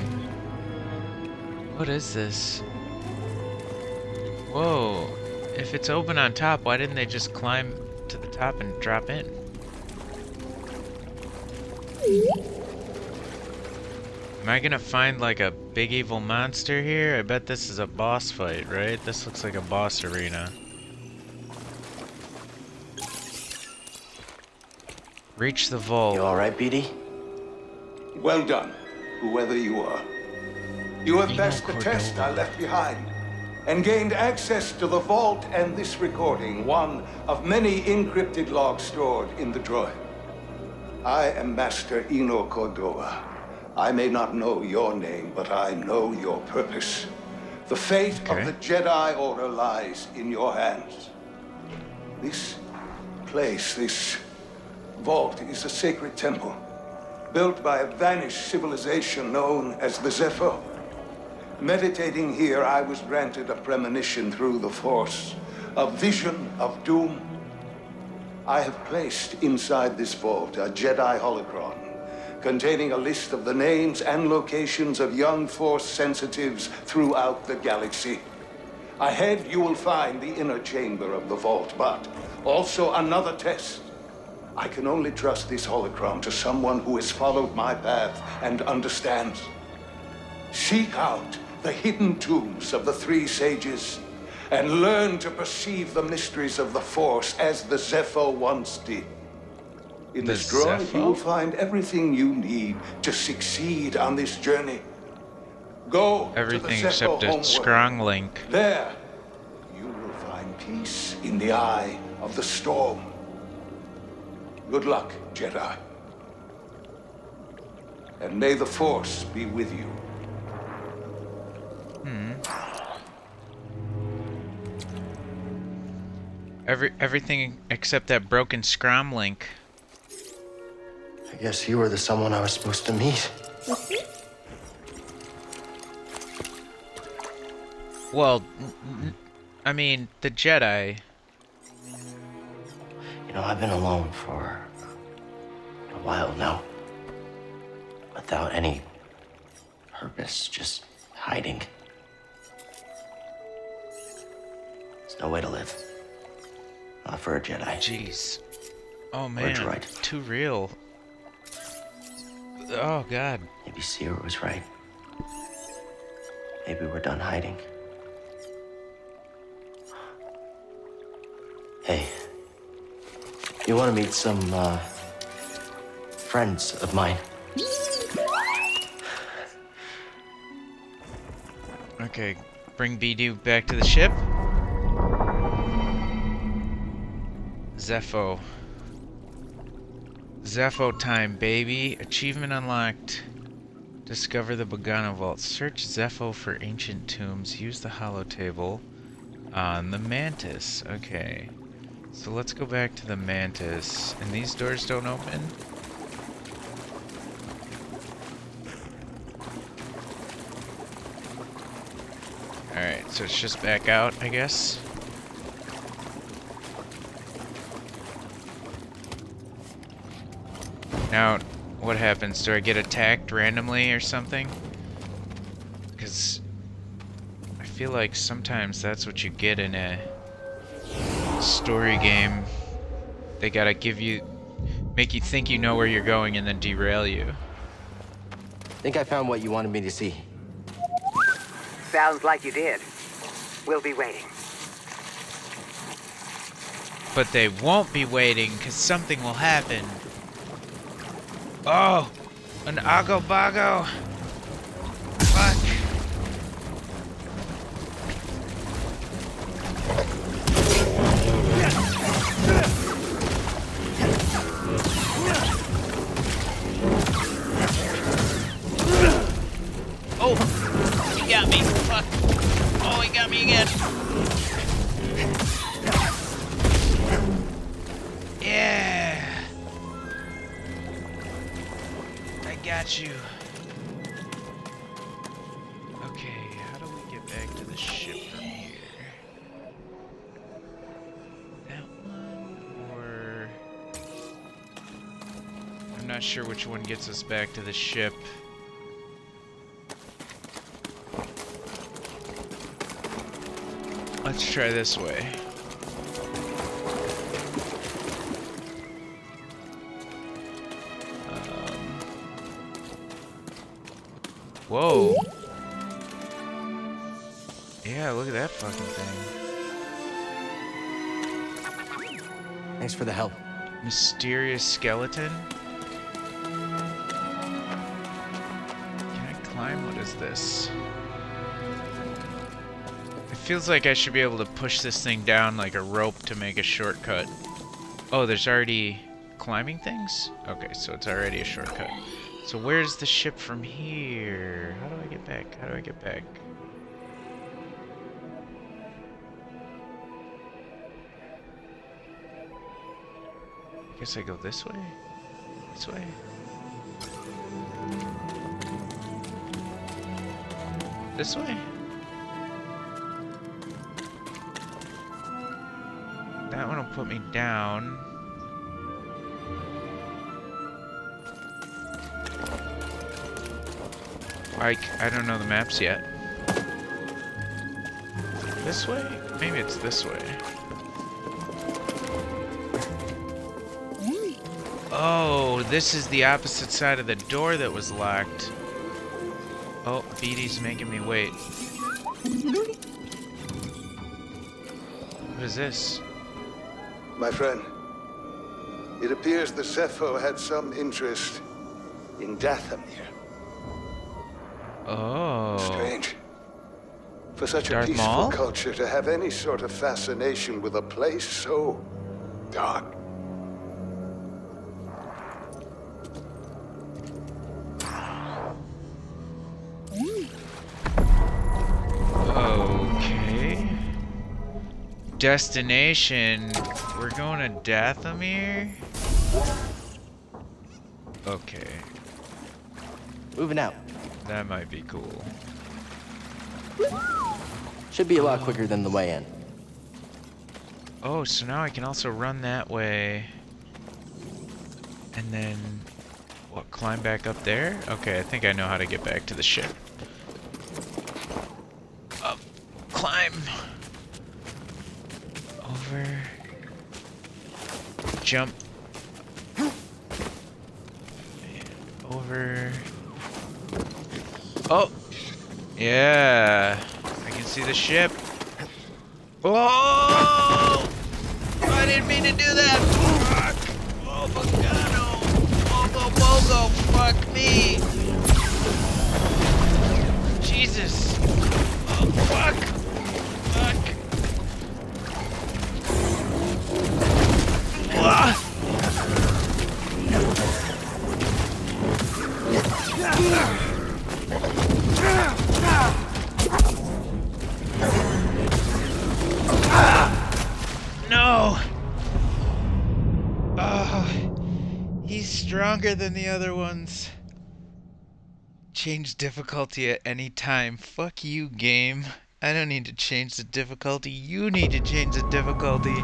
What is this? Whoa. If it's open on top, why didn't they just climb to the top and drop in? Am I gonna find like a big evil monster here? I bet this is a boss fight, right? This looks like a boss arena. Reach the vault. You alright, BD? Well done, whoever you are. You have passed the test I left behind, and gained access to the vault and this recording, one of many encrypted logs stored in the droid. I am Master Eno Cordova. I may not know your name, but I know your purpose. The fate of the Jedi Order lies in your hands. This place, this vault, is a sacred temple, built by a vanished civilization known as the Zepho. Meditating here, I was granted a premonition through the Force, a vision of doom. I have placed inside this vault a Jedi holocron containing a list of the names and locations of young Force sensitives throughout the galaxy. Ahead, you will find the inner chamber of the vault, but also another test. I can only trust this holocron to someone who has followed my path and understands. Seek out the hidden tombs of the three sages and learn to perceive the mysteries of the Force as the Zepho once did. In this droid, you will find everything you need to succeed on this journey. Go everything to the except a strong link. There, you will find peace in the eye of the storm. Good luck, Jedi. And may the Force be with you. Everything except that broken scrom link. I guess you were the someone I was supposed to meet. Well, I mean, the Jedi. You know, I've been alone for a while now. Without any purpose, just hiding. There's no way to live. Not for a Jedi. Jeez. Oh man, or a droid. Too real. Oh god. Maybe Seer was right. Maybe we're done hiding. Hey, you want to meet some, friends of mine? Okay, bring Bidu back to the ship. Zepho. Zepho time, baby. Achievement unlocked. Discover the Bogano vault. Search Zepho for ancient tombs. Use the holotable on the Mantis. Okay. So let's go back to the Mantis. And these doors don't open? Alright, so it's just back out, I guess. Now, what happens? Do I get attacked randomly or something? Because I feel like sometimes that's what you get in a story game. They gotta make you think you know where you're going and then derail you. Think I found what you wanted me to see. Sounds like you did. We'll be waiting. But they won't be waiting, because something will happen. Oh! An Ago-Bago! Fuck! Oh! He got me! Fuck! Oh, he got me again! Yeah! I got you. Okay, how do we get back to the ship from here? That one, or... I'm not sure which one gets us back to the ship. Let's try this way. Whoa. Yeah, look at that fucking thing. Thanks for the help. Mysterious skeleton? Can I climb? What is this? It feels like I should be able to push this thing down like a rope to make a shortcut. Oh, there's already climbing things? Okay, so it's already a shortcut. So where's the ship from here? How do I get back? How do I get back? I guess I go this way? This way? This way? That one will put me down. I don't know the maps yet. This way? Maybe it's this way. Oh, this is the opposite side of the door that was locked. Oh, BD's making me wait. What is this? My friend, it appears the Cepho had some interest in Dathomir. Oh. Strange. For such Darth a peaceful Maul? culture to have any sort of fascination with a place so dark. Okay. Destination. We're going to Dathomir? Okay. Moving out. That might be cool. Should be a lot quicker than the way in. Oh, so now I can also run that way. And then, what, climb back up there? Okay, I think I know how to get back to the ship. Up, climb. Over. Jump. Over. Oh! Yeah! I can see the ship. Oh! I didn't mean to do that! Fuck! Oh, Bogano! Bogo! Fuck me! Jesus! Oh, fuck! Fuck! Ah! No! Oh, he's stronger than the other ones. Change difficulty at any time. Fuck you, game. I don't need to change the difficulty. You need to change the difficulty.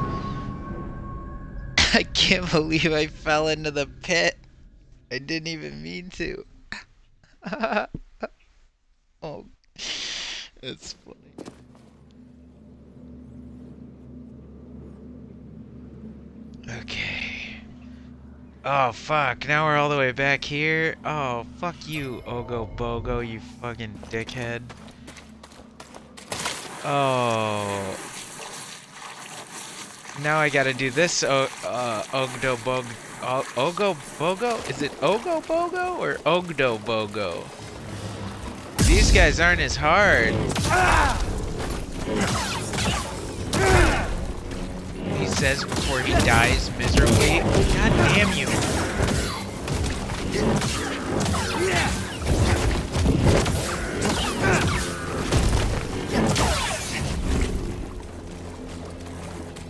I can't believe I fell into the pit. I didn't even mean to. Oh, it's funny. Okay. Oh, fuck. Now we're all the way back here. Oh, fuck you, Ogo Bogo, you fucking dickhead. Oh. Now I gotta do this, Ogdo Bogo. Ogo Bogo? Is it Ogo Bogo or Ogdo Bogo? These guys aren't as hard. He says before he dies miserably. God damn you.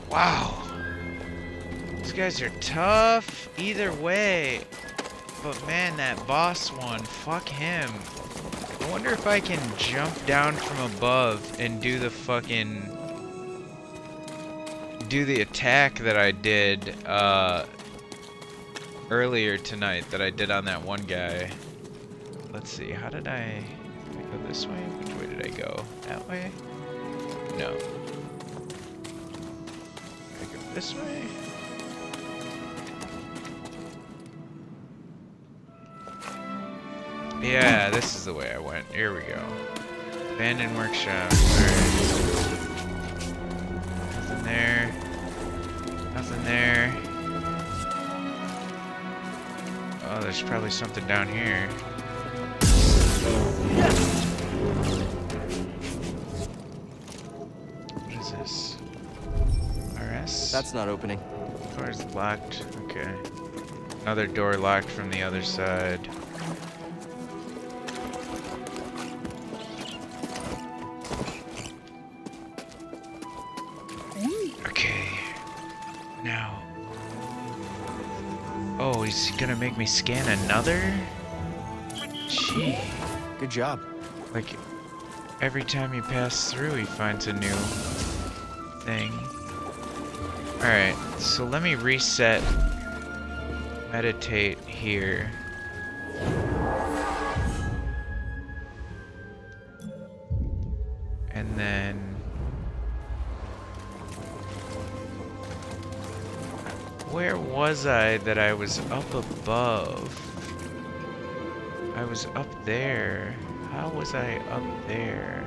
Wow. These guys are tough either way. But man, that boss one, fuck him. I wonder if I can jump down from above and do the fucking... do the attack that I did earlier tonight that I did on that one guy. Let's see, how did I go this way? Which way did I go? That way? No. Did I go this way? Yeah, this is the way I went. Here we go. Abandoned workshop. Alright. Nothing there. Nothing there. Oh, there's probably something down here. That's not opening. Door's locked. Okay. Another door locked from the other side. Okay. Now. Oh, he's gonna make me scan another? Gee. Good job. Like, every time you pass through, he finds a new thing. Alright, so let me reset. Meditate here. And then... where was I that I was up above? I was up there. How was I up there?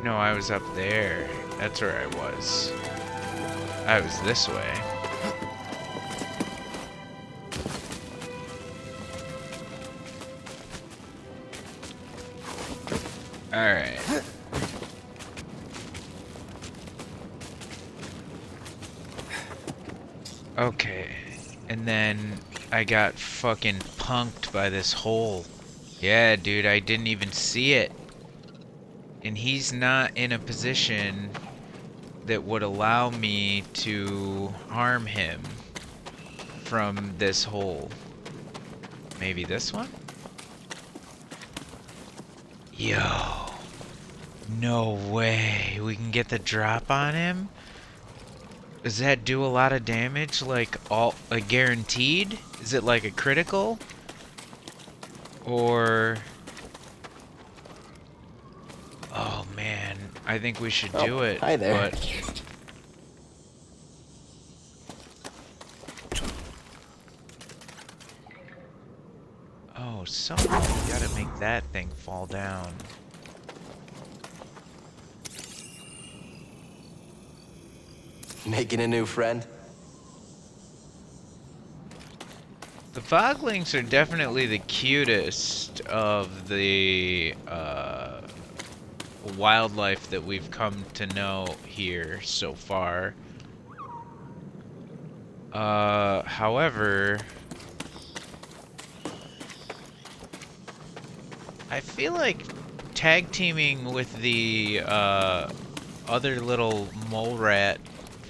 No, I was up there. That's where I was. I was this way. Alright. Okay. And then I got fucking punked by this hole. Yeah, dude, I didn't even see it. And he's not in a position that would allow me to harm him from this hole. Maybe this one? Yo. No way. We can get the drop on him? Does that do a lot of damage? Like, guaranteed? Is it like a critical? Or... oh man, I think we should do it. Hi there. But... oh, something. You gotta make that thing fall down. Making a new friend? The Foglings are definitely the cutest of the wildlife that we've come to know here so far. However, I feel like tag teaming with the other little mole rat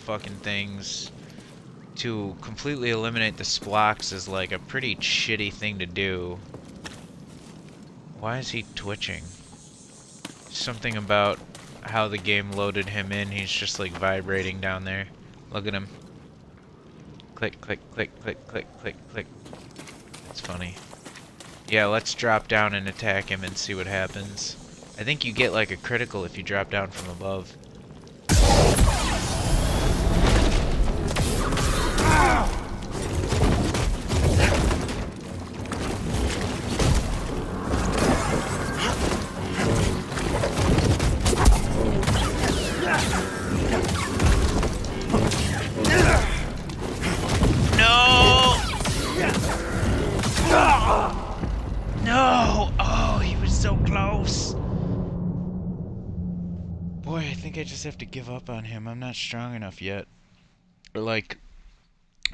fucking things to completely eliminate the splocks is like a pretty shitty thing to do. Why is he twitching? Something about how the game loaded him in, he's just like vibrating down there. Look at him. Click, click, click, click, click, click, click. That's funny. Yeah, let's drop down and attack him and see what happens. I think you get like a critical if you drop down from above. No! Oh, he was so close. Boy, I think I just have to give up on him. I'm not strong enough yet. Or like,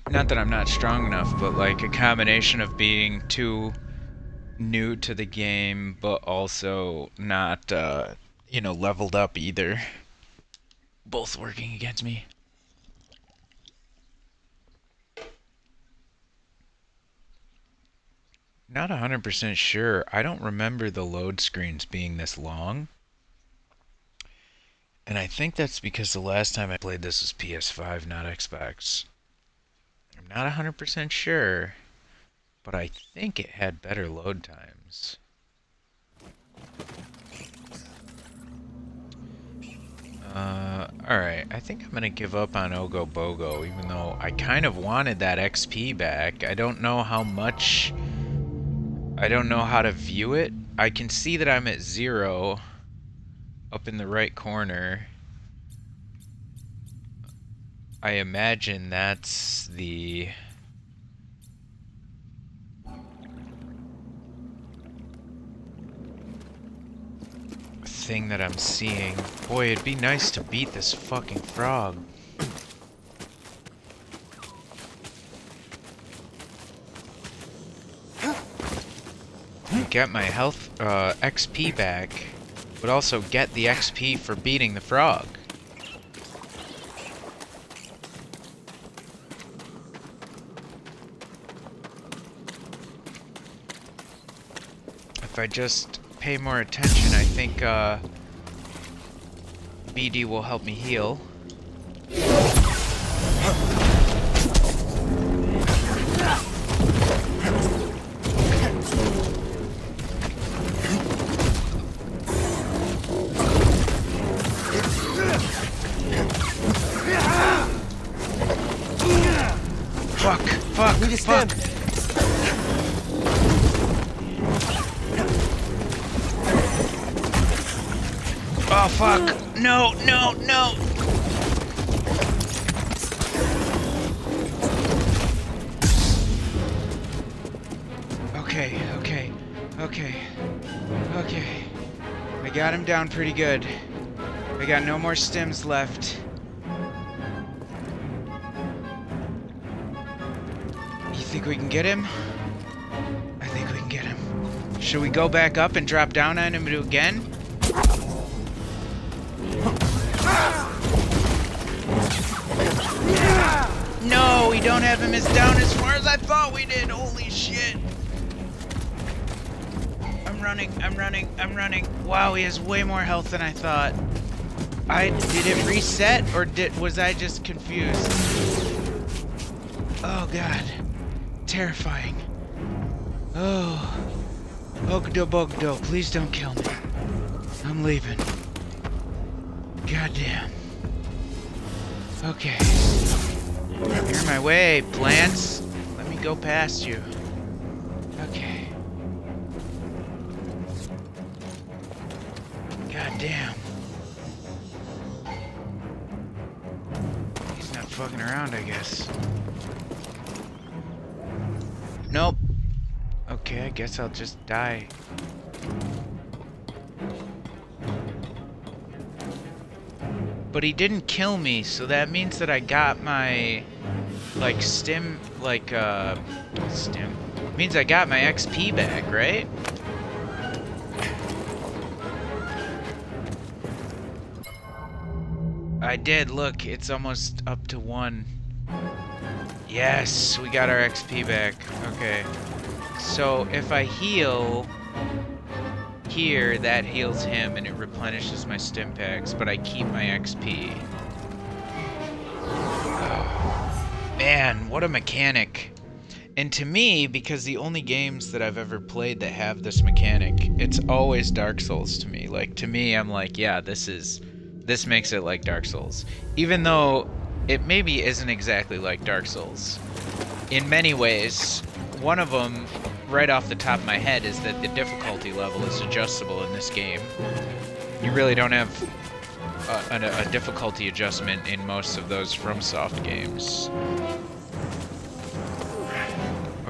not that I'm not strong enough, but like a combination of being too new to the game, but also not, you know, leveled up either. Both working against me. Not 100% sure. I don't remember the load screens being this long. And I think that's because the last time I played this was PS5, not Xbox. I'm not 100% sure, but I think it had better load times. Alright, I think I'm gonna give up on Ogo Bogo, even though I kind of wanted that XP back. I don't know how much... I don't know how to view it. I can see that I'm at 0 up in the right corner. I imagine that's the... thing that I'm seeing. Boy, it'd be nice to beat this fucking frog. Get my health, XP back, but also get the XP for beating the frog. If I just pay more attention, I think, BD will help me heal. Fuck. Oh, fuck. No, no, no. Okay. I got him down pretty good. I got no more stims left. You think we can get him? I think we can get him. Should we go back up and drop down on him again? No, we don't have him as down as far as I thought we did. Holy shit. I'm running. Wow, he has way more health than I thought. Did it reset, or was I just confused? Oh god. Terrifying. Oh. Bogano, please don't kill me. I'm leaving. Goddamn. Okay. You're in my way, plants. Let me go past you. Okay. Goddamn. He's not fucking around, I guess. Nope. Okay, I guess I'll just die. But he didn't kill me, so that means that I got my, like, stim, means I got my XP back, right? I did, look, it's almost up to 1. Yes, we got our XP back. Okay. So if I heal here, that heals him and it replenishes my stim packs, but I keep my XP. Oh, man, what a mechanic. And to me, because the only games that I've ever played that have this mechanic, it's always Dark Souls to me. Like, to me, I'm like, yeah, this makes it like Dark Souls. Even though it maybe isn't exactly like Dark Souls. In many ways, one of them, right off the top of my head, is that the difficulty level is adjustable in this game. You really don't have a difficulty adjustment in most of those FromSoft games.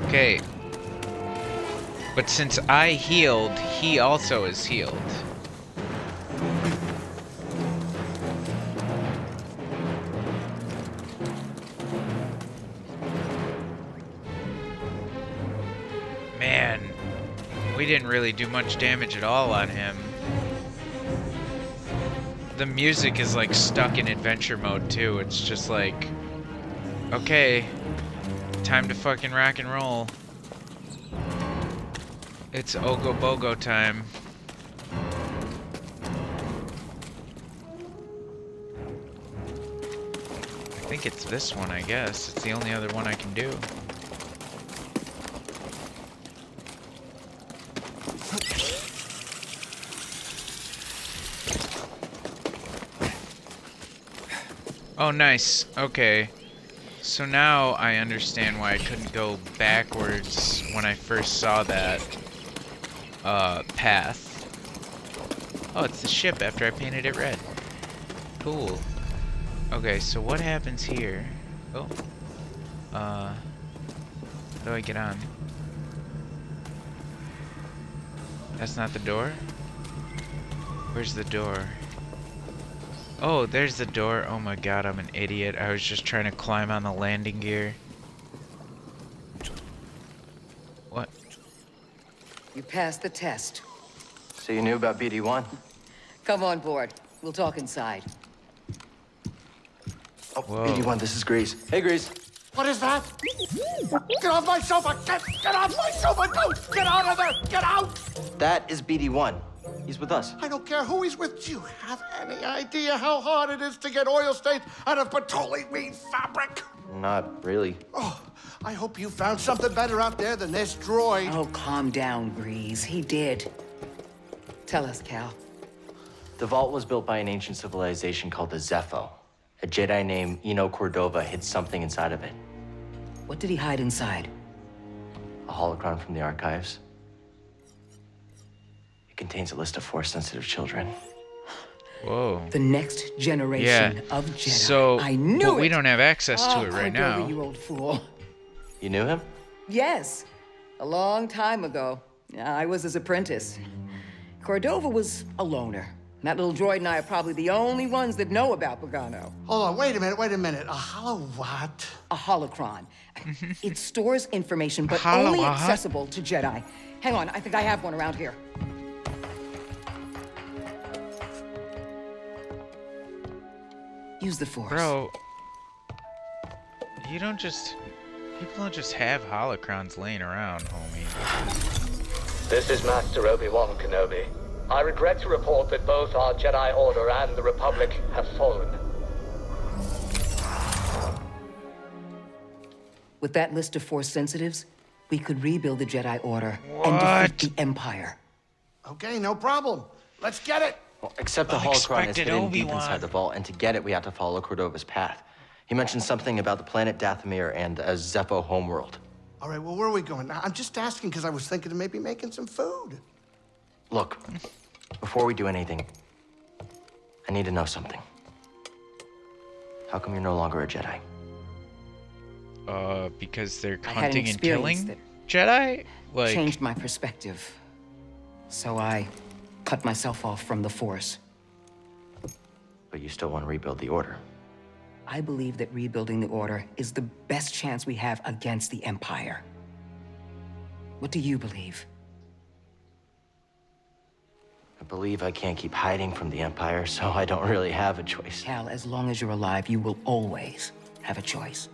Okay. But since I healed, he also is healed. Man, we didn't really do much damage at all on him. The music is like stuck in adventure mode too. It's just like, okay, time to fucking rock and roll. It's Ogo Bogo time. I think it's this one, I guess. It's the only other one I can do. Oh, nice. Okay. So now I understand why I couldn't go backwards when I first saw that path. Oh, it's the ship after I painted it red. Cool. Okay, so what happens here? Oh. How do I get on? That's not the door? Where's the door? Oh, there's the door. Oh my god, I'm an idiot. I was just trying to climb on the landing gear. What? You passed the test. So you knew about BD-1? Come on board. We'll talk inside. Oh, BD-1, this is Grease. Hey, Grease. What is that? Get off my sofa! Get off my sofa! Don't! Get out of there! Get out! That is BD-1. He's with us. I don't care who he's with. Do you have any idea how hard it is to get oil stains out of petroleum fabric? Not really. Oh, I hope you found something better out there than this droid. Oh, calm down, Grease. He did. Tell us, Cal. The vault was built by an ancient civilization called the Zepho. A Jedi named Eno Cordova hid something inside of it. What did he hide inside? A holocron from the archives. It contains a list of Force-sensitive children. Whoa. The next generation of Jedi. So, I knew but we don't have access to it right Cordova, now. You old fool. You knew him? Yes, a long time ago. I was his apprentice. Cordova was a loner. That little droid and I are probably the only ones that know about Bogano. Hold on, wait a minute. A holo what? A holocron. It stores information, but only accessible to Jedi. Hang on, I think I have one around here. Use the Force. Bro, you don't just... People don't just have holocrons laying around, homie. This is Master Obi-Wan Kenobi. I regret to report that both our Jedi Order and the Republic have fallen. With that list of Force sensitives, we could rebuild the Jedi Order and defeat the Empire. Okay, no problem. Let's get it. Well, except the holocron is hidden deep inside the vault, and to get it, we have to follow Cordova's path. He mentioned something about the planet Dathomir and a Zepho homeworld. All right, well, where are we going? I'm just asking because I was thinking of maybe making some food. Look, before we do anything, I need to know something. How come you're no longer a Jedi? Because they're I had an hunting and experience killing that Jedi? Like... changed my perspective. So I cut myself off from the Force. But you still want to rebuild the Order. I believe that rebuilding the Order is the best chance we have against the Empire. What do you believe? I believe I can't keep hiding from the Empire, so I don't really have a choice. Cal, as long as you're alive, you will always have a choice.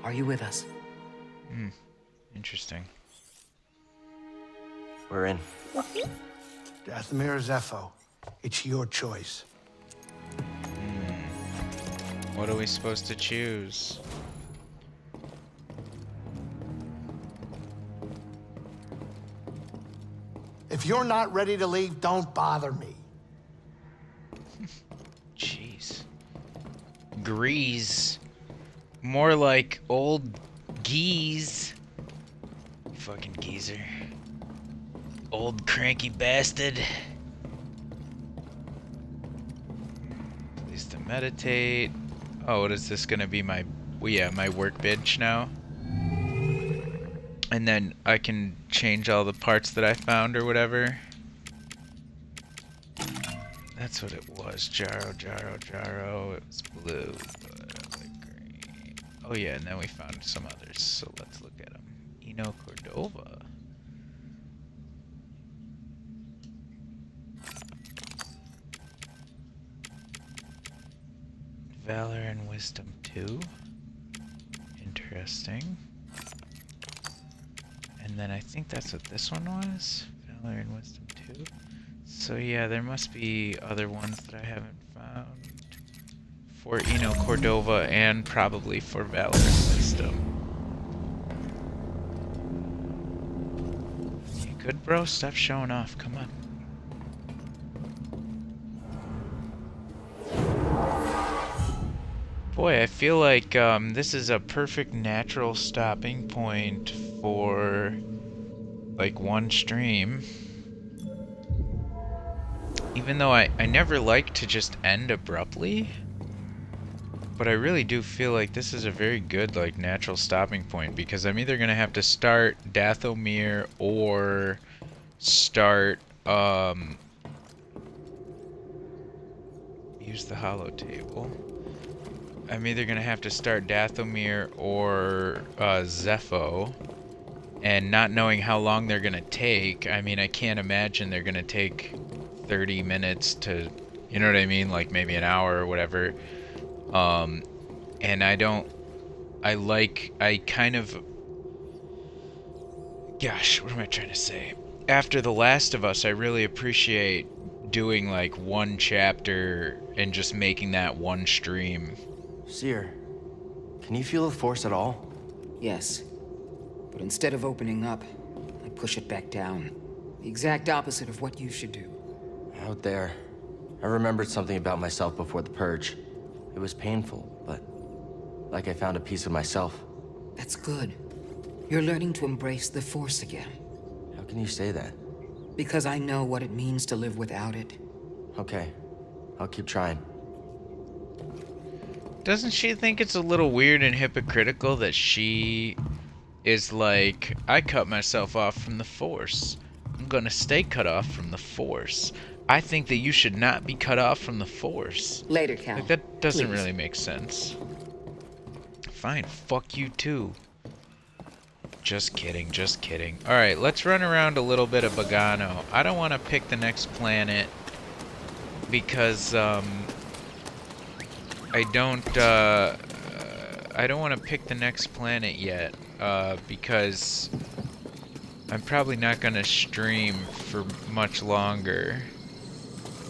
Are you with us? Hmm. Interesting. We're in. Dathomir or Zepho, it's your choice. What are we supposed to choose? If you're not ready to leave, don't bother me. Jeez. Grease. More like old geese. Fucking geezer. Old cranky bastard. Please to meditate. Oh, what is this gonna be? My, well, yeah, my workbench now. And then I can change all the parts that I found or whatever. That's what it was. Jaro. It was blue, but I like green. Oh yeah, and then we found some others. So let's look at them. Eno Cordova. Valor and Wisdom 2. Interesting. And then I think that's what this one was. Valor and Wisdom 2. So yeah, there must be other ones that I haven't found. For Eno Cordova and probably for Valor and Wisdom. You good, bro? Stop showing off. Come on. Boy, I feel like this is a perfect natural stopping point for like one stream. Even though I never like to just end abruptly, but I really do feel like this is a very good like natural stopping point because I'm either gonna have to start Dathomir or start use the holo table. I'm either gonna have to start Dathomir or Zepho, and not knowing how long they're gonna take, I mean, I can't imagine they're gonna take 30 minutes to, you know what I mean, like maybe an hour or whatever. And I kind of, gosh, what am I trying to say? After The Last of Us, I really appreciate doing like one chapter and just making that one stream. Seer, can you feel the Force at all? Yes. But instead of opening up, I push it back down. The exact opposite of what you should do. Out there, I remembered something about myself before the Purge. It was painful, but like I found a piece of myself. That's good. You're learning to embrace the Force again. How can you say that? Because I know what it means to live without it. Okay, I'll keep trying. Doesn't she think it's a little weird and hypocritical that she is like, I cut myself off from the Force. I'm gonna stay cut off from the Force. I think that you should not be cut off from the Force. Later, Cal. Like, that doesn't Please. really make sense. Fine, fuck you too. Just kidding, just kidding. Alright, let's run around a little bit of Bogano. I don't want to pick the next planet because, I don't want to pick the next planet yet, because I'm probably not going to stream for much longer.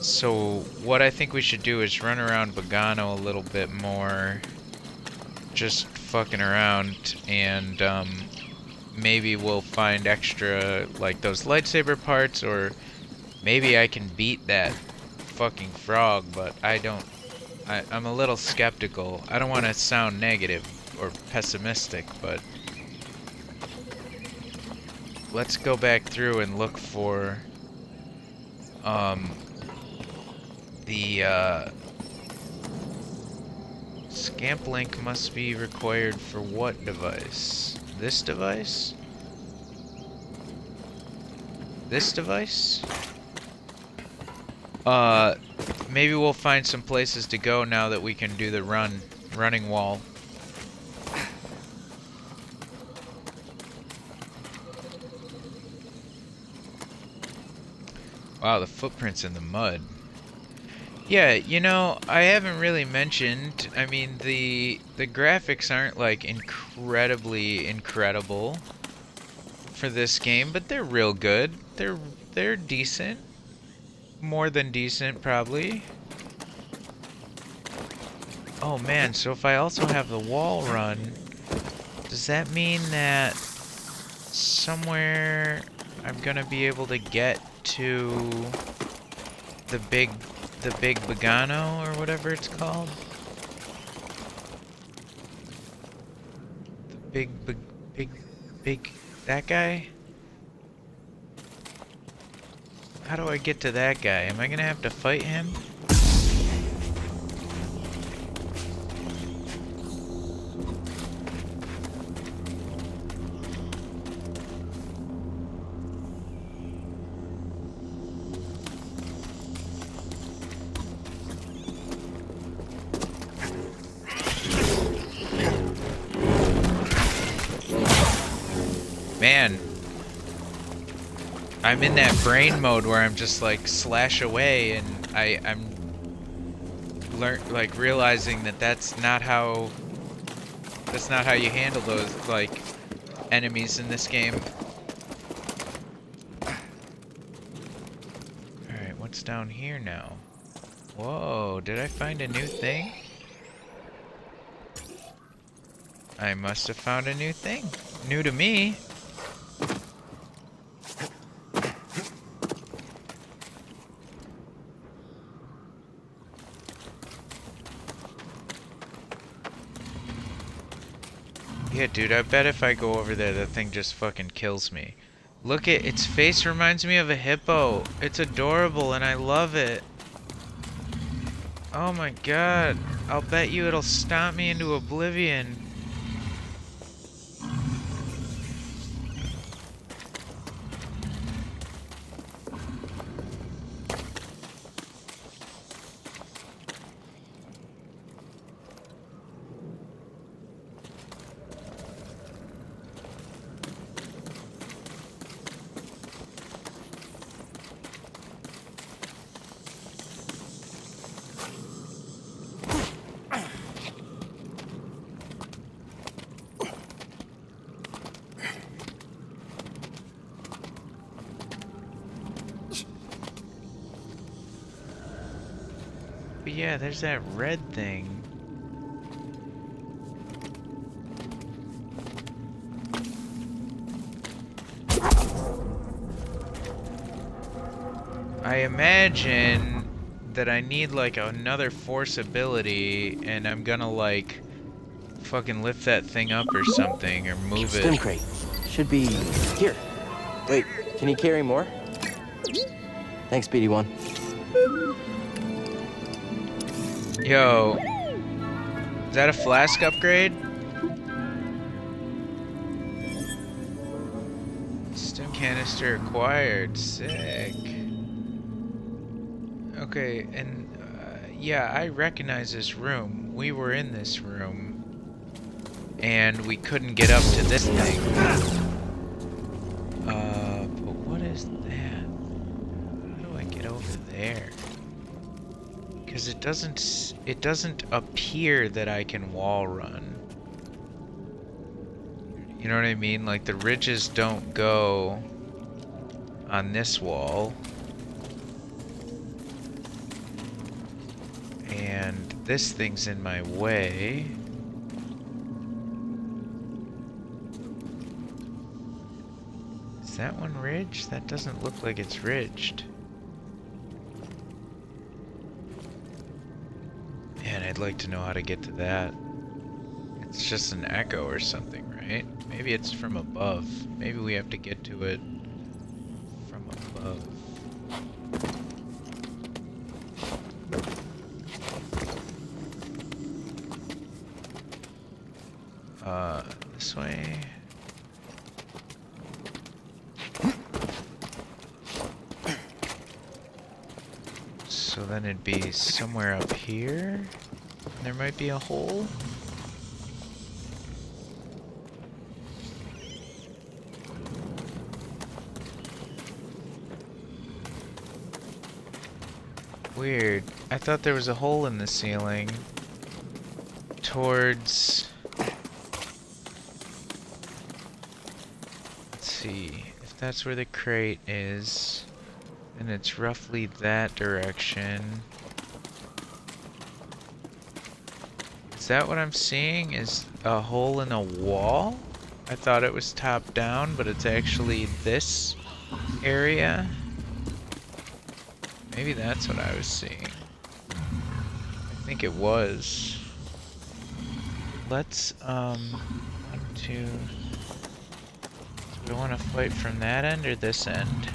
So what I think we should do is run around Bogano a little bit more, just fucking around, and maybe we'll find extra, like those lightsaber parts, or maybe I can beat that fucking frog, but I'm a little skeptical. I don't want to sound negative or pessimistic, but let's go back through and look for the Scamp link must be required for what device? This device? This device? Maybe we'll find some places to go now that we can do the running wall. Wow, the footprints in the mud. Yeah, you know, I haven't really mentioned, I mean, the graphics aren't like incredibly incredible for this game, but they're real good. They're decent. More than decent, probably. Oh man, so if I also have the wall run, does that mean that somewhere I'm gonna be able to get to the big Bogano, or whatever it's called? The big, that guy? How do I get to that guy? Am I gonna have to fight him? Man, I'm in that brain mode where I'm just like slash away, and I'm realizing that that's not how you handle those like enemies in this game. All right, what's down here now? Whoa, did I find a new thing? I must have found a new thing. New to me. Yeah, dude, I bet if I go over there, that thing just fucking kills me. Look at its face, reminds me of a hippo. It's adorable and I love it. Oh my god. I'll bet you it'll stomp me into oblivion. But yeah, there's that red thing. I imagine that I need like another force ability, and I'm gonna like fucking lift that thing up or something, or move Stim it. crate. Should be here. Wait, can you carry more? Thanks, BD1. Yo, is that a flask upgrade? Stim canister acquired. Sick. Okay, and yeah, I recognize this room. We were in this room, and we couldn't get up to this thing. But what is that? How do I get over there? Because it doesn't appear that I can wall run. You know what I mean? Like the ridges don't go on this wall. And this thing's in my way. Is that one ridged? That doesn't look like it's ridged. Man, I'd like to know how to get to that. It's just an echo or something, right? Maybe it's from above. Maybe we have to get to it from above. This way. So then it'd be somewhere up here. There might be a hole. Weird. I thought there was a hole in the ceiling towards... Let's see. If that's where the crate is, and it's roughly that direction. Is that what I'm seeing? Is a hole in a wall? I thought it was top down, but it's actually this area. Maybe that's what I was seeing. I think it was. Let's, 1, 2... Do I want to fight from that end or this end?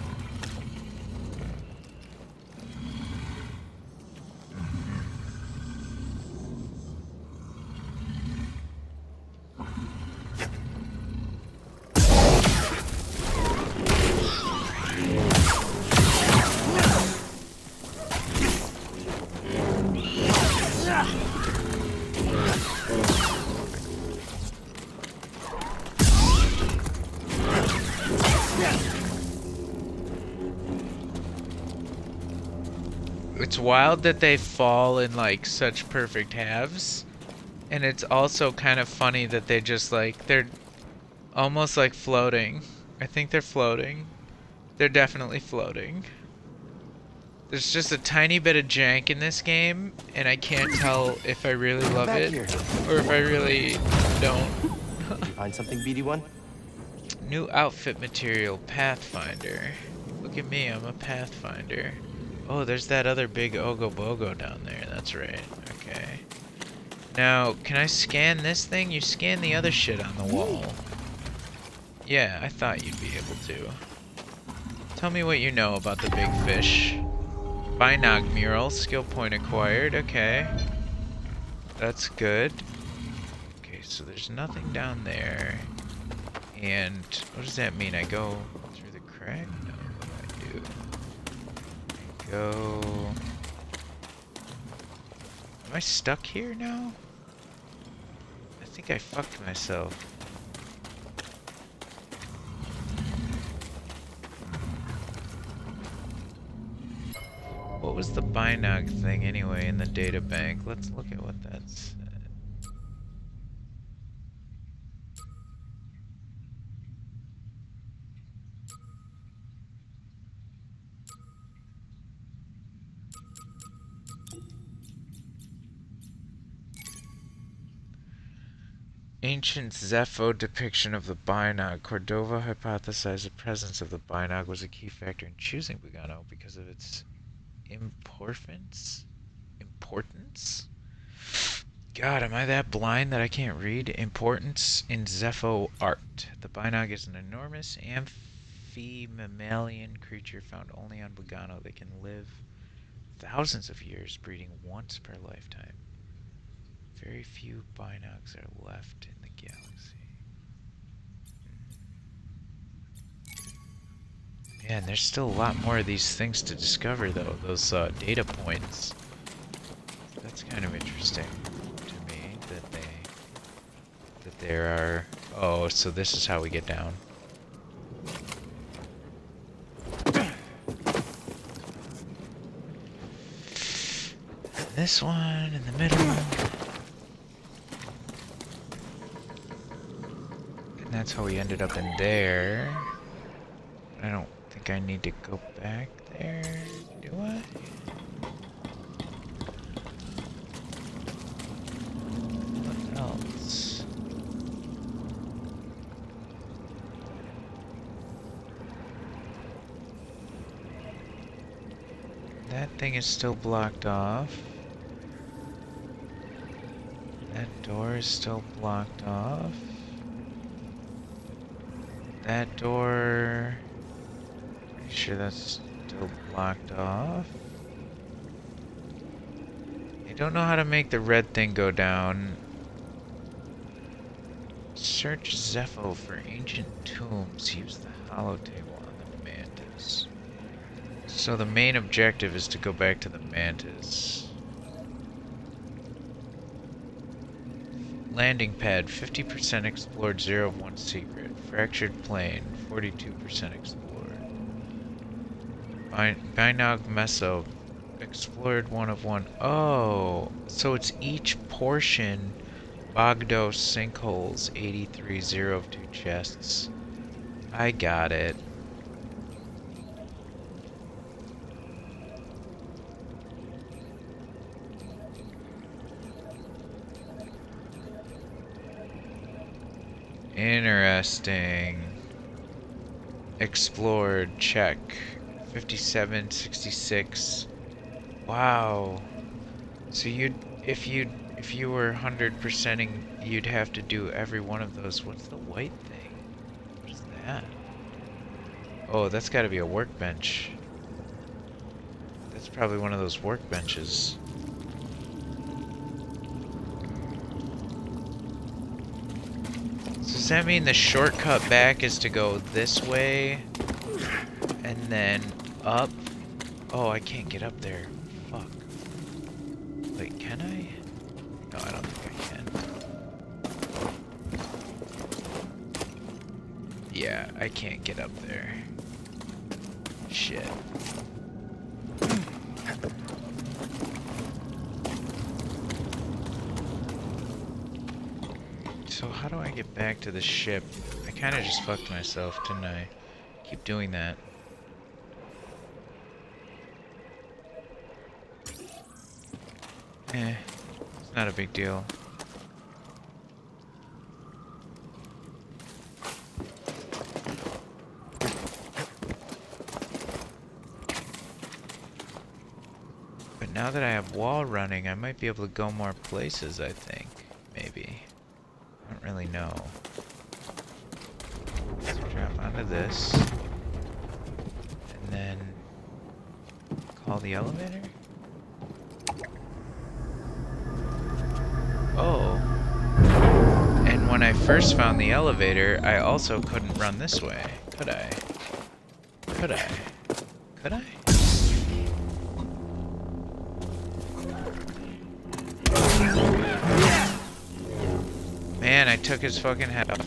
It's wild that they fall in like such perfect halves, and it's also kind of funny that they just like, they're almost like floating. I think they're floating. They're definitely floating. There's just a tiny bit of jank in this game, and I can't tell if I really love it or if I really don't. Did you find something, BD1? New outfit material, Pathfinder. Look at me, I'm a Pathfinder. Oh, there's that other big Ogobogo down there. That's right. Okay. Now, can I scan this thing? You scan the other shit on the wall. Yeah, I thought you'd be able to. Tell me what you know about the big fish. Binog mural, skill point acquired. Okay. That's good. Okay, so there's nothing down there. And what does that mean? I go through the crack? No, what do I do? Go... Am I stuck here now? I think I fucked myself. What was the Binog thing anyway in the data bank? Let's look at what that said. Ancient Zepho depiction of the Binog. Cordova hypothesized the presence of the Binog was a key factor in choosing Bogano because of its importance? God, am I that blind that I can't read? Importance in Zepho art. The Binog is an enormous amphimammalian creature found only on Bogano. They can live thousands of years, breeding once per lifetime. Very few Binogs are left in the galaxy. Man, there's still a lot more of these things to discover, though. Those data points. That's kind of interesting to me that there are. Oh, so this is how we get down. This one in the middle. And that's how we ended up in there. I don't think I need to go back there, do I? What else? That thing is still blocked off. That door is still blocked off. That door... Pretty sure that's still blocked off. I don't know how to make the red thing go down. Search Zepho for ancient tombs. Use the hollow table on the Mantis. So the main objective is to go back to the Mantis. Landing pad, 50% explored, 0 of 1 secret. Fractured plane, 42% explored. Binog Meso, explored 1 of 1. Oh, so it's each portion. Bogdo sinkholes, 83, 0 of 2 chests. I got it. Interesting. Explored, check. 57, 66. Wow. So if you were 100%ing, you'd have to do every one of those. What's the white thing? What is that? Oh, that's got to be a workbench. That's probably one of those workbenches. Does that mean the shortcut back is to go this way and then up? Oh, I can't get up there. Fuck. Wait, can I? No, I don't think I can. Yeah, I can't get up there. Shit. So how do I get back to the ship? I kind of just fucked myself, didn't I? Keep doing that. It's not a big deal. But now that I have wall running, I might be able to go more places, I think. Maybe. I don't really know. Let's drop onto this. And then call the elevator? Oh. And when I first found the elevator, I also couldn't run this way. Could I? Could I? Could I? Man, I took his fucking head off.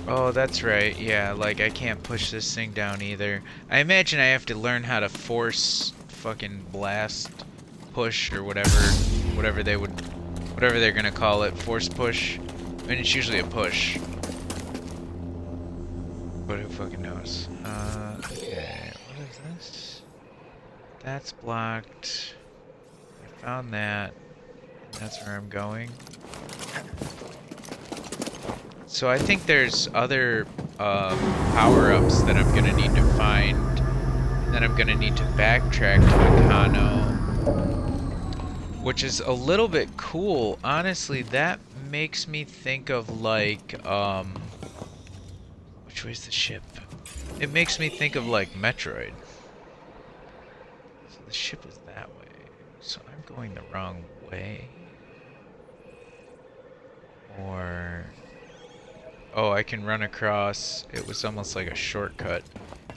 Oh, that's right. Yeah, like I can't push this thing down either. I imagine I have to learn how to force fucking blast push or whatever they're gonna call it. Force push. I mean, it's usually a push. But who fucking knows? Okay, what are That's blocked. I found that. That's where I'm going. So I think there's other power-ups that I'm gonna need to find. And then I'm gonna need to backtrack to Bogano, which is a little bit cool. Honestly, that makes me think of like, which way's the ship? It makes me think of like Metroid. So the ship is that way. So I'm going the wrong way. Or... oh, I can run across. It was almost like a shortcut.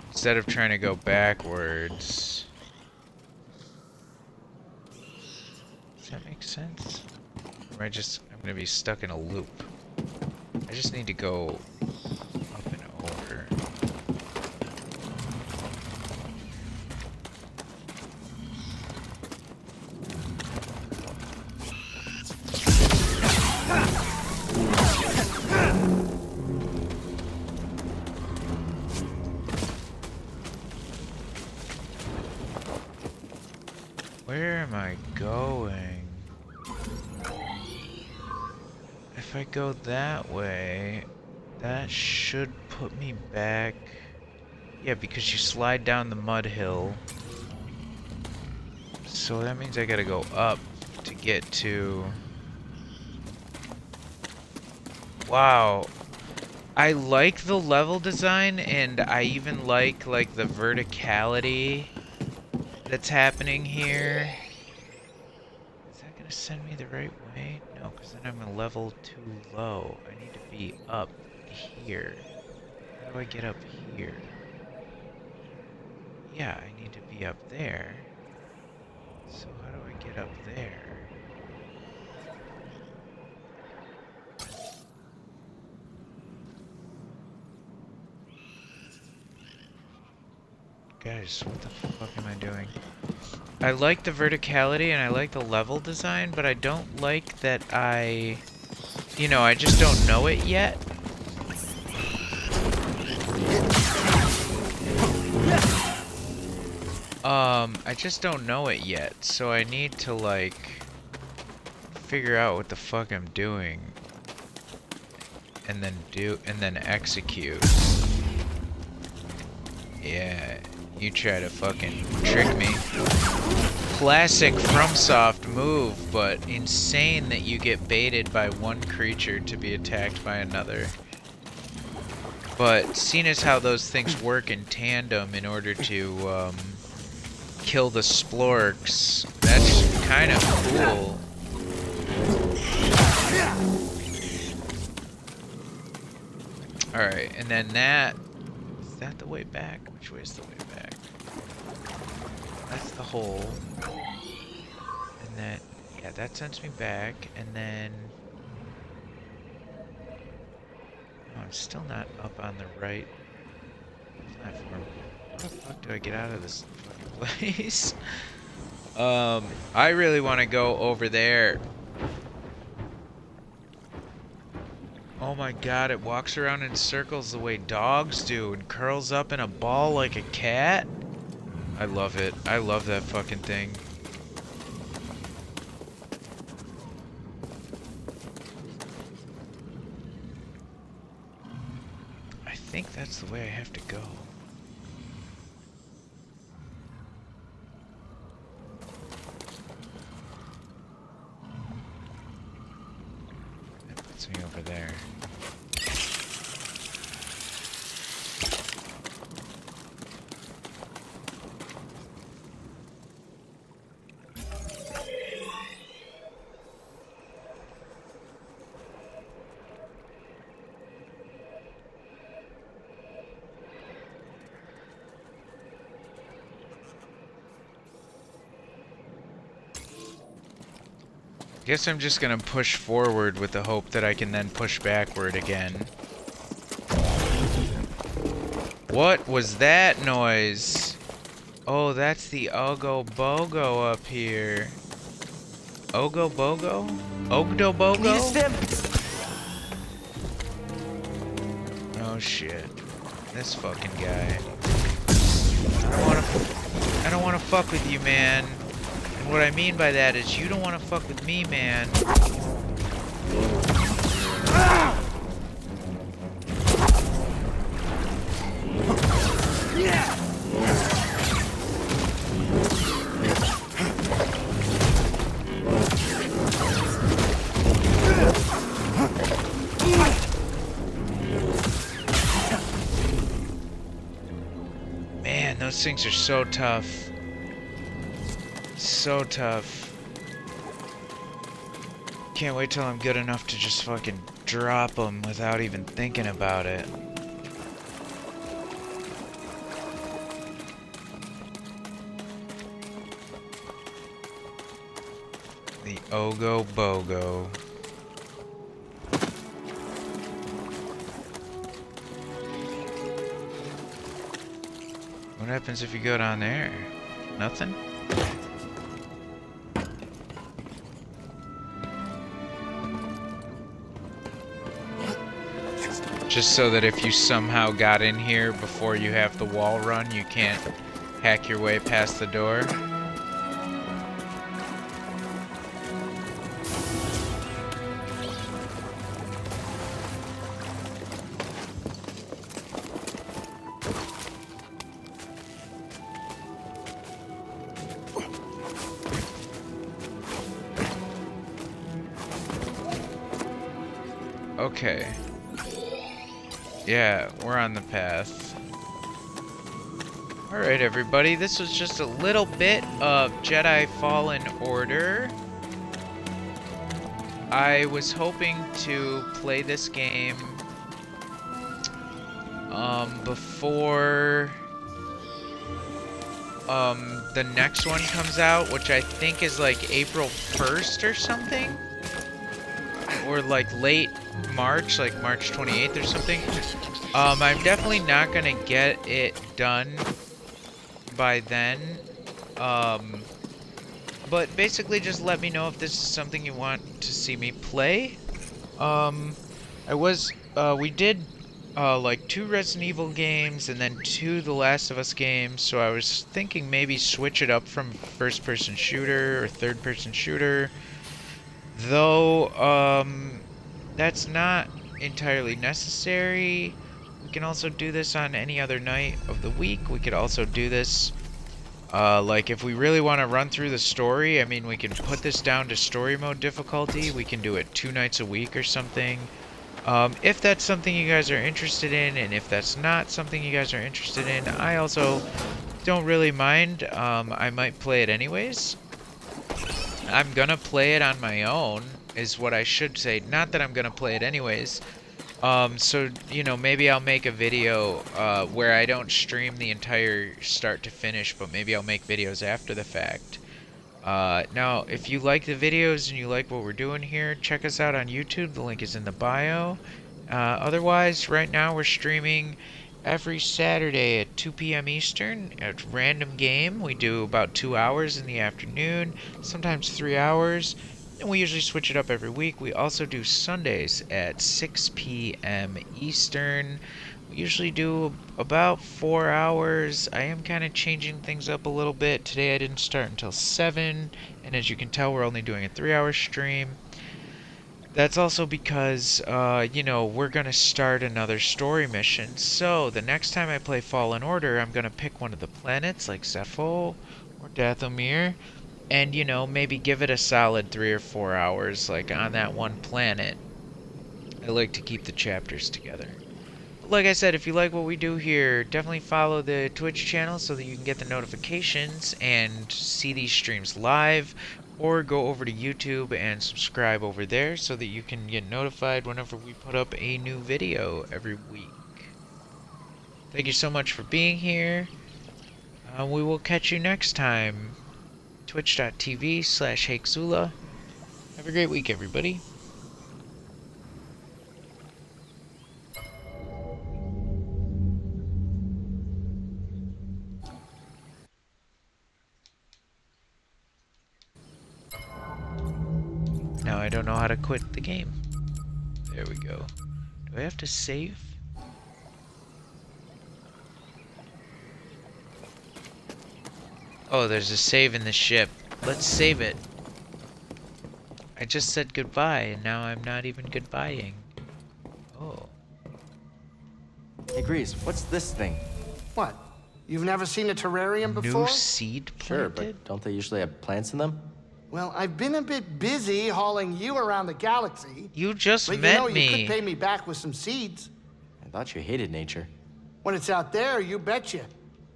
Instead of trying to go backwards. Does that make sense? Or I'm gonna be stuck in a loop. I just need to go up and over. Where am I going? If I go that way, that should put me back. Yeah, because you slide down the mud hill. So that means I gotta go up to get to... wow. I like the level design, and I even like the verticality that's happening here. Is that gonna send me the right way? No, because then I'm a level too low. I need to be up here. How do I get up here? Yeah, I need to be up there. So how do I get up there? Guys, what the fuck am I doing? I like the verticality and I like the level design, but I don't like that I just don't know it yet. I just don't know it yet, so I need to figure out what the fuck I'm doing and then execute. Yeah. You try to fucking trick me. Classic FromSoft move, but insane that you get baited by one creature to be attacked by another. But seeing as how those things work in tandem in order to kill the splorks, that's kind of cool. Alright, and then is that the way back? Which way is the way back? That's the hole. And then, yeah, that sends me back. And then... oh, I'm still not up on the right platform. How the fuck do I get out of this fucking place? I really want to go over there. Oh my god, it walks around in circles the way dogs do and curls up in a ball like a cat. I love it. I love that fucking thing. I think that's the way I have to go. That puts me over there. Guess I'm just gonna push forward with the hope that I can then push backward again. What was that noise? Oh, that's the Ogo Bogo up here. Ogo Bogo? Ogdo Bogo? Need a stim? Oh shit. This fucking guy. I don't wanna... I don't want to fuck with you, man. And what I mean by that is you don't want to fuck with me, man. Man, those things are so tough. So tough. Can't wait till I'm good enough to just fucking drop them without even thinking about it. The Ogo Bogo. What happens if you go down there? Nothing? Just so that if you somehow got in here before you have the wall run, you can't hack your way past the door. Okay. Yeah, we're on the path. Alright everybody, this was just a little bit of Jedi Fallen Order. I was hoping to play this game before the next one comes out, which I think is like April 1st or something. Or like late March, like March 28th or something. I'm definitely not gonna get it done by then. But basically just let me know if this is something you want to see me play. We did like 2 Resident Evil games and then 2 The Last of Us games, so I was thinking maybe switch it up from first-person shooter or third-person shooter. Though, that's not entirely necessary. We can also do this on any other night of the week. We could also do this, like if we really want to run through the story, I mean, we can put this down to story mode difficulty. We can do it 2 nights a week or something. If that's something you guys are interested in, and if that's not something you guys are interested in, I also don't really mind. I might play it anyways. I'm gonna play it on my own, is what I should say. Not that I'm gonna play it anyways. So, you know, maybe I'll make a video where I don't stream the entire start to finish, but maybe I'll make videos after the fact. Now, if you like the videos and you like what we're doing here, check us out on YouTube. The link is in the bio. Otherwise, right now we're streaming every Saturday at 2 p.m. Eastern at Random Game. We do about 2 hours in the afternoon, sometimes 3 hours, and we usually switch it up every week. We also do Sundays at 6 p.m. Eastern. We usually do about 4 hours. I am kind of changing things up a little bit. Today I didn't start until 7, and as you can tell, we're only doing a 3-hour stream. That's also because, you know, we're going to start another story mission. So, the next time I play Fallen Order, I'm going to pick one of the planets, like Zepho or Dathomir, and, you know, maybe give it a solid 3 or 4 hours, like, on that one planet. I like to keep the chapters together. But like I said, if you like what we do here, definitely follow the Twitch channel so that you can get the notifications and see these streams live. Or go over to YouTube and subscribe over there so that you can get notified whenever we put up a new video every week. Thank you so much for being here. We will catch you next time. Twitch.tv/HakeZula. Have a great week, everybody. Now I don't know how to quit the game. There we go. Do I have to save? Oh, there's a save in the ship. Let's save it. I just said goodbye, and now I'm not even goodbying. Oh. Hey, Grease, what's this thing? What? You've never seen a terrarium before? New seed planted? Sure, but don't they usually have plants in them? Well, I've been a bit busy hauling you around the galaxy. You just but met you know, me. You could pay me back with some seeds. I thought you hated nature. When it's out there, you betcha.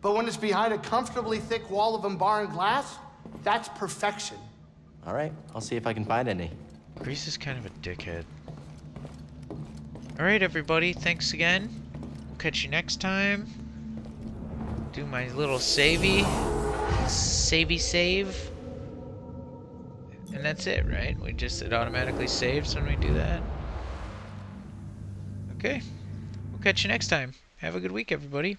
But when it's behind a comfortably thick wall of embarring glass, that's perfection. All right, I'll see if I can find any. Grease is kind of a dickhead. Alright, everybody, thanks again. We'll catch you next time. Do my little savey save. And that's it, right? It automatically saves when we do that. Okay. We'll catch you next time. Have a good week, everybody.